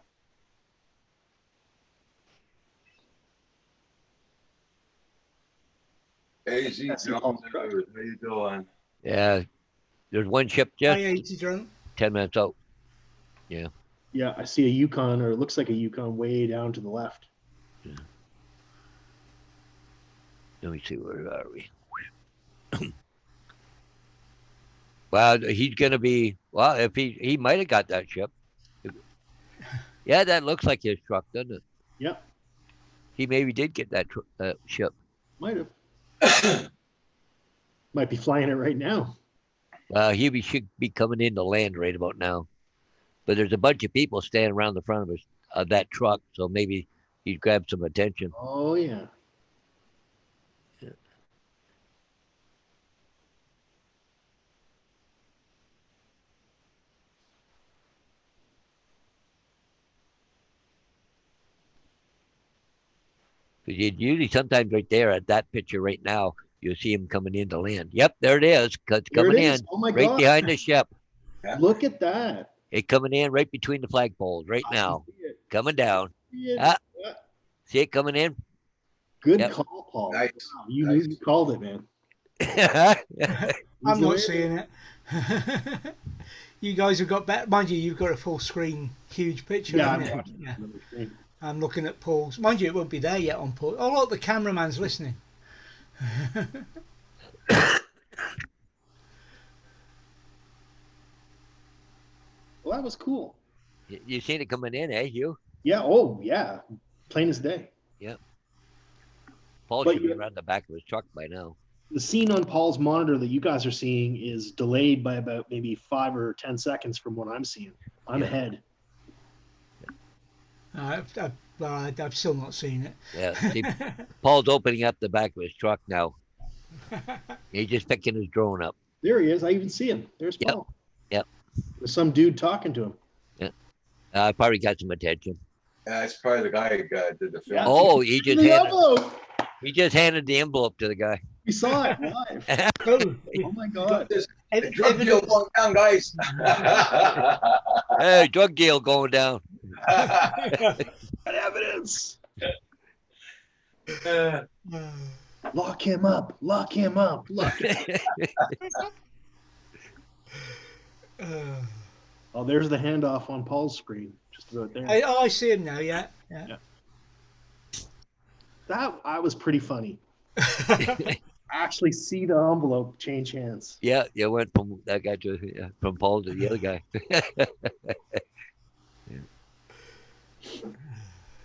AZ That's the Jones, whole how you doing? Yeah. There's one ship just Hi, 80 drone. 10 minutes out. Yeah. Yeah, I see a Yukon, or it looks like a Yukon way down to the left. Yeah. Let me see, where are we? Well, he's going to be, well, if he might have got that ship. Yeah, that looks like his truck, doesn't it? Yep, He maybe did get that ship. might have. Might be flying it right now. Should be coming in to land right about now. But there's a bunch of people standing around the front of that truck, so maybe he'd grab some attention. Oh, yeah. Because usually sometimes right there at that picture right now, you'll see him coming in to land. Yep, there it is. It's There coming it is. in Oh, my right God. behind the ship. Look at that. It's coming in right between the flagpoles right I now. see it. Coming down. See it. Ah. Yeah. See it coming in? Good Yep. call, Paul. Nice. Wow, you Nice. you called it, man. I'm not Is it? seeing it. You guys have got better. Mind you, you've got a full screen, huge picture. Yeah, haven't I'm you? watching Yeah. another screen. I'm looking at Paul's. Mind you, it won't be there yet on Paul. Oh, look, the cameraman's listening. Well, that was cool. You seen it coming in, eh? You? Yeah. Oh, yeah. Plain as day. Paul But should be you- around the back of his truck by now. The scene on Paul's monitor that you guys are seeing is delayed by about maybe 5 or 10 seconds from what I'm seeing. I'm Yeah. ahead. I've still not seen it. Yeah. See, Paul's opening up the back of his truck now. He's just picking his drone up. There he is. I even see him. There's Yep. Paul. Yep. There's some dude talking to him. Probably got some attention. It's probably the guy who did the film. Yeah. Oh, he just The handed envelope. the envelope to the guy. We saw it live. Oh, Oh my God. The ev- drug deal evidence- going down, guys. Hey, drug deal going down. Got evidence. Lock him up. Lock him up. Lock him. Oh, there's the handoff on Paul's screen. Just about there. I see him now. Yeah. That was pretty funny. Actually see the envelope change hands. Yeah, you went from that guy to from Paul to the other guy.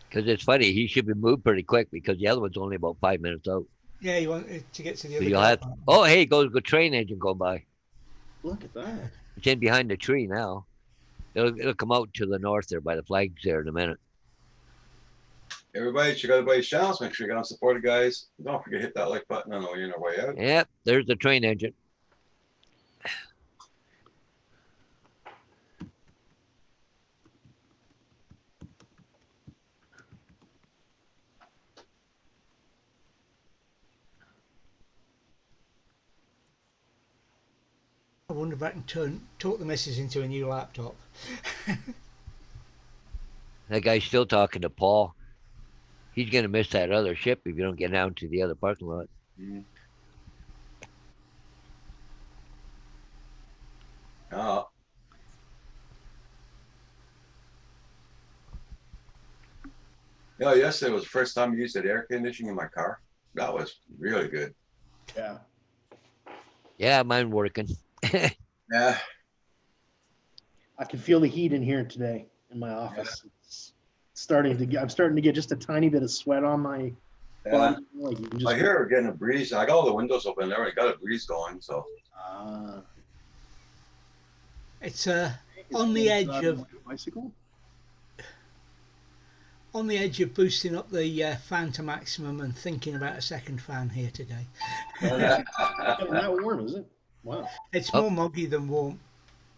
Because it's funny, he should be moved pretty quick because the other one's only about 5 minutes out. Yeah, you want to get to the So other. you'll car have. park. Oh, hey, goes the train engine going by. Look at that. It's in behind the tree now. It'll come out to the north there by the flags there in a minute. Everybody, check out everybody's channels. Make sure you get on supported, guys. Don't forget to hit that like button on the way in or way out. Yep, there's the train engine. I wonder if I can talk the missus into a new laptop. That guy's still talking to Paul. He's gonna miss that other ship if you don't get down to the other parking lot. Oh, yeah, yesterday was the first time I used that air conditioning in my car. That was really good. Yeah. Yeah, mine working. Yeah. I can feel the heat in here today in my office. It's starting to get, I'm starting to get just a tiny bit of sweat on my Yeah. body. Like you can just, I hear we're getting a breeze. I got all the windows open there. I got a breeze going. So It's on the edge of bicycle. on the edge of boosting up the fan to maximum and thinking about a second fan here today. Getting that warm, is it? Wow. It's Oh. more muggy than warm.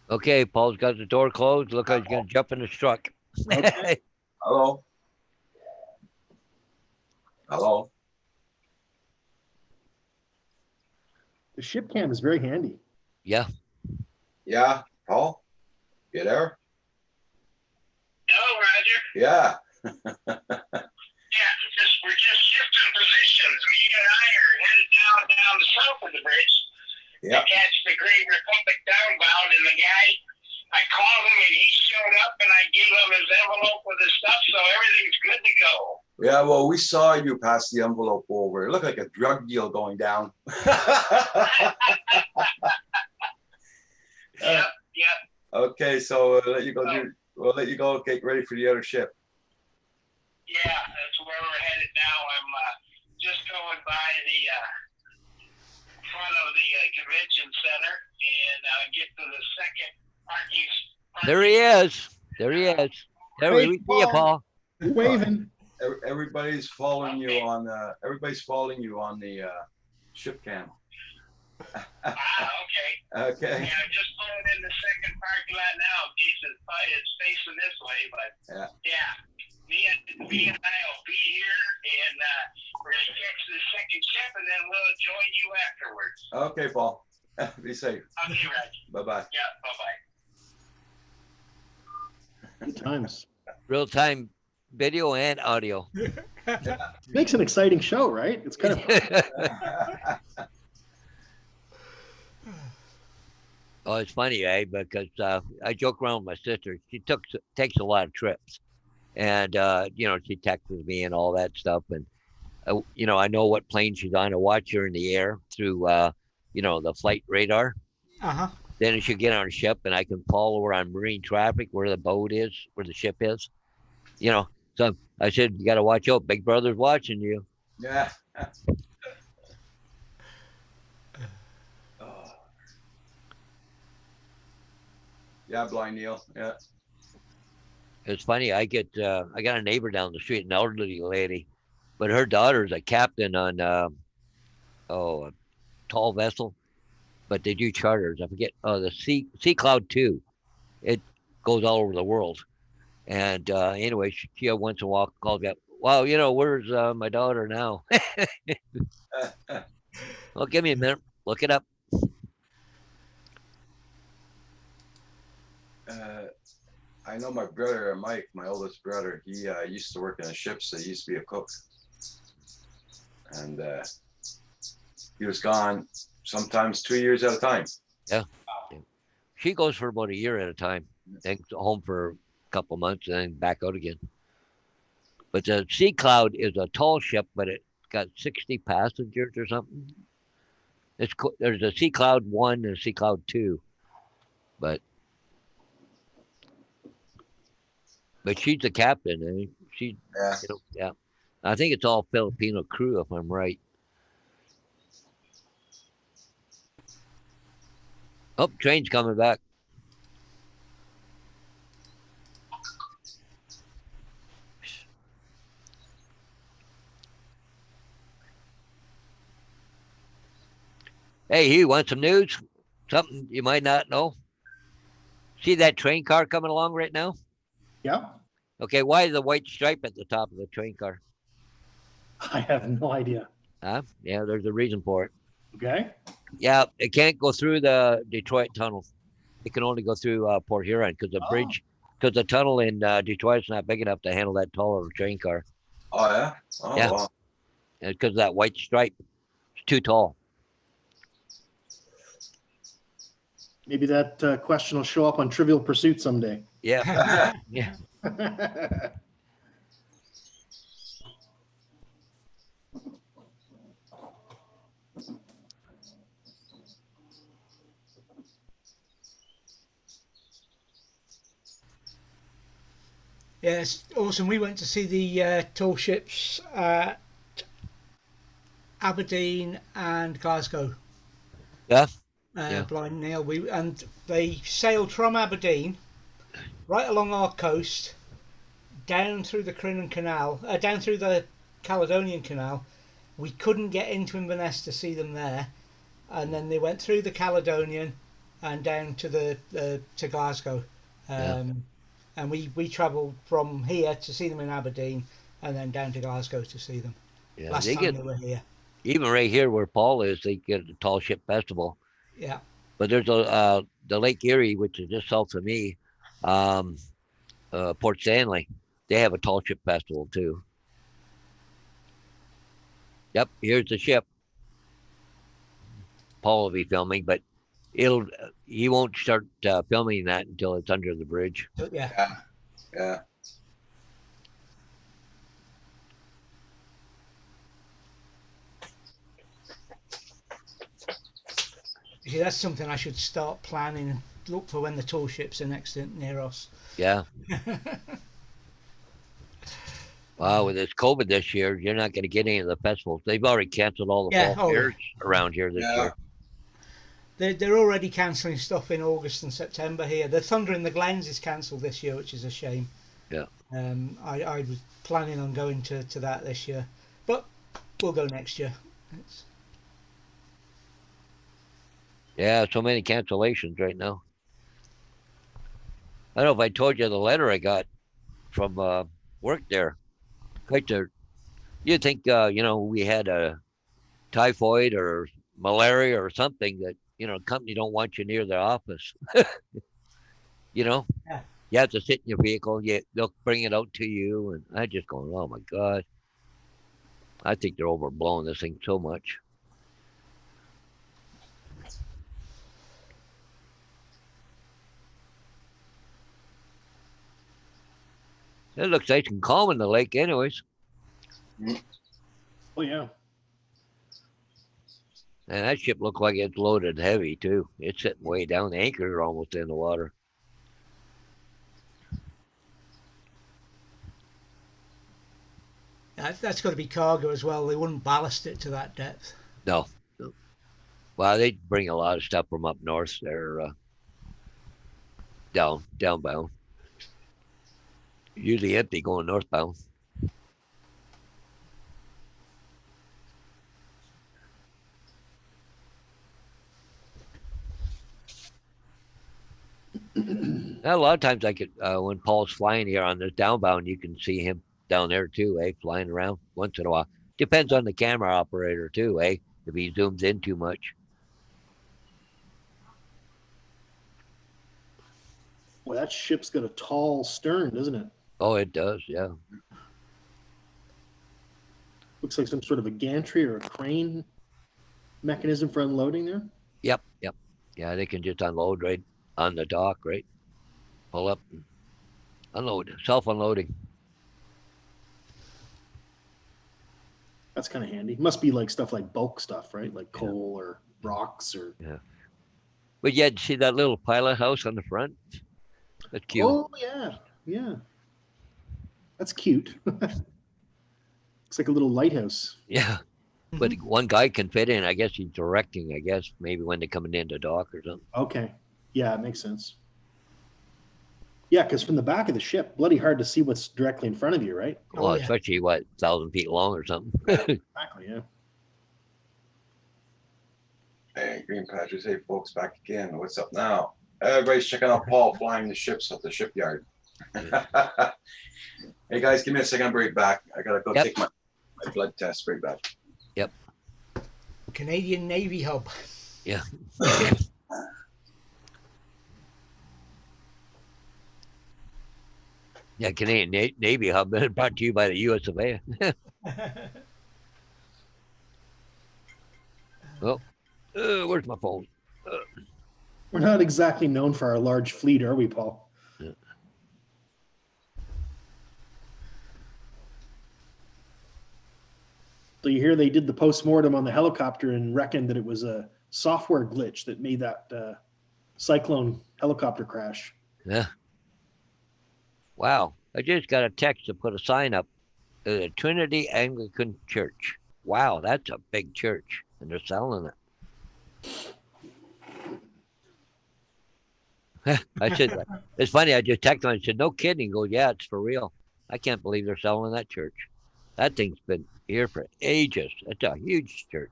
Okay, Paul's got the door closed. Look like he's gonna jump in his truck. Okay. hello. Hello. The ship cam is very handy. Yeah. Yeah, Paul. You there? Hello, Roger. Yeah. Yeah, we're just shifting positions. Me and I are headed down the south of the bridge Yeah. to catch the Great Republic downbound. And the guy, I called him and he showed up, and I gave him his envelope with his stuff, so everything's good to go. Yeah. Well, we saw you pass the envelope over. It looked like a drug deal going down. Yep. Okay, so we'll let you go. We'll let you go. Get ready for the other ship. Yeah, that's where we're headed now. I'm just going by the front of the convention center and get to the second parking. There he is. There he is. There Hey, we see you, Paul. You're waving. Everybody's following you on. Everybody's following you on the ship cam. Okay. Okay. Yeah, I'm just pulling in the second parking lot now. It's facing this way, but yeah. Me and I will be here, and we're gonna catch the second ship, and then we'll join you afterwards. Okay, Paul. Be safe. Okay, Reg. Bye bye. Yeah, bye bye. Good times. Real time video and audio. Makes an exciting show, right? It's kind of Oh, it's funny, eh? Because I joke around with my sister. She takes a lot of trips, and she texts me and all that stuff. And I know what plane she's on. I watch her in the air through the flight radar. then it should get on a ship, and I can follow her on marine traffic where the boat is, where the ship is. You know, so I said, you got to watch out. Big Brother's watching you. Yeah. Oh. Yeah, Blind Neil. Yeah. It's funny. I got a neighbor down the street, an elderly lady, but her daughter's a captain on a tall vessel, but they do charters. I forget. The Sea Cloud 2. It goes all over the world. And anyway, she once in a while calls me up. Wow, where's my daughter now? Well, give me a minute. Look it up. I know my brother Mike, my oldest brother. He used to work in a ship, so he used to be a cook, and he was gone sometimes 2 years at a time. Yeah. She goes for about a year at a time, then home for a couple months, and then back out again. But the Sea Cloud is a tall ship, but it got 60 passengers or something. There's a Sea Cloud 1 and a Sea Cloud 2, but she's the captain, and she, Yeah. yeah. I think it's all Filipino crew, if I'm right. Oh, train's coming back. Hey, you want some news? Something you might not know? See that train car coming along right now? Yeah. Okay, why is the white stripe at the top of the train car? I have no idea. Huh? Yeah, there's a reason for it. Okay. Yeah, it can't go through the Detroit tunnel. It can only go through Port Huron because the bridge, because the tunnel in Detroit is not big enough to handle that tall of a train car. Oh yeah. Oh Yeah. wow. And because of that white stripe, it's too tall. Maybe that question will show up on Trivial Pursuit someday. Yeah. Yeah. Yeah, it's awesome. We went to see the tall ships at Aberdeen and Glasgow. Yeah. Yeah. Blind Neil. And they sailed from Aberdeen right along our coast, down through the Crinan Canal, down through the Caledonian Canal. We couldn't get into Inverness to see them there, and then they went through the Caledonian and down to to Glasgow. And we travelled from here to see them in Aberdeen, and then down to Glasgow to see them. Yeah. Last time they were here. Even right here where Paul is, they get a tall ship festival. Yeah. But there's the Lake Erie, which is just south of me, Port Stanley. They have a tall ship festival too. Yep, here's the ship. Paul will be filming, but he won't start filming that until it's under the bridge. Yeah. Yeah. See, that's something I should start planning. Look for when the tall ships are near us. Yeah. Wow, with this COVID this year, you're not going to get any of the festivals. They've already canceled all the fall fairs around here this year. They're already cancelling stuff in August and September here. The Thunder in the Glens is cancelled this year, which is a shame. Yeah. I was planning on going to that this year, but we'll go next year. Yeah, so many cancellations right now. I don't know if I told you the letter I got from work there. You'd think, we had a typhoid or malaria or something that, company don't want you near their office. Yeah. You have to sit in your vehicle. They'll bring it out to you. And I just going, oh my God. I think they're overblowing this thing so much. It looks nice and calm in the lake anyways. Oh, yeah. And that ship looked like it's loaded heavy too. It's sitting way down. The anchors are almost in the water. That's got to be cargo as well. They wouldn't ballast it to that depth. No. No. Well, they bring a lot of stuff from up north. They're downbound. Usually empty going northbound. Now, a lot of times I could, when Paul's flying here on this downbound, you can see him down there too, flying around once in a while. Depends on the camera operator too, if he zooms in too much. Well, that ship's got a tall stern, doesn't it? Oh, it does, yeah. Looks like some sort of a gantry or a crane mechanism for unloading there. Yep. Yeah, they can just unload right on the dock, right? Pull up, and unload, self-unloading. That's kind of handy. Must be like stuff like bulk stuff, right? Like coal or rocks or. Yeah. But yeah, see that little pilot house on the front? That's cute. Oh yeah. That's cute. Looks like a little lighthouse. Yeah. But one guy can fit in. I guess he's directing, maybe when they're coming into dock or something. Okay. Yeah, it makes sense. Yeah, because from the back of the ship, bloody hard to see what's directly in front of you, right? Well, especially 1,000 feet long or something. Exactly, yeah. Hey, Green Patches. Hey, folks, back again. What's up now? Everybody's checking out Paul flying the ships at the shipyard. Hey, guys, give me a second. I'll be right back. I got to go take my blood test. Right back. Yep. Canadian Navy hub. Yeah. Yeah, Canadian Navy hub brought to you by the U.S. of A. Well, where's my phone? We're not exactly known for our large fleet, are we, Paul? Yeah. So you hear they did the post-mortem on the helicopter and reckoned that it was a software glitch that made that Cyclone helicopter crash. Yeah. Wow. I just got a text to put a sign up. The Trinity Anglican Church. Wow, that's a big church. And they're selling it. I said, it's funny. I just texted him. I said, no kidding. He goes, yeah, it's for real. I can't believe they're selling that church. That thing's been here for ages. It's a huge church.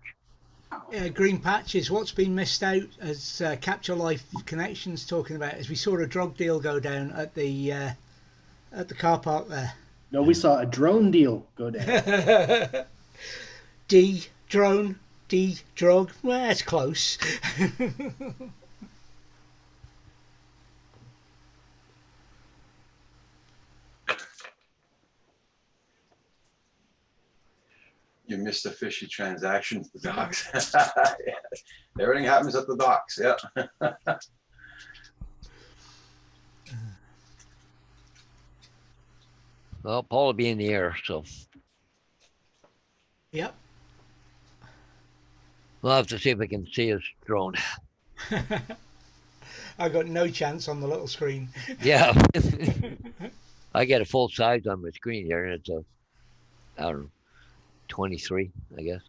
Green Patches, what's been missed out as Capture Life Connections talking about is we saw a drug deal go down at the car park there. No, we saw a drone deal go down. D drone, D drug. Well, that's close. You missed a fishy transaction at the docks. Yeah. Everything happens at the docks. Yeah. Well, Paul will be in the air, so Yep. we'll have to see if we can see his drone. I got no chance on the little screen. Yeah. I get a full size on my screen here, and it's I don't know, 23, I guess.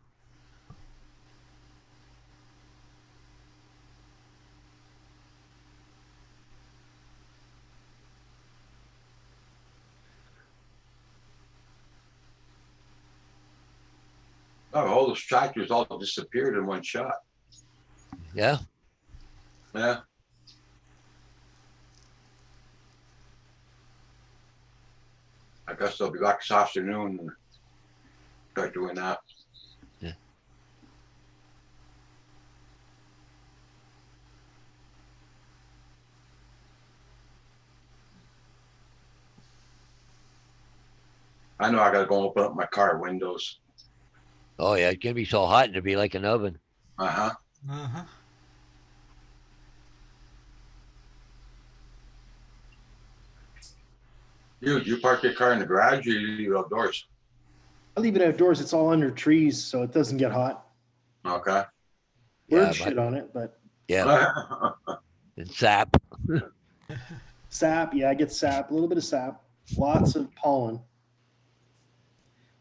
Oh, all those tractors all disappeared in one shot. Yeah. Yeah. I guess they'll be back this afternoon and start doing that. Yeah. I know I gotta go open up my car windows. Oh, yeah. It's going to be so hot, it'll be like an oven. Uh-huh. Uh-huh. You park your car in the garage or you leave it outdoors? I leave it outdoors. It's all under trees, so it doesn't get hot. Okay. Bird Yeah, shit on it, but yeah, and sap. sap. Yeah, I get sap. A little bit of sap. Lots of pollen.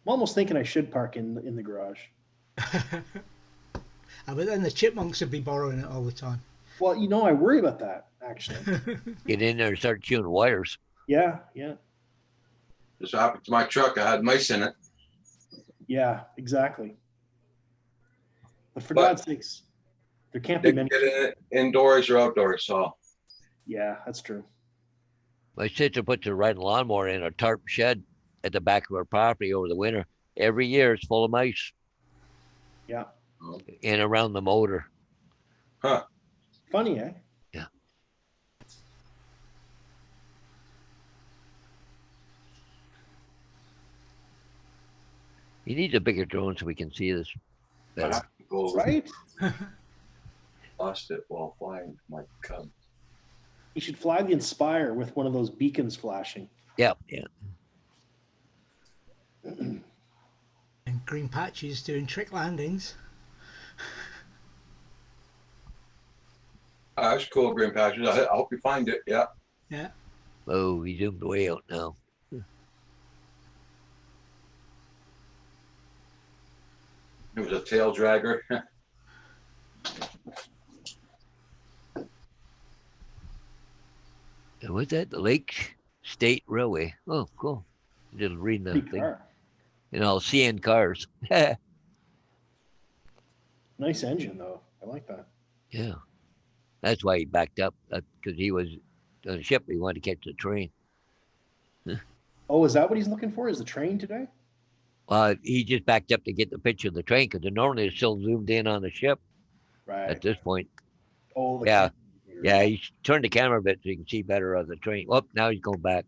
I'm almost thinking I should park in the garage. But then the chipmunks would be borrowing it all the time. Well, I worry about that actually. Get in there and start chewing wires. Yeah, yeah, This happened to my truck. I had mice in it. yeah, exactly. But for But- God's sakes, there can't be They can many. get in it indoors or outdoors. So Yeah, that's true. My sister puts her riding lawnmower in a tarp shed at the back of her property over the winter. Every year it's full of mice Yeah, in around the motor. funny, eh? Yeah. You need a bigger drone so we can see this I better. have to go Right? lost it while flying my Cub. You should fly the Inspire with one of those beacons flashing. Yeah, yeah. And green patches doing trick landings. That's cool, green patches. I hope you find it. Yeah. Yeah. Oh, he zoomed way out now. It was a tail dragger. And what's that? The Lake State Railway. Oh, cool. Just reading the Pretty thing. car. Seeing cars. Yeah. Nice engine though. I like that. That's why he backed up, because he was on a ship. He wanted to catch the train. Oh, is that what he's looking for? Is the train today? He just backed up to get the picture of the train because normally it's still zoomed in on the ship Right. at this point. Oh, the Yeah. camera. Yeah, he turned the camera a bit so you can see better of the train. Well, now he's going back.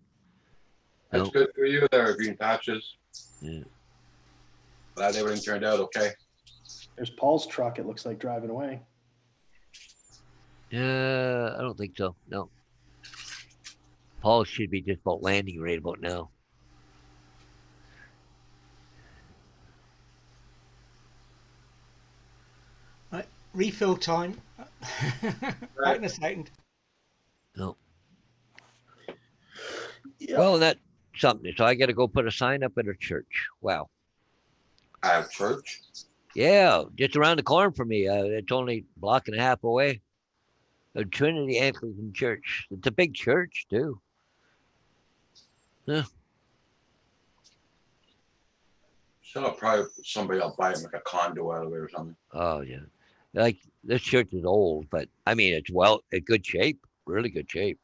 That's No. good for you there, green patches. Yeah. Glad everything turned out okay. There's Paul's truck. It looks like driving away. I don't think so. No. Paul should be just about landing right about now. Right. Refill time. Back in a second. No. Yeah. Well, that's something. So I got to go put a sign up at a church. Wow. I have church. Yeah, just around the corner from me. It's only a block and a half away. The Trinity Anglican Church. It's a big church too. So probably somebody will buy it, make a condo out of it or something. Oh yeah. Like this church is old, but I mean it's in good shape, really good shape.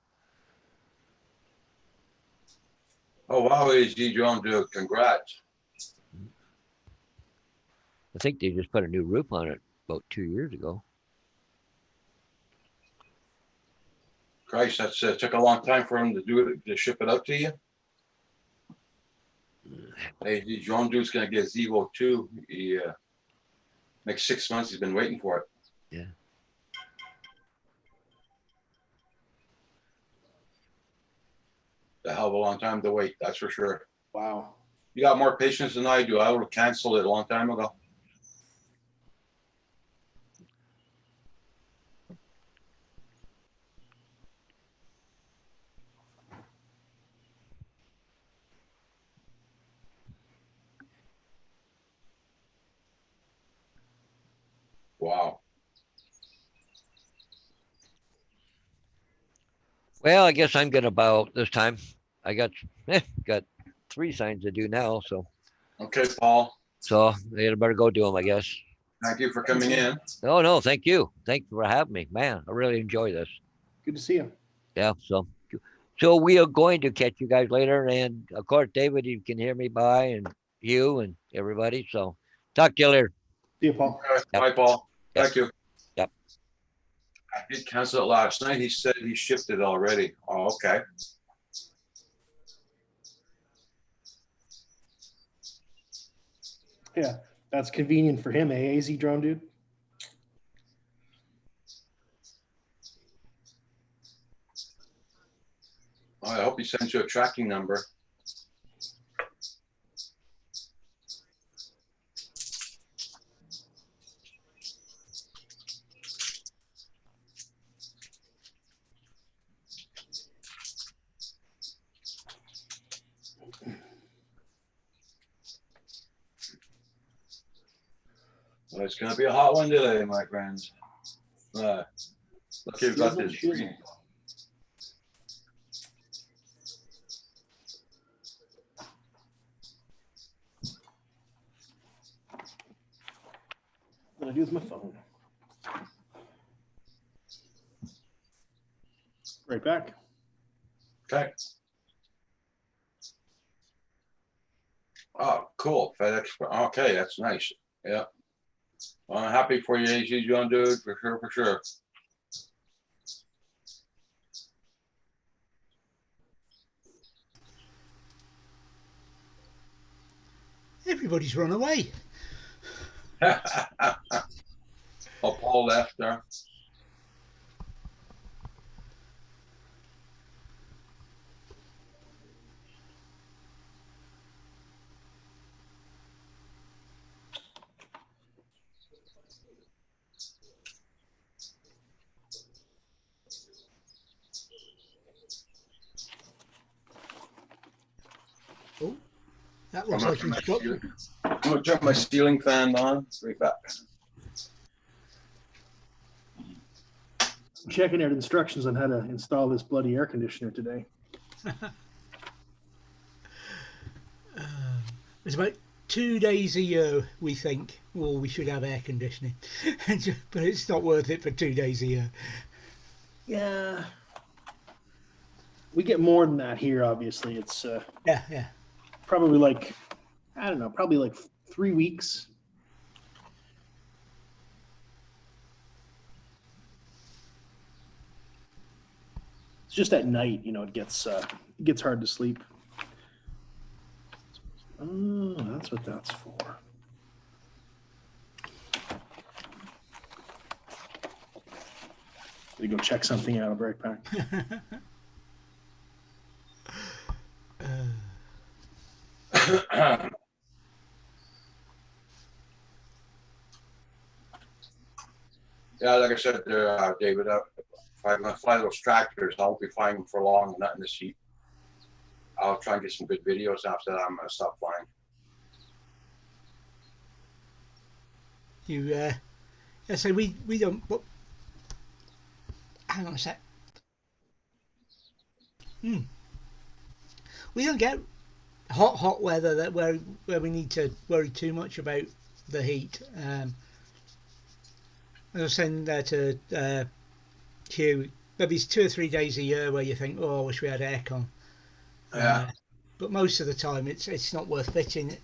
Oh wow, AZ Drone, dude, congrats. I think they just put a new roof on it about 2 years ago. Christ, that's took a long time for him to do it, to ship it up to you. AZ Drone dude's gonna get Zevo too. He next 6 months he's been waiting for it. Yeah. A hell of a long time to wait, that's for sure. Wow. You got more patience than I do. I would have canceled it a long time ago. Wow. Well, I guess I'm gonna bow out this time. I got 3 signs to do now, so Okay, Paul. I better go do them, I guess. Thank you for coming in. Oh no, thank you. Thanks for having me, man. I really enjoy this. Good to see you. Yeah, so we are going to catch you guys later, and of course, David, you can hear me by, and you and everybody. So talk to you later. See you, Paul. Okay, Yep. bye, Paul. Yep. Thank you. Yep. I did cancel it last night. He said he shipped it already. Oh, okay. Yeah, that's convenient for him, eh, AZ Drone dude? I hope he sends you a tracking number. Well, it's gonna be a hot one today, my friends. Look, you've got this. What I do with my phone. Right back. Okay. Oh, cool. FedEx. Okay, that's nice. Yeah. Well, I'm happy for you, AC John, dude, for sure, for sure. Everybody's run away. Oh, Paul left there. Oh, that looks like he's got. I'm gonna turn my ceiling fan on. Right back. I'm checking out instructions on how to install this bloody air conditioner today. It's about 2 days a year we think, well, we should have air conditioning, but it's not worth it for 2 days a year. Yeah. We get more than that here, obviously. It's Yeah. probably like, I don't know, probably like 3 weeks. It's just at night, you know, it gets hard to sleep. Oh, that's what that's for. Let me go check something out. I'll be right back. Yeah, like I said, David, if I'm gonna fly those tractors, I won't be flying them for long, not in this heat. I'll try and get some good videos after that. I'm gonna stop flying. So we don't. But, hang on a sec. We don't get hot weather that where we need to worry too much about the heat. I was saying there to Hugh, maybe it's 2 or 3 days a year where you think, oh, I wish we had aircon. Yeah. But most of the time, it's not worth fitting.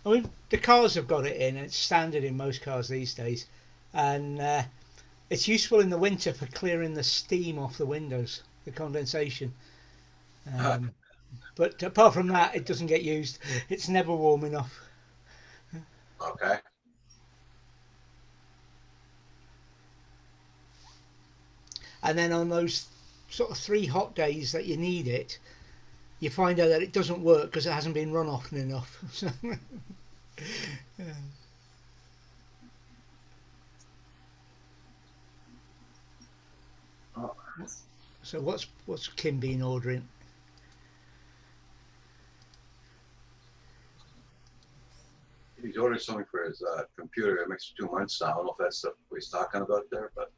I mean, the cars have got it in. It's standard in most cars these days, and it's useful in the winter for clearing the steam off the windows, the condensation. But apart from that, it doesn't get used. It's never warm enough. Okay. And then on those sort of 3 hot days that you need it, you find out that it doesn't work because it hasn't been run often enough. So what's Kim been ordering? He's ordered something for his computer. It makes 2 months now. I don't know if that's what he's talking about there, but.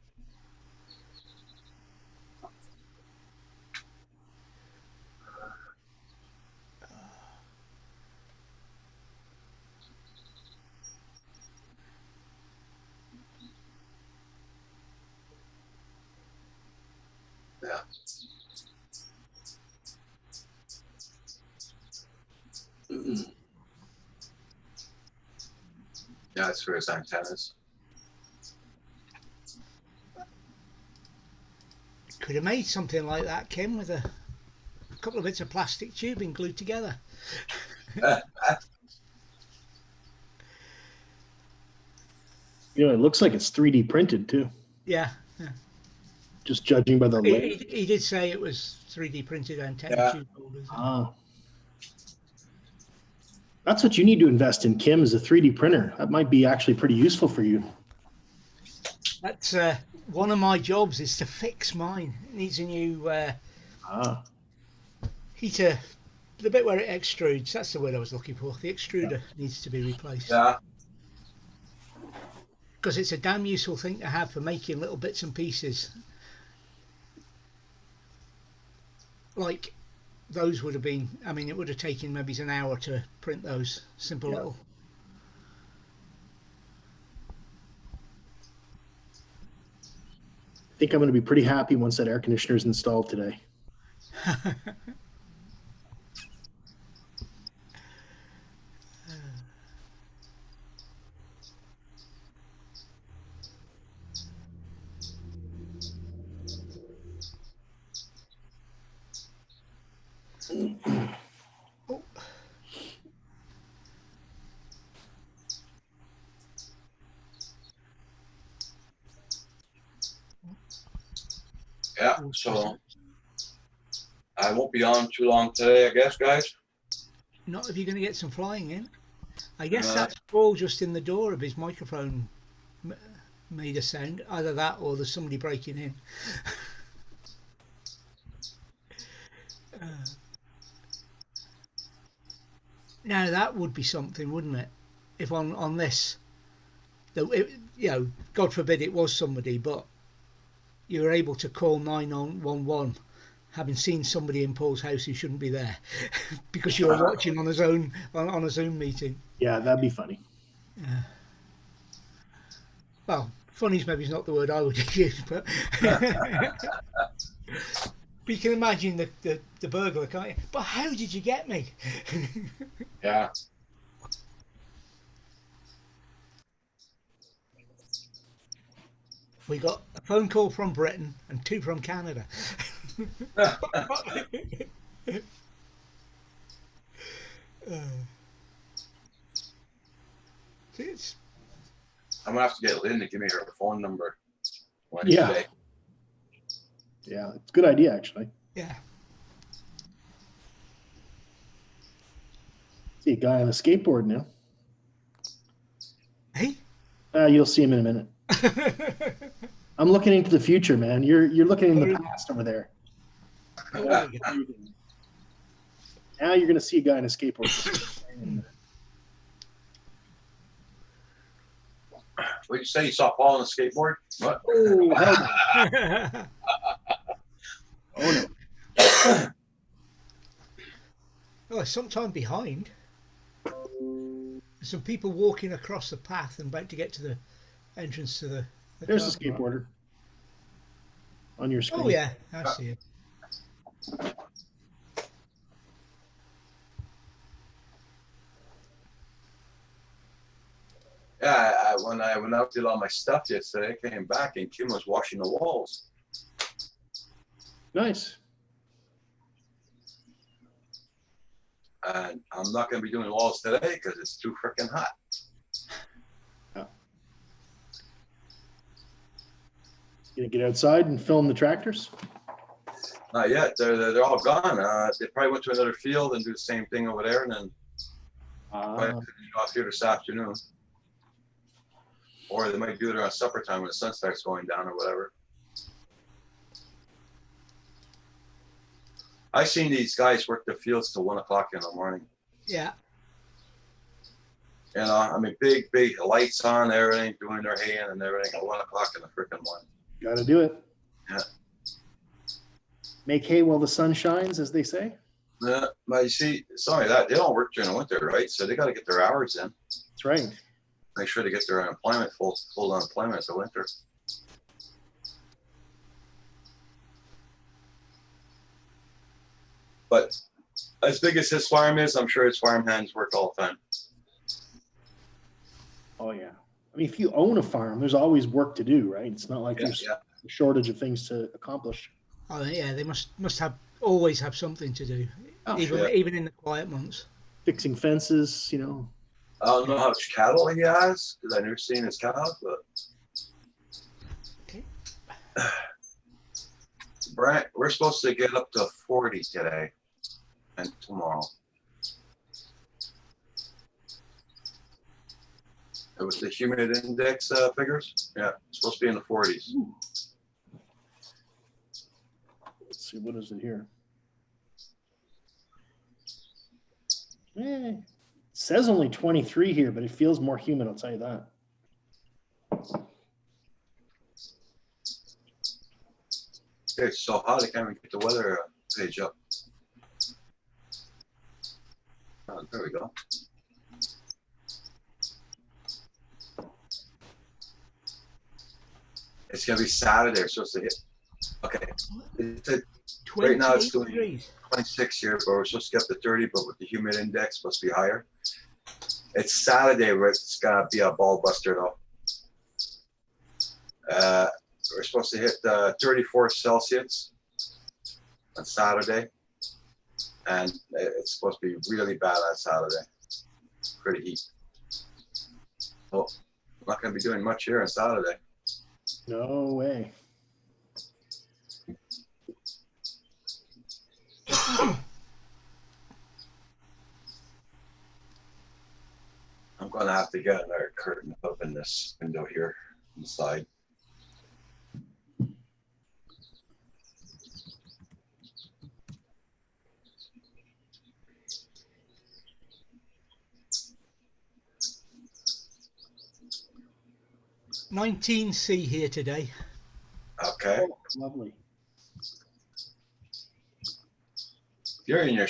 Yeah. Yeah, it's for his antennas. Could have made something like that, Kim, with a couple of bits of plastic tubing glued together. You know, it looks like it's 3D printed too. Yeah. Just judging by the length. He did say it was 3D printed antenna tube holders. Oh. That's what you need to invest in, Kim, is a 3D printer. That might be actually pretty useful for you. That's one of my jobs is to fix mine. It needs a new heater. The bit where it extrudes, that's the word I was looking for. The extruder needs to be replaced. Yeah. because it's a damn useful thing to have for making little bits and pieces. Like those would have been, I mean, it would have taken maybe an hour to print those simple Yeah. little. I think I'm going to be pretty happy once that air conditioner is installed today. Yeah, so I won't be on too long today, I guess, guys. Not if you're going to get some flying in. I guess Uh, that scroll just in the door of his microphone made a sound. Either that or there's somebody breaking in. Now that would be something, wouldn't it? If on this, you know, God forbid it was somebody, but you were able to call 911, having seen somebody in Paul's house who shouldn't be there, because you were watching on his own on a Zoom meeting. Yeah, that'd be funny. Well, funny's maybe not the word I would use, but but you can imagine the burglar, can't you? But how did you get me? yeah. We got a phone call from Britain and 2 from Canada. It's, I'm gonna have to get Lynn to give me her phone number Yeah. Wednesday. Yeah, it's a good idea, actually. yeah. See a guy on a skateboard now. Hey? You'll see him in a minute. I'm looking into the future, man. You're looking in the past over there. Now you're going to see a guy on a skateboard. What you say? You saw Paul on a skateboard? What? Oh, hell no. Oh, no. Oh, sometime behind. There's some people walking across the path and about to get to the entrance to the There's a car park. skateboarder on your screen. Oh yeah, I see it. Yeah, when I went out did all my stuff yesterday, I came back and Kim was washing the walls. Nice. And I'm not going to be doing the walls today because it's too freaking hot. You gonna get outside and film the tractors? Not yet. They're all gone. They probably went to another field and do the same thing over there, and then probably finish off here this afternoon. Or they might do it around supper time when the sun starts going down or whatever. I've seen these guys work the fields till 1 o'clock in the morning. Yeah. You know, I mean, big lights on, everything, doing their hay and everything at 1 o'clock in the freaking morning. Got to do it. Yeah. Make hay while the sun shines, as they say. Yeah, but you see, it's only that they don't work during the winter, right? So they got to get their hours in. That's right. Make sure they get their unemployment, full unemployment in the winter. But as big as his farm is, I'm sure his farm hands work all the time. Oh yeah. I mean, if you own a farm, there's always work to do, right? It's not like Yeah, there's yeah. a shortage of things to accomplish. Oh yeah, they must always have something to do, Oh, even in the quiet months. Fixing fences, you know. I don't know how much cattle he has because I've never seen his cows, but Okay. Brent, we're supposed to get up to 40 today and tomorrow. It was the humid index figures. Yeah, it's supposed to be in the 40s. Let's see, what is it here? It says only 23 here, but it feels more humid, I'll tell you that. Okay, so how they can't even get the weather page up? Oh, there we go. It's gonna be Saturday. We're supposed to hit. Okay, it's a, right now it's 28 doing degrees. 26 here, but we're supposed to get up to 30. But with the humid index, supposed to be higher. It's Saturday where it's gonna be a ball buster though. We're supposed to hit 34 Celsius on Saturday, and it's supposed to be really bad on Saturday. Pretty heat. Oh, I'm not gonna be doing much here on Saturday. No way. I'm gonna have to get another curtain up in this window here inside. C here today. Okay. Oh, lovely. You're in your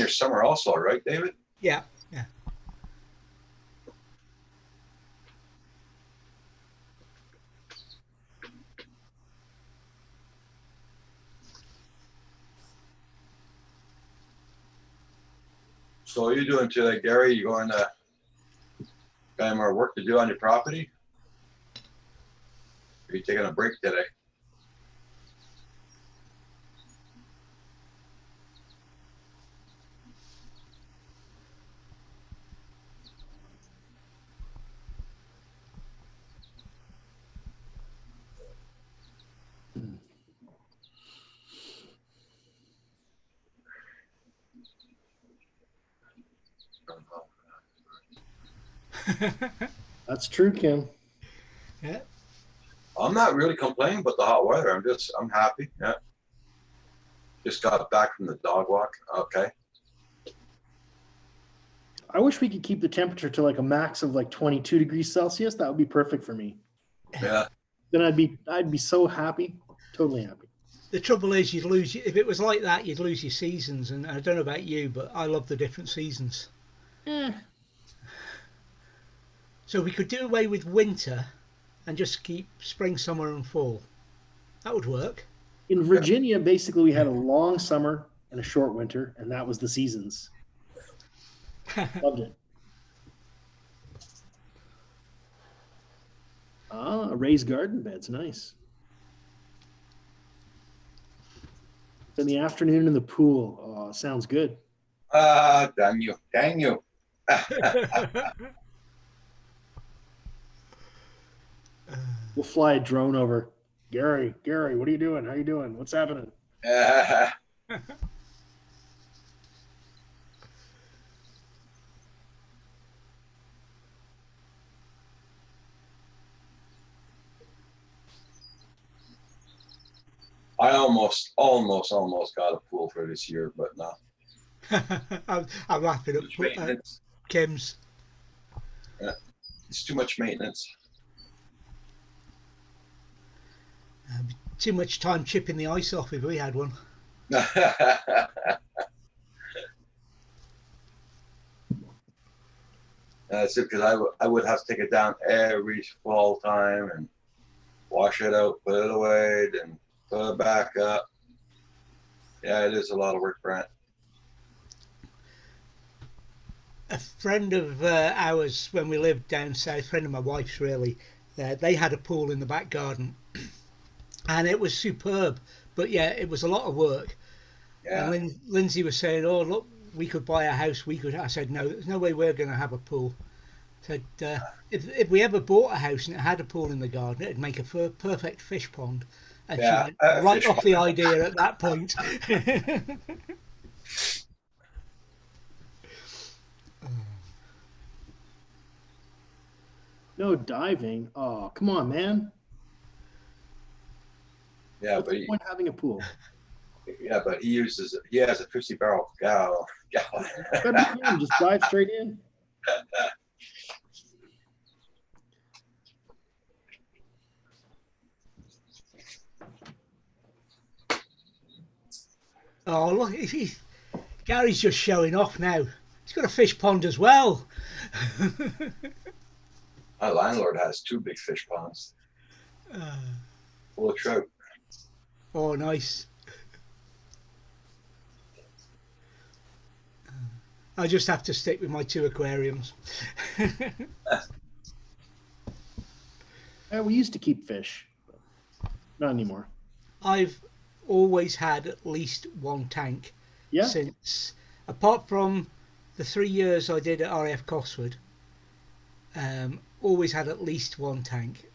summer also, right, David? Yeah, yeah. So what are you doing today, Gary? You going to got any more work to do on your property? Are you taking a break today? That's true, Kim. Yeah. I'm not really complaining about the hot weather. I'm happy. Yeah. Just got back from the dog walk. Okay. I wish we could keep the temperature to like a max of like 22 degrees Celsius. That would be perfect for me. Yeah. Then I'd be so happy. Totally happy. The trouble is, you'd lose. If it was like that, you'd lose your seasons. And I don't know about you, but I love the different seasons. So we could do away with winter and just keep spring, summer, and fall. That would work. In Virginia, basically, we had a long summer and a short winter, and that was the seasons. Loved it. Ah, a raised garden bed's nice. In the afternoon in the pool. Oh, sounds good. Dang you. Dang you. We'll fly a drone over. Gary, what are you doing? How you doing? What's happening? I almost got a pool for this year, but no. I'm laughing Too much at maintenance. Kim's. It's too much maintenance. Too much time chipping the ice off if we had one. That's it, because I would have to take it down every fall time and wash it out, put it away, then put it back up. Yeah, it is a lot of work, Brent. A friend of ours, when we lived down south, friend of my wife's really, they had a pool in the back garden, and it was superb. But yeah, it was a lot of work. Yeah. And Lindsay was saying, "Oh, look, we could buy a house. We could." I said, "No, there's no way we're going to have a pool." I said, if we ever bought a house and it had a pool in the garden, it'd make a perfect fish pond. And Yeah, she went right off pond. the idea at that point. No diving. Oh, come on, man. Yeah, What's but the point of having a pool? he has a 50-barrel gallon. That'd be fun. Just dive straight in. Oh, look, Gary's just showing off now. He's got a fish pond as well. My landlord has 2 big fish ponds full of trout. Oh, nice. I just have to stick with my 2 aquariums. We used to keep fish, but not anymore. I've always had at least 1 tank Yeah. since, apart from the 3 years I did at RAF Cosford, always had at least 1 tank.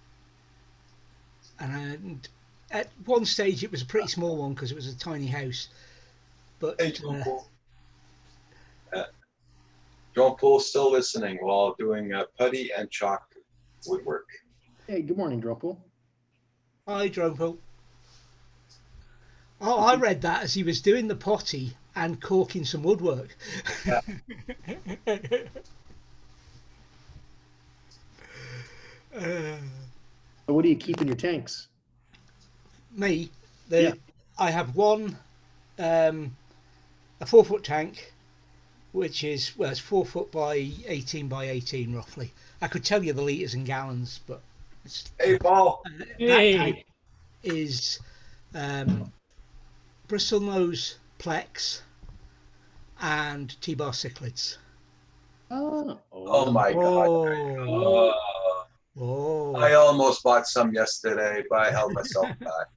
And at one stage it was a pretty small one because it was a tiny house. But Hey, John Paul. John Paul's still listening while doing putty and chalk woodwork. Hey, good morning, Dropple. hi, Drumpo. Oh, I read that as he was doing the potty and caulking some woodwork. Yeah. So what do you keep in your tanks? Me, Yeah. I have one, a 4-foot tank, which is, well, it's 4 foot by 18 by 18 roughly. I could tell you the litres and gallons, but it's, Hey, Paul. that Hey. tank is Bristol nose Plex and T-bar cichlids. Oh my God. Oh, oh. I almost bought some yesterday, but I held myself back.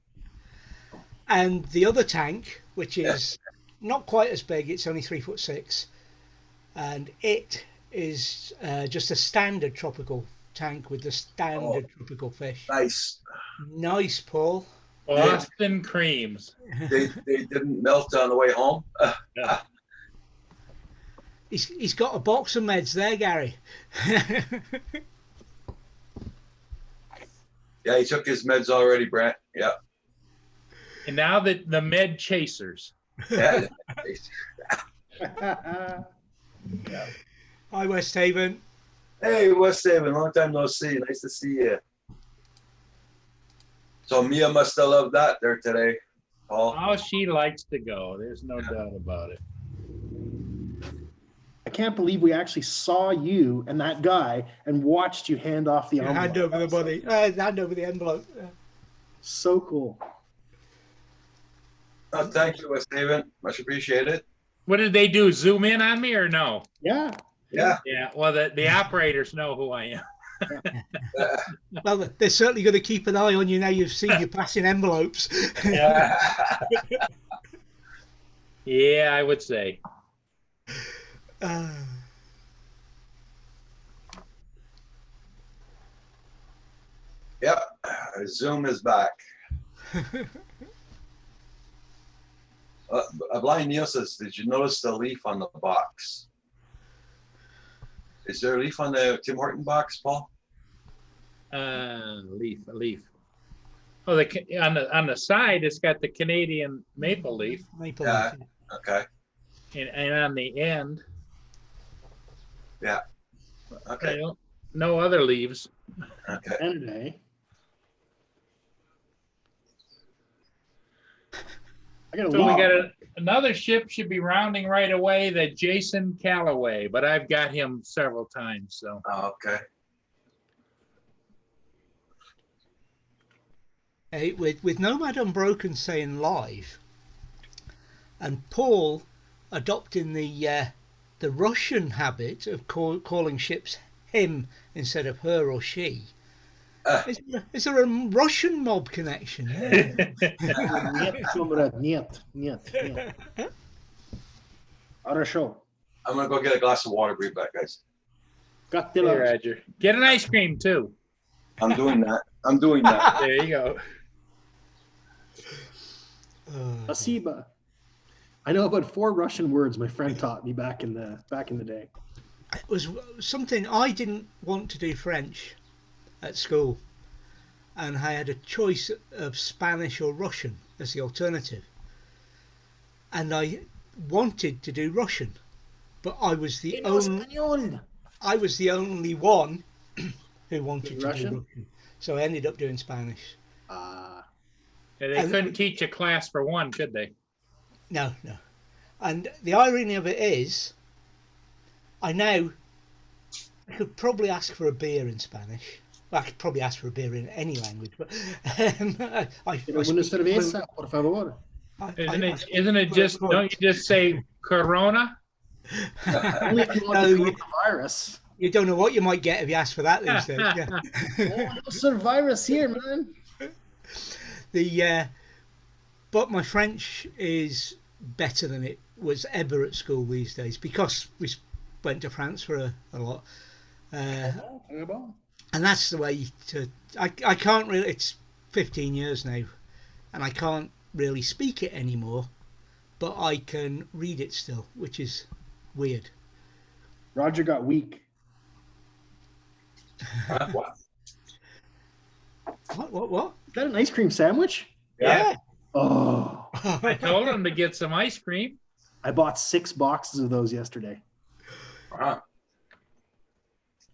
And the other tank, which is not quite as big, it's only 3'6", and it is just a standard tropical tank with the standard tropical fish. Nice. Nice, Paul. Boston creams. They didn't melt on the way home. He's got a box of meds there, Gary. Yeah, he took his meds already, Brent. Yeah. And now the med chasers. Yeah. Hi, West Haven. Hey, West Haven, long time no see. Nice to see you. So Mia must have loved that there today, Paul. Oh, she likes to go. There's no doubt about it. I can't believe we actually saw you and that guy and watched you hand off the envelope. Hand over the money. Hand over the envelope. So cool. Oh, thank you, West Haven. Much appreciated. What did they do? Zoom in on me or no? Yeah. Yeah. Yeah. Well, the operators know who I am. Well, they're certainly going to keep an eye on you now you've seen you passing envelopes. Yeah, I would say. Yep. Zoom is back. Blind Neil says, did you notice the leaf on the box? Is there a leaf on the Tim Horton box, Paul? A leaf. Oh, on the side, it's got the Canadian maple leaf, Maple Yeah. leaf. Okay. and on the end, Yeah. Okay. no other leaves. Okay. Canada. I got a So leaf. we got another ship should be rounding right away. That Jason Calloway, but I've got him several times. So Okay. Hey, with Nomad Unbroken saying live, and Paul adopting the Russian habit of calling ships him instead of her or she. Is there a Russian mob connection? Нет, comrade, нет. Хорошо. I'm going to go get a glass of water. Be right back, guys. Got hey, Roger, get an ice cream too. I'm doing that. I'm doing that. There you go. Spasiba. I know about 4 Russian words my friend taught me back in the day. It was something I didn't want to do French at school, and I had a choice of Spanish or Russian as the alternative, and I wanted to do Russian, but I was the only one who wanted to Russian? do Russian, so I ended up doing Spanish. They couldn't teach a class for one, could they? No, no. And the irony of it is, I could probably ask for a beer in Spanish. Well, I could probably ask for a beer in any language, but Quiero una cerveza, por favor. Isn't it just, don't you just say Corona? Only if you want No, the coronavirus. you don't know what you might get if you ask for that these days. Yeah. Oh, no survivors here, man. But my French is better than it was ever at school these days because we went to France for a lot. And that's the way I can't really, it's 15 years now, and I can't really speak it anymore, but I can read it still, which is weird. Roger got weak. What? What? Is that an ice cream sandwich? Yeah. Oh. I told him to get some ice cream. I bought 6 boxes of those yesterday. Wow.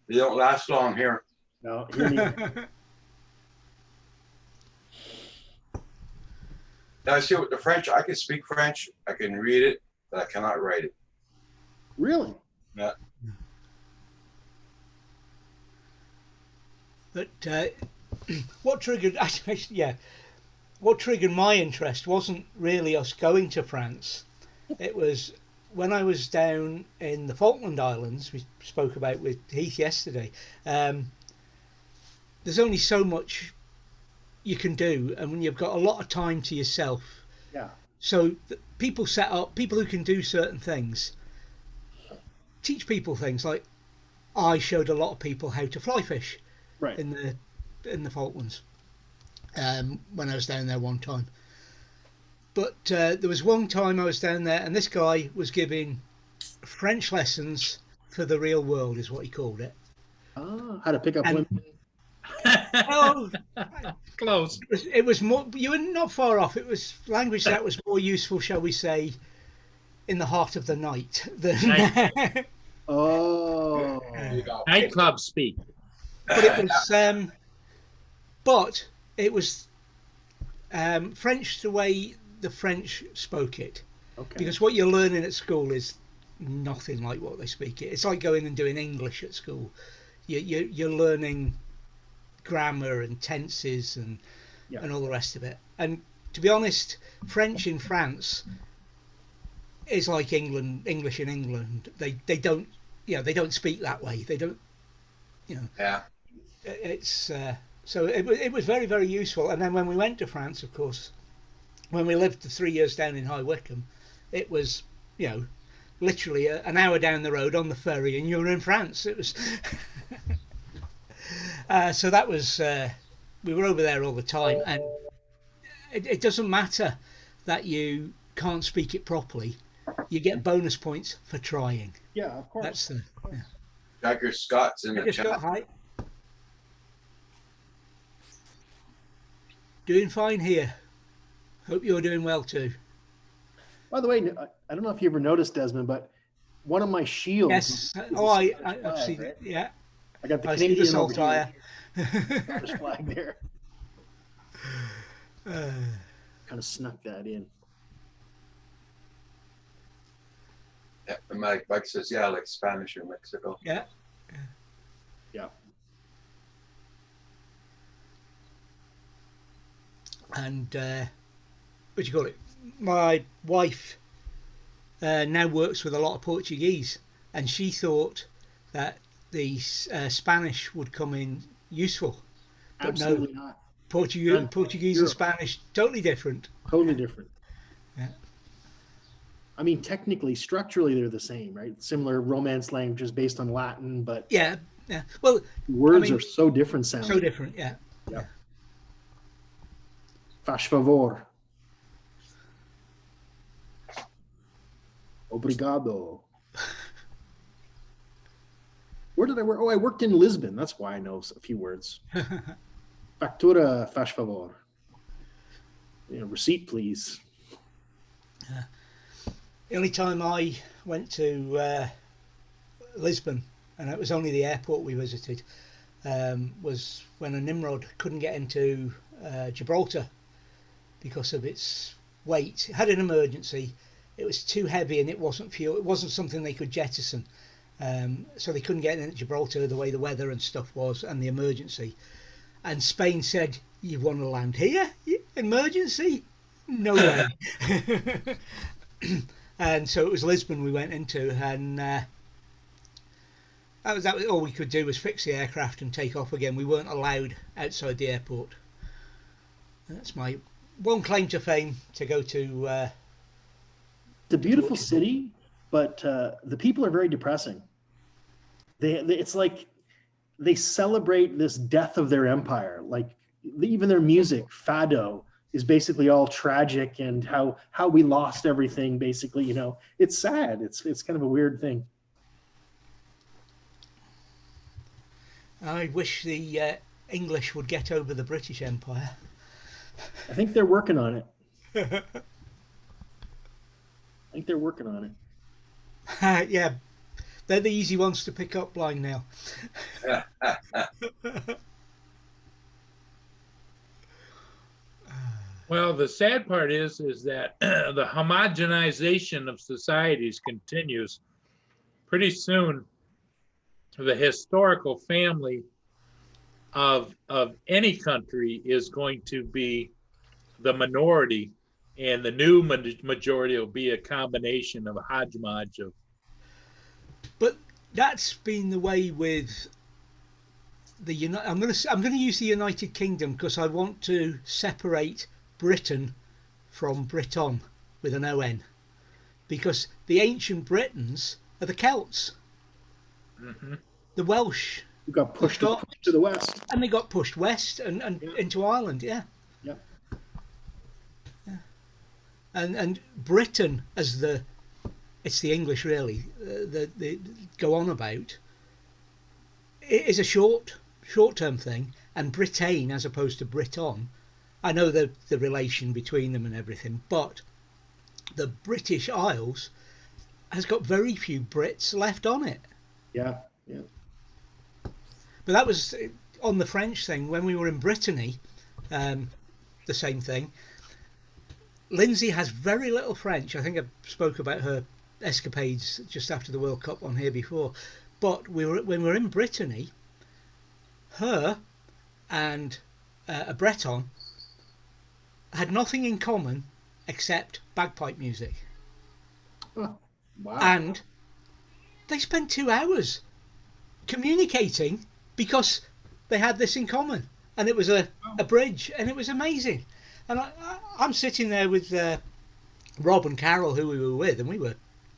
They don't last long here. No, here neither. Now, see, with the French, I can speak French, I can read it, but I cannot write it. Really? Yeah. But what triggered what triggered my interest wasn't really us going to France. It was when I was down in the Falkland Islands, we spoke about with Heath yesterday. There's only so much you can do, and when you've got a lot of time to yourself. Yeah. So people who can do certain things, teach people things. Like I showed a lot of people how to fly fish, right, in the Falklands, when I was down there one time. But there was one time I was down there, and this guy was giving French lessons for the real world, is what he called it. Oh, how to pick up women. Oh, close. It was more. You were not far off. It was language that was more useful, shall we say, in the heart of the night than. Oh. Nightclub speak. But it was French the way the French spoke it. Okay. Because what you're learning at school is nothing like what they speak it. It's like going and doing English at school. You're learning grammar and tenses and all the rest of it. And to be honest, French in France is like English in England. They don't they don't speak that way. They don't Yeah. It's so it was very, very useful. And then when we went to France, of course, when we lived the 3 years down in High Wycombe, it was literally an hour down the road on the ferry and you were in France. It was so that was we were over there all the time, and it doesn't matter that you can't speak it properly, you get bonus points for trying. Yeah, of course. That's the Jagger Scott's in the Just chat. got hi. Doing fine here. Hope you're doing well too. By the way, I don't know if you ever noticed, Desmond, but one of my shields. Yes. is Oh, a I've flag, seen right? it. Yeah. I got the I see the Canadian salt over here. tire. Scottish flag there. Uh, Kind of snuck that in. Yeah, and Mike says, yeah, like Spanish or Mexico. yeah. Yeah. And what do you call it? My wife now works with a lot of Portuguese, and she thought that the Spanish would come in useful, but Absolutely no. not. Portuguese and Europe. Spanish totally different. Totally different. Yeah. I mean, technically, structurally, they're the same, right? Similar Romance languages based on Latin, but Yeah. Well, words I mean, are so different sounding. so different. Yeah. Faz favor. Obrigado. Where did I work? Oh, I worked in Lisbon. That's why I know a few words. Factura, faz favor. Receipt, please. The only time I went to Lisbon, and it was only the airport we visited, was when a Nimrod couldn't get into Gibraltar because of its weight. It had an emergency, it was too heavy and it wasn't fuel. It wasn't something they could jettison. So they couldn't get in at Gibraltar the way the weather and stuff was and the emergency. And Spain said, "You want to land here? Emergency? No way." And so it was Lisbon we went into, and that was all we could do was fix the aircraft and take off again. We weren't allowed outside the airport. That's my one claim to fame, to go to. It's a beautiful city, but the people are very depressing. It's like they celebrate this death of their empire. Like even their music, Fado, is basically all tragic and how we lost everything. Basically, you know, it's sad. It's kind of a weird thing. I wish the English would get over the British Empire. I think they're working on it. I think they're working on it. Yeah, they're the easy ones to pick up blind now. Well, the sad part is that the homogenization of societies continues. Pretty soon, the historical family of any country is going to be the minority, and the new majority will be a combination of a hodgepodge of. But that's been the way with the I'm going to use the United Kingdom because I want to separate Britain from Briton with an ON, because the ancient Britons are the Celts, the Welsh. You got pushed to the west, and they got pushed west and into Ireland. Yeah. And Britain as it's the English really the go on about. It is a short-term thing, and Britain as opposed to Briton. I know the relation between them and everything, but the British Isles has got very few Brits left on it. Yeah. But that was on the French thing. When we were in Brittany, the same thing. Lindsay has very little French. I think I spoke about her escapades just after the World Cup on here before. But when we were in Brittany, her and a Breton had nothing in common except bagpipe music. Oh, wow. And they spent 2 hours communicating because they had this in common, and it was a bridge, and it was amazing. And I'm sitting there with Rob and Carol, who we were with, and we were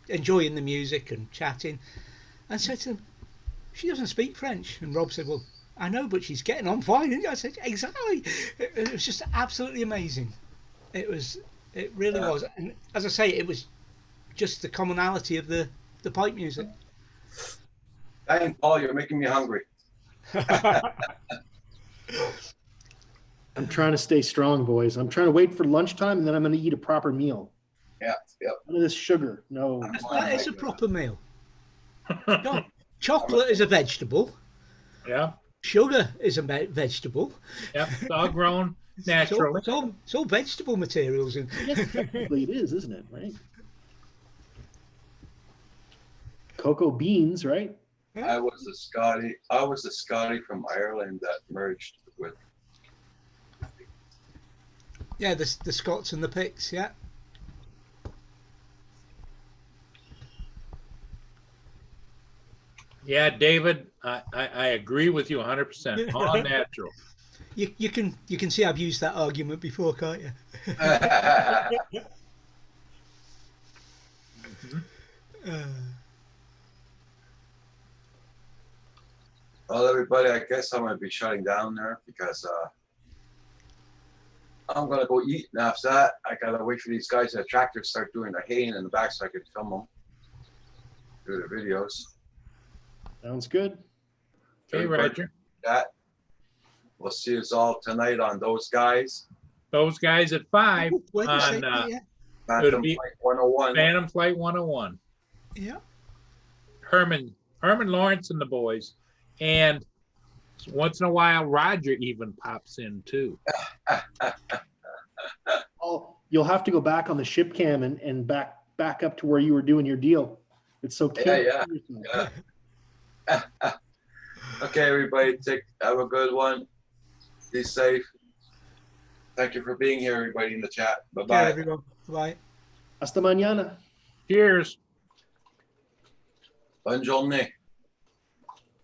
enjoying the music and chatting, and said to them, "She doesn't speak French." And Rob said, "Well, I know, but she's getting on fine." And I said, "Exactly." It was just absolutely amazing. It really was. And as I say, it was just the commonality of the pipe music. Dang, Paul, you're making me hungry. I'm trying to stay strong, boys. I'm trying to wait for lunchtime, and then I'm going to eat a proper meal. Yeah. None of this sugar. No. That is a proper meal. No, chocolate is a vegetable. Yeah. Sugar is a vegetable. Yep. It's all grown naturally. It's all vegetable materials. Yes, technically it is, isn't it? Right? Cocoa beans, right? I was a Scotty from Ireland that merged with. Yeah, the Scots and the Picts, yeah. Yeah, David, I agree with you 100%. All natural. You can see I've used that argument before, can't you? Well, everybody, I guess I'm going to be shutting down there because I'm going to go eat. And after that, I got to wait for these guys at the tractor to start doing the haying in the back so I can film them, do the videos. Sounds good. Okay, Roger. That. We'll see us all tonight on Those Guys. Those Guys at 5 on Phantom Flight 101. Phantom Flight 101. Yeah. Herman Lawrence and the boys. And once in a while, Roger even pops in too. Oh, you'll have to go back on the ship cam and back back up to where you were doing your deal. It's so cute. Yeah. Okay, everybody, have a good one. Be safe. Thank you for being here, everybody in the chat. Bye Okay, bye. everyone. Bye. Hasta mañana. Cheers. Buongiorno.